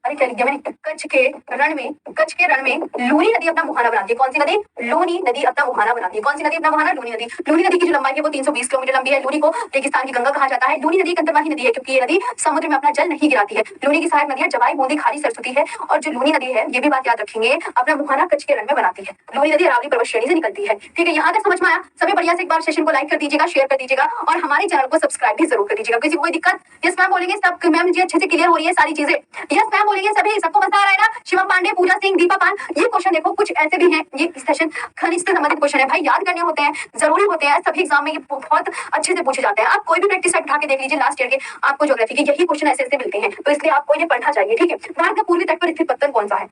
Speaker 1: अरे क्या लिख दिया मैंने? कच्छ के रण में लूनी नदी अपना मुहाना बनाती है। कौन सी नदी? लूनी नदी अपना मुहाना बनाती है। कौन सी नदी अपना मुहाना? लूनी नदी। लूनी नदी की जो लंबाई है वो 320 किलोमीटर लंबी है। लूनी को रेगिस्तान की गंगा कहा जाता है। लूनी नदी एक अंतर्वाही नदी है क्योंकि ये नदी समुद्र में अपना जल नहीं गिराती है। लूनी की सहायक नदियां जवाई, बूंदी, खारी, सरस्वती है। और जो लूनी नदी है, ये भी बात याद रखेंगे, अपना मुहाना कच्छ के रण में बनाती है। लूनी नदी अरावली पर्वत श्रेणी से निकलती है। ठीक है, यहाँ तक समझ में आया? सभी बढ़िया से एक बार सेशन को लाइक कर दीजिएगा, शेयर कर दीजिएगा और हमारे चैनल को सब्सक्राइब भी जरूर कर दीजिएगा। किसी को कोई दिक्कत? यस मैम बोलेंगे सब? मैम जी अच्छे से क्लियर हो रही है सारी चीजें? यस मैम बोलेंगे सभी? सबको मजा आ रहा है ना? शिवा पांडे, पूजा सिंह, दीपा पान, ये क्वेश्चन देखो कुछ ऐसे भी हैं, ये सेशन खनिज से संबंधित क्वेश्चन है भाई, याद करने होते हैं, जरूरी होते हैं, सभी एग्जाम में ये बहुत अच्छे से पूछे जाते हैं। आप कोई भी प्रैक्टिस सेट उठा के देख लीजिए लास्ट ईयर के, आपको ज्योग्राफी के यही क्वेश्चन ऐसे ऐसे मिलते हैं, तो इसलिए आपको ये पढ़ना चाहिए। ठीक है, भारत का पूर्वी तट पर स्थित पत्तन कौन सा है?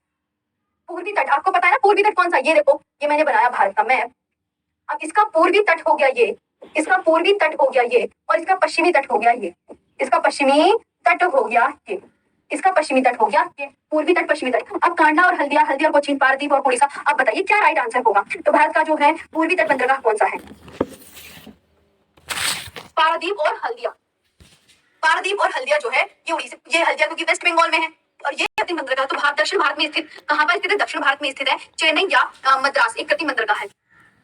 Speaker 1: पूर्वी तट आपको पता है ना? पूर्वी तट कौन सा? ये देखो, ये मैंने बनाया भारत का मैप। अब इसका पूर्वी तट हो गया ये, इसका पूर्वी तट हो गया ये, और इसका पश्चिमी तट हो गया ये, इसका पश्चिमी तट हो गया ये, इसका पश्चिमी तट हो गया ये, पूर्वी तट पश्चिमी तट। अब कांडला और हल्दिया, हल्दिया और कोचीन, पारादीप और उड़ीसा, अब बताइए क्या राइट आंसर होगा? तो भारत का जो है पूर्वी तट बंदरगाह कौन सा है? पारादीप और हल्दिया। पारादीप और हल्दिया जो है ये उड़ीसा, ये हल्दिया क्योंकि वेस्ट बंगाल में है, और ये कृत्रिम बंदरगाह तो भारत दक्षिण भारत में स्थित, कहाँ पर स्थित है? दक्षिण भारत में स्थित है, चेन्नई या मद्रास, एक कृत्रिम बंदरगाह है।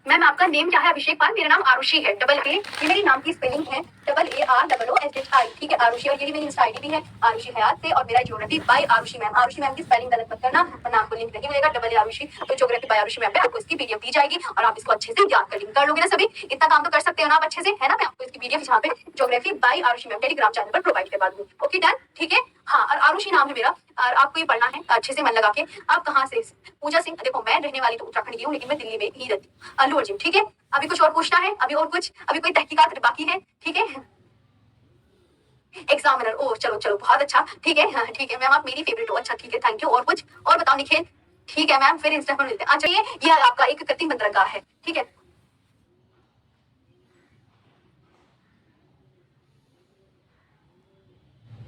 Speaker 1: मैम आपका नेम क्या है? अभिषेक पाल। मेरा नाम आरुषि है, डबल ए, ये मेरी नाम की स्पेलिंग है, AROOSHI। ठीक है, आरुषि, और ये मेरी इंस्टा आईडी भी है आरुषि हयात से, और मेरा geography by Arushi ma'am. Arushi ma'am की स्पेलिंग गलत मत करना वरना आपको लिंक नहीं मिलेगा, डबल A आरुषि। तो ज्योग्राफी बाय आरुषि मैम पे आपको इसकी पीडीएफ दी जाएगी और आप इसको अच्छे से याद कर लोगे ना सभी? इतना काम तो कर सकते हो ना आप अच्छे से, है ना? मैं आपको इसकी पीडीएफ यहाँ पे geography by Arushi ma'am Telegram channel पर प्रोवाइड करवा दूंगी। ओके डन, ठीक है। हाँ, और आरुषि नाम है मेरा, और आपको ये पढ़ना है अच्छे से मन लगा के। आप कहाँ से? पूजा सिंह। देखो मैं रहने वाली तो उत्तराखंड की हूँ, लेकिन मैं दिल्ली में ही रहती हूँ, अल्लू अर्जुन। ठीक है, अभी कुछ और पूछना है? अभी और कुछ, अभी कोई तहकीकात बाकी है? ठीक है, एग्जामिनर, ओ चलो चलो बहुत अच्छा, ठीक है। हाँ, ठीक है मैम, आप मेरी फेवरेट हो। अच्छा ठीक है, थैंक यू। और कुछ और बताओ निखिल? ठीक है मैम, फिर इंस्टा पर मिलते हैं। अच्छा ये आपका एक कृत्रिम बंदरगाह है। ठीक है,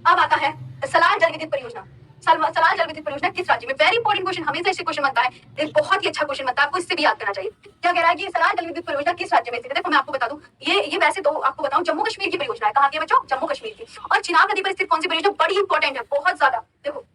Speaker 1: अब आता है सलाल जल विद्युत परियोजना। सलाल जल विद्युत परियोजना किस राज्य में? वेरी इंपॉर्टेंट क्वेश्चन, हमेशा इससे क्वेश्चन बनता है, एक बहुत ही अच्छा क्वेश्चन बनता है, आपको इससे भी याद करना चाहिए। क्या कह रहा है कि सलाल जल विद्युत परियोजना किस राज्य में स्थित है? देखो मैं आपको बता दूं, ये वैसे तो आपको बताऊं जम्मू कश्मीर की परियोजना है। कहाँ की है बच्चों? जम्मू कश्मीर की। और चिनाब नदी पर स्थित कौन सी परियोजना? बड़ी इंपॉर्टेंट है, बहुत ज्यादा। देखो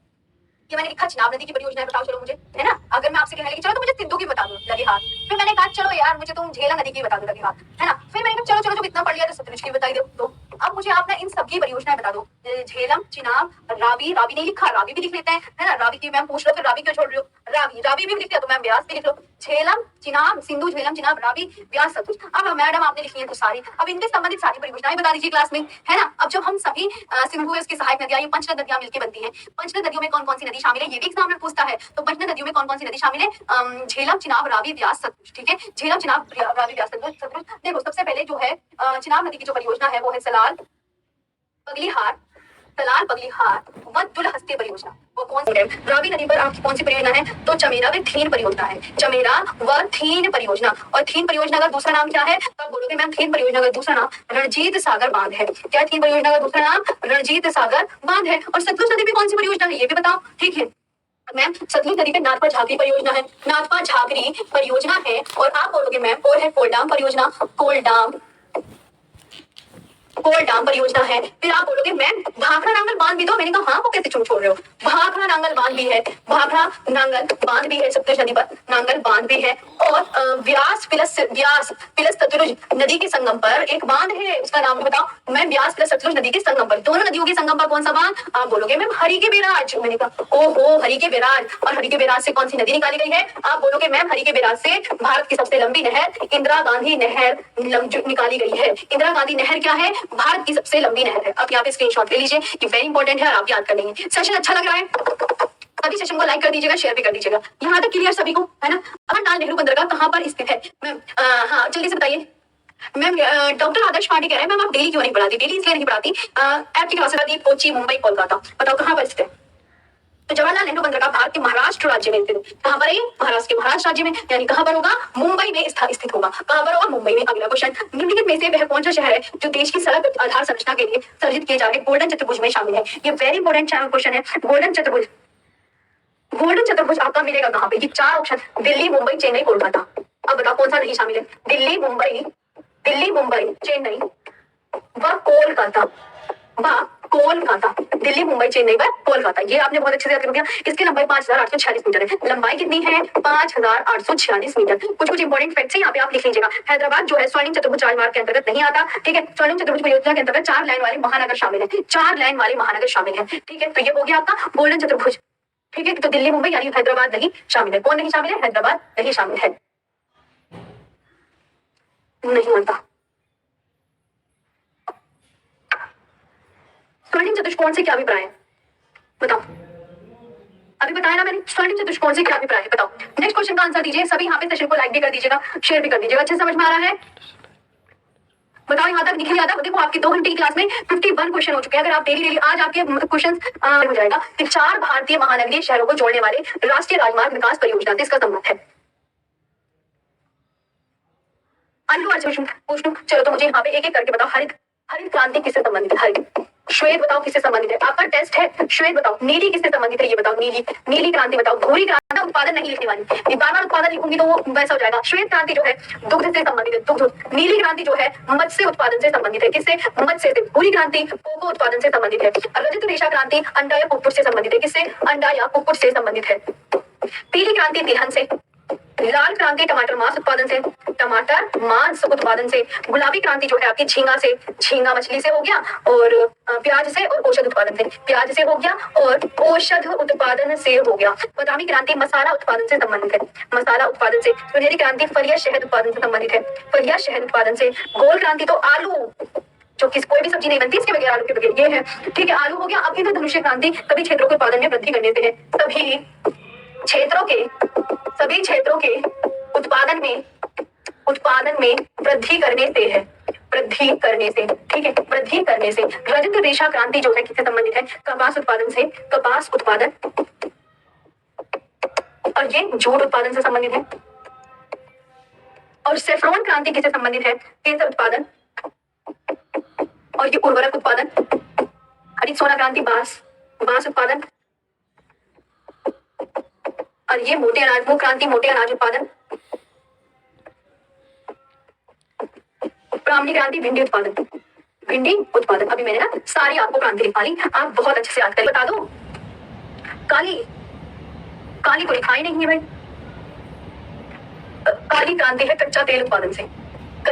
Speaker 1: ये मैंने लिखा चिनाब नदी की परियोजना है, बताओ चलो मुझे, है ना? अगर मैं आपसे कहने लगी चलो तो मुझे सिंधु की बता दो, लगे हाथ। फिर मैंने कहा चलो यार मुझे तुम झेला नदी की बता दो, लगे हाथ, है ना? फिर मैंने कहा चलो चलो जब इतना पढ़ लिया तो सतलुज की बताई दो। अब मुझे आप ना इन सबकी परियोजनाएं बता दो, झेलम, चिनाब, रावी, रावी नहीं लिखा, रावी भी लिख लेते हैं, है ना। रावी की मैम पूछ लो, फिर रावी क्यों छोड़ रही हो, रावी, रावी भी लिख लिया तो मैम व्यास भी लिख लो। झेलम, चिनाब, सिंधु, झेलम, चिनाब, रावी, व्यास, सतलुज। अब मैडम आपने लिखी है तो सारी, अब इनके संबंधित सारी परियोजनाएं बता दीजिए क्लास में, है ना। अब जब हम सभी सिंधु है उसकी सहायक नदियां, ये पंचनद नदियां मिलकर बनती है। पंचनद नदियों में कौन कौन सी नदी शामिल है, ये भी एग्जाम में पूछता है। तो पंचनद नदियों में कौन कौन सी नदी शामिल है, झेलम, चिनाब, रावी, व्यास, सतलुज। ठीक है, झेलम, चिनाब, रावी, व्यास, सतलुज। देखो सबसे पहले जो है चिनाब नदी की जो परियोजना है वो है सलाल बगलीहार, सलाल बगलीहार व दुलहस्ती परियोजना। वो कौन सी है, रावी नदी पर आपकी कौन सी परियोजना है, तो चमेरा व थीन परियोजना है, चमेरा व थीन परियोजना। और थीन परियोजना का दूसरा नाम क्या है, तो आप बोलोगे मैम थीन परियोजना का दूसरा नाम रणजीत सागर बांध है। क्या थीन परियोजना का दूसरा नाम रणजीत सागर बांध है। और सतलुज नदी पर कौन सी परियोजना है ये भी बताओ, ठीक है मैम। सतलुज नदी पे नाथपा झाकरी परियोजना है, नाथपा झाकरी परियोजना है। और आप बोलोगे मैम और है कोलडाम परियोजना, कोलडाम परियोजना है। फिर आप बोलोगे मैम भाखड़ा नांगल बांध भी दो, मैंने कहा हाँ वो कैसे छोड़ रहे हो, भाखड़ा नांगल बांध भी है, भाखड़ा नांगल बांध भी है सतलुज नदी पर, नांगल बांध भी है। और व्यास पिलस सतलुज नदी के संगम पर एक बांध है, उसका नाम बताओ मैम, व्यास प्लस सतलुज नदी के संगम पर, दोनों नदियों के संगम पर कौन सा बांध, आप बोलोगे मैम हरि के बैराज। मैंने कहा ओहो हरि के बैराज, और हरि के बैराज से कौन सी नदी निकाली गई है, आप बोलोगे मैम हरि के बैराज से भारत की सबसे लंबी नहर इंदिरा गांधी नहर निकाली गई है। इंदिरा गांधी नहर क्या है, भारत की सबसे लंबी नहर है। अब यहाँ पे स्क्रीनशॉट ले लीजिए, ये वेरी इंपॉर्टेंट है और आप याद कर लेंगे। सेशन अच्छा लग रहा है, सभी सेशन को लाइक कर दीजिएगा, शेयर भी कर दीजिएगा। यहाँ तक क्लियर सभी को, है ना। अमरनाथ नेहरू बंदरगाह कहाँ पर स्थित है मैम, हाँ जल्दी से बताइए मैम। डॉक्टर आदर्श पांडे कह रहे हैं मैम आप डेली क्यों नहीं पढ़ाती, डेली इसलिए नहीं पढ़ाती, ऐप की क्लास दी, कोची, मुंबई, कोलकाता, बताओ कहाँ पर स्थित है। तो जवाहरलाल नेहरू बंदरगाह भारत के महाराष्ट्र राज्य में स्थित है। कहाँ पर है, महाराष्ट्र के महाराष्ट्र राज्य में, यानी कहाँ पर होगा, मुंबई में स्थित होगा। कहाँ पर होगा, मुंबई में। अगला क्वेश्चन, निम्नलिखित में से वह कौन सा शहर है जो देश की सड़क आधार संरचना के लिए सर्जित किए जा रहे गोल्डन चतुर्भुज में शामिल है। ये वेरी इंपॉर्टेंट क्वेश्चन है। गोल्डन चतुर्भुज, गोल्डन चतुर्भुज आपका मिलेगा कहाँ पे, ये चार ऑप्शन, दिल्ली, मुंबई, चेन्नई, कोलकाता। अब बताओ कौन सा नहीं शामिल है, दिल्ली, मुंबई, चेन्नई व कोलकाता, दिल्ली, मुंबई, चेन्नई व कोलकाता। ये आपने बहुत अच्छे से याद कर दिया। इसकी लंबाई 5846 मीटर है। लंबाई कितनी है, 5846 मीटर। कुछ इंपॉर्टेंट फैक्ट्स हैं यहाँ पे आप लिख लीजिएगा। हैदराबाद जो है स्वर्णिम चतुर्भुज राजमार्ग के अंतर्गत नहीं आता, ठीक है। स्वर्णिम चतुर्भुज परियोजना के अंतर्गत 4 लाइन वाले महानगर शामिल है, 4 लाइन वाले महानगर शामिल है, ठीक है। तो ये हो गया आपका गोल्डन चतुर्भुज, ठीक है। तो दिल्ली, मुंबई यानी हैदराबाद नहीं शामिल है। कौन नहीं शामिल है, हैदराबाद नहीं शामिल है। नहीं मानता। स्वर्णिम चतुष्कोण से क्या अभिप्राय है बताओ, अभी बताया ना मैंने, स्वर्णिम चतुष्कोण से क्या अभिप्राय है बताओ। नेक्स्ट क्वेश्चन का आंसर दीजिए सभी। यहाँ पे सेशन को लाइक भी कर दीजिएगा, शेयर भी कर दीजिएगा। अच्छे समझ में आ रहा है, बताओ यहाँ तक निखिल यादव। देखो आपकी 2 घंटे की क्लास में 51 क्वेश्चन हो चुके हैं। अगर आप डेली आज आपके क्वेश्चन हो जाएगा कि 4 भारतीय महानगरीय शहरों को जोड़ने वाले राष्ट्रीय राजमार्ग विकास परियोजना से इसका संबंध है। पूछ लूं, चलो तो मुझे यहाँ पे एक एक करके बताओ। हरित क्रांति किससे संबंधित है, हरित। श्वेत बताओ किससे संबंधित है, आपका टेस्ट है। श्वेत बताओ। नीली किससे संबंधित है ये बताओ, नीली क्रांति बताओ। भूरी क्रांति उत्पादन नहीं लिखने वाली, बार उत्पादन लिखूंगी तो वो वैसा हो जाएगा। श्वेत क्रांति जो है दुग्ध से संबंधित है, दुग्ध। नीली क्रांति जो है मत्स्य उत्पादन से संबंधित है, किससे, मत्स्य से। भूरी क्रांति कोको उत्पादन से संबंधित है। रजत रेशा क्रांति अंडा या कुक्कुट से संबंधित है, किससे, अंडा या कुक्कुट से संबंधित है। पीली क्रांति तिलहन से। लाल क्रांति टमाटर मांस उत्पादन से, टमाटर मांस उत्पादन से। गुलाबी क्रांति जो है आपकी झींगा से, झींगा मछली से हो गया, और प्याज से और औषध उत्पादन से, प्याज से हो गया और औषध उत्पादन से हो गया। बादामी क्रांति मसाला उत्पादन से संबंधित है, मसाला उत्पादन से। सुनहरी क्रांति फल या शहद उत्पादन से संबंधित है, फल या शहद उत्पादन से। गोल क्रांति तो आलू, जो किस कोई भी सब्जी नहीं बनती इसके बगैर, आलू के बगैर, ये है, ठीक है, आलू हो गया। अब धनुष्य क्रांति सभी क्षेत्रों के उत्पादन में वृद्धि करने से है, सभी क्षेत्रों के उत्पादन में वृद्धि करने से है, वृद्धि करने से, ठीक है, वृद्धि करने से। रजत रेशा क्रांति जो है किससे संबंधित है, कपास उत्पादन से, कपास उत्पादन, और ये जूट उत्पादन से संबंधित है। और सेफ्रॉन क्रांति किससे संबंधित है, केसर उत्पादन, और ये उर्वरक उत्पादन। हरित सोना क्रांति बांस उत्पादन, और ये मोटे अनाज, मूंग क्रांति मोटे अनाज उत्पादन। ब्राह्मणी क्रांति भिंडी उत्पादन। अभी मैंने ना सारी आपको क्रांति लिखवा ली, आप बहुत अच्छे से याद करें। बता दो, काली को लिखा ही नहीं है भाई। काली क्रांति है कच्चा तेल उत्पादन से,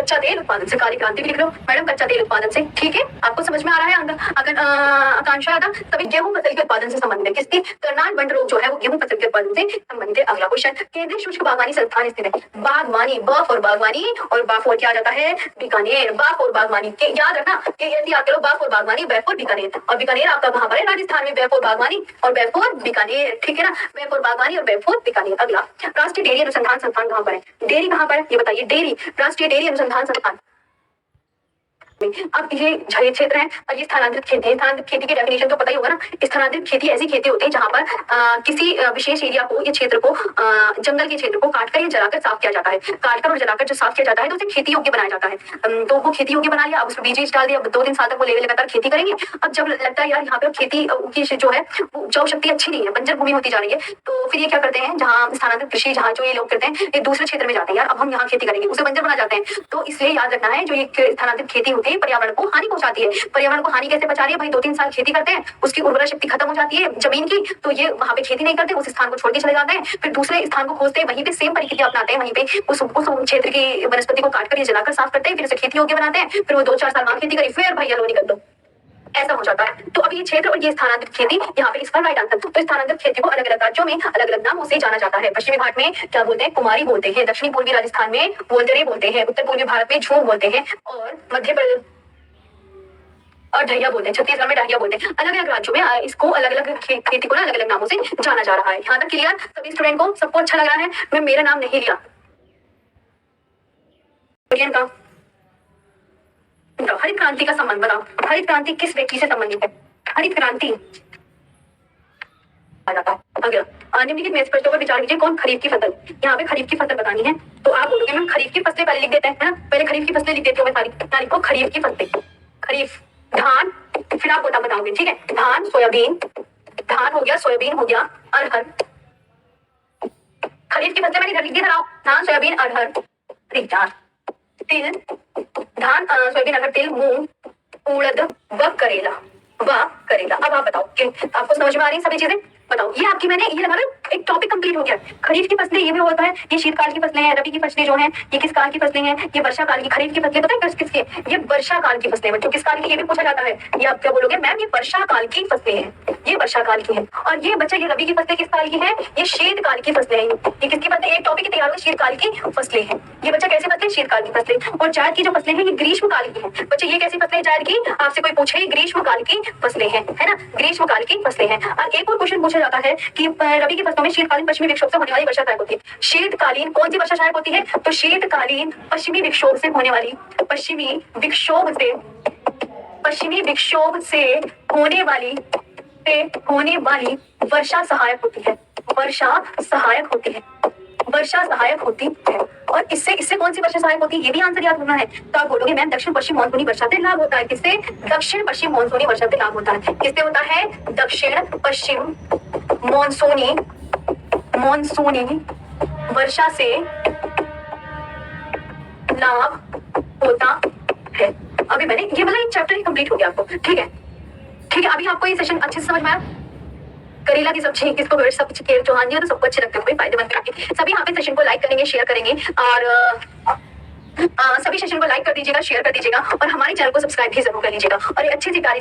Speaker 1: कच्चा तेल उत्पादन से, काली क्रांति भी लिख लो मैडम, कच्चा तेल उत्पादन से, ठीक है, आपको समझ में आ रहा है। अगर आकांक्षा यादव, तभी गेहूं फसल के उत्पादन से संबंधित है, किसकी, करनाल बंड रोग जो है वो गेहूं फसल के उत्पादन से संबंधित है। अगला क्वेश्चन, केंद्रीय शुष्क बागवानी संस्थान स्थित है, बागवानी, ब फॉर बागवानी और बा फॉर क्या आ जाता है, बीकानेर, बा फॉर बागवानी के याद रखना कि यदि आप करो बा फॉर बागवानी, बे फॉर बीकानेर, और बीकानेर आपका कहां पर है, राजस्थान में, बे फॉर बागवानी और बे फॉर बीकानेर, ठीक है ना, बे फॉर बागवानी और बे फॉर बीकानेर। अगला, राष्ट्रीय डेयरी अनुसंधान संस्थान कहां पर है, डेयरी कहां पर है ये बताइए, डेयरी, राष्ट्रीय डेयरी अनुसंधान संस्थान। अब ये क्षेत्र है और ये स्थानांतरित खेती है। स्थानांतरित खेती की डेफिनेशन तो पता ही होगा ना, स्थानांतरित खेती ऐसी खेती होती है जहां पर किसी विशेष एरिया को, ये क्षेत्र को, जंगल के क्षेत्र को काटकर या जलाकर साफ किया जाता है, काटकर और जलाकर जो साफ किया जाता है तो उसे खेती योग्य बनाया जाता है। तो वो खेती योग्य बना लिया, अब उसमें बीज डाल दिया, 2-3 साल तक वो लगातार खेती करेंगे। अब जब लगता है यार यहाँ पे खेती की जो है उपजाऊ शक्ति अच्छी नहीं है, बंजर भूमि होती जा रही है, तो फिर ये क्या करते हैं, जहाँ स्थानांतरित कृषि, जहाँ जो ये लोग करते हैं, एक दूसरे क्षेत्र में जाते हैं, यार अब हम यहाँ खेती करेंगे, उसे बंजर बना जाते हैं। तो इसलिए याद रखना है, जो ये स्थानांतरित खेती होती है पर्यावरण को हानि पहुंचाती है। पर्यावरण को हानि कैसे पहुंचा रही है भाई, 2-3 साल खेती करते हैं, उसकी उर्वरा शक्ति खत्म हो जाती है जमीन की, तो ये वहां पे खेती नहीं करते, उस स्थान को छोड़ के चले जाते हैं, फिर दूसरे स्थान को खोजते हैं, वहीं पे सेम प्रक्रिया अपनाते हैं, वहीं पे उस क्षेत्र की वनस्पति को काटकर या जलाकर साफ करते हैं, फिर उसे खेती योग्य बनाते हैं, फिर वो 2-4 साल वहां खेती करी, फिर भैया लो निकल दो, ऐसा हो जाता है। तो अभी ये क्षेत्र और ये स्थानांतरित खेती, यहाँ पे इसका राइट आंसर। तो स्थानांतरित खेती को अलग अलग राज्यों में अलग अलग नामों से जाना जाता है। पश्चिमी घाट में क्या बोलते हैं, कुमारी बोलते हैं, दक्षिणी पूर्वी राजस्थान में बोलतरे बोलते हैं, उत्तर पूर्वी भारत में झूम बोलते हैं, और मध्य प्रदेश और ढैया बोलते हैं, छत्तीसगढ़ में ढैया बोलते हैं। अलग अलग राज्यों में इसको अलग अलग खेती को ना अलग अलग नामों से जाना जा रहा है। यहाँ तक क्लियर सभी स्टूडेंट को, सबको अच्छा लग रहा है। मैं मेरा नाम नहीं लिया का, हरित क्रांति का संबंध बताओ, हरित क्रांति किस व्यक्ति से संबंधित है, हरित क्रांति आ जाता है। अगला, निम्नलिखित में स्पष्ट होकर विचार कीजिए, कौन खरीफ की फसल, यहाँ पे खरीफ की फसल बतानी है, तो आप बोलोगे मैम खरीफ की फसलें पहले लिख देते हैं, है ना, पहले खरीफ की फसलें लिख देते हो, मैं सारी को खरीफ की फसलें, खरीफ, धान, फिर आप बताओगे, ठीक है, धान, सोयाबीन, धान हो गया, सोयाबीन हो गया, अरहर, खरीफ की फसलें मैंने इधर लिख दी, धान, सोयाबीन, अरहर, तिल, धान, सोयाबीन, अरहर, तिल, मूंग, उड़द व करेला, अब आप बताओ कि आपको समझ में आ रही सभी चीजें, बताओ। ये आपकी मैंने ये लगा लो, एक टॉपिक कंप्लीट हो गया। खरीफ की फसलें ये भी होता है, ये शीतकाल की फसलें हैं, रबी की फसलें जो हैं ये किस काल की फसलें हैं, ये वर्षा काल की। खरीफ की फसलें पता है किसके, ये वर्षा काल की फसलें, बच्चों किस काल की, ये भी पूछा जाता है। ये आप क्या बोलोगे मैम, ये वर्षा काल की फसलें हैं, ये वर्षा काल की है। और ये बच्चा, ये रबी की फसलें किस काल की है, ये शीतकाल की फसलें हैं। ये किसकी फसलें, एक टॉपिक तैयार हो, शीतकाल की फसलें हैं। ये बच्चा कैसी फसलें, शीतकाल की फसलें। और जायद की जो फसलें हैं ये ग्रीष्म काल की है। बच्चे ये कैसी फसलें जायद की, आपसे कोई पूछे, ग्रीष्म काल की फसलें हैं, है ना, ग्रीष्म काल की फसलें हैं। और एक और क्वेश्चन पूछा जाता है कि रबी की फसलों में शीतकालीन पश्चिमी विक्षोभ से होने वाली वर्षा सहायक होती है। शीतकालीन कौन सी वर्षा सहायक होती है, तो शीतकालीन पश्चिमी विक्षोभ से होने वाली, पश्चिमी विक्षोभ से होने वाली वर्षा सहायक होती है, वर्षा सहायक होती है, वर्षा सहायक होती है। और इससे कौन सी वर्षा सहायक होती है, ये भी आंसर याद रखना है। तो आप बोलोगे मैम दक्षिण पश्चिम मानसूनी वर्षा से लाभ होता है, किससे, दक्षिण पश्चिम मानसूनी वर्षा से लाभ होता है, किससे होता है, दक्षिण पश्चिम मानसूनी वर्षा से लाभ होता है। अभी मैंने ये मतलब एक चैप्टर ही कंप्लीट हो गया आपको, ठीक है, ठीक है। अभी आपको ये सेशन अच्छे से समझ में आया। करेला की सब्जी किसको सब चौहान जी तो सबको अच्छे लगते हैं, फायदेमंद करेंगे सभी। यहाँ पे सेशन को लाइक करेंगे, शेयर करेंगे, और सभी सेशन को लाइक कर दीजिएगा, शेयर कर दीजिएगा, और हमारे चैनल को सब्सक्राइब भी जरूर कर लीजिएगा। और ये अच्छी सी प्यारी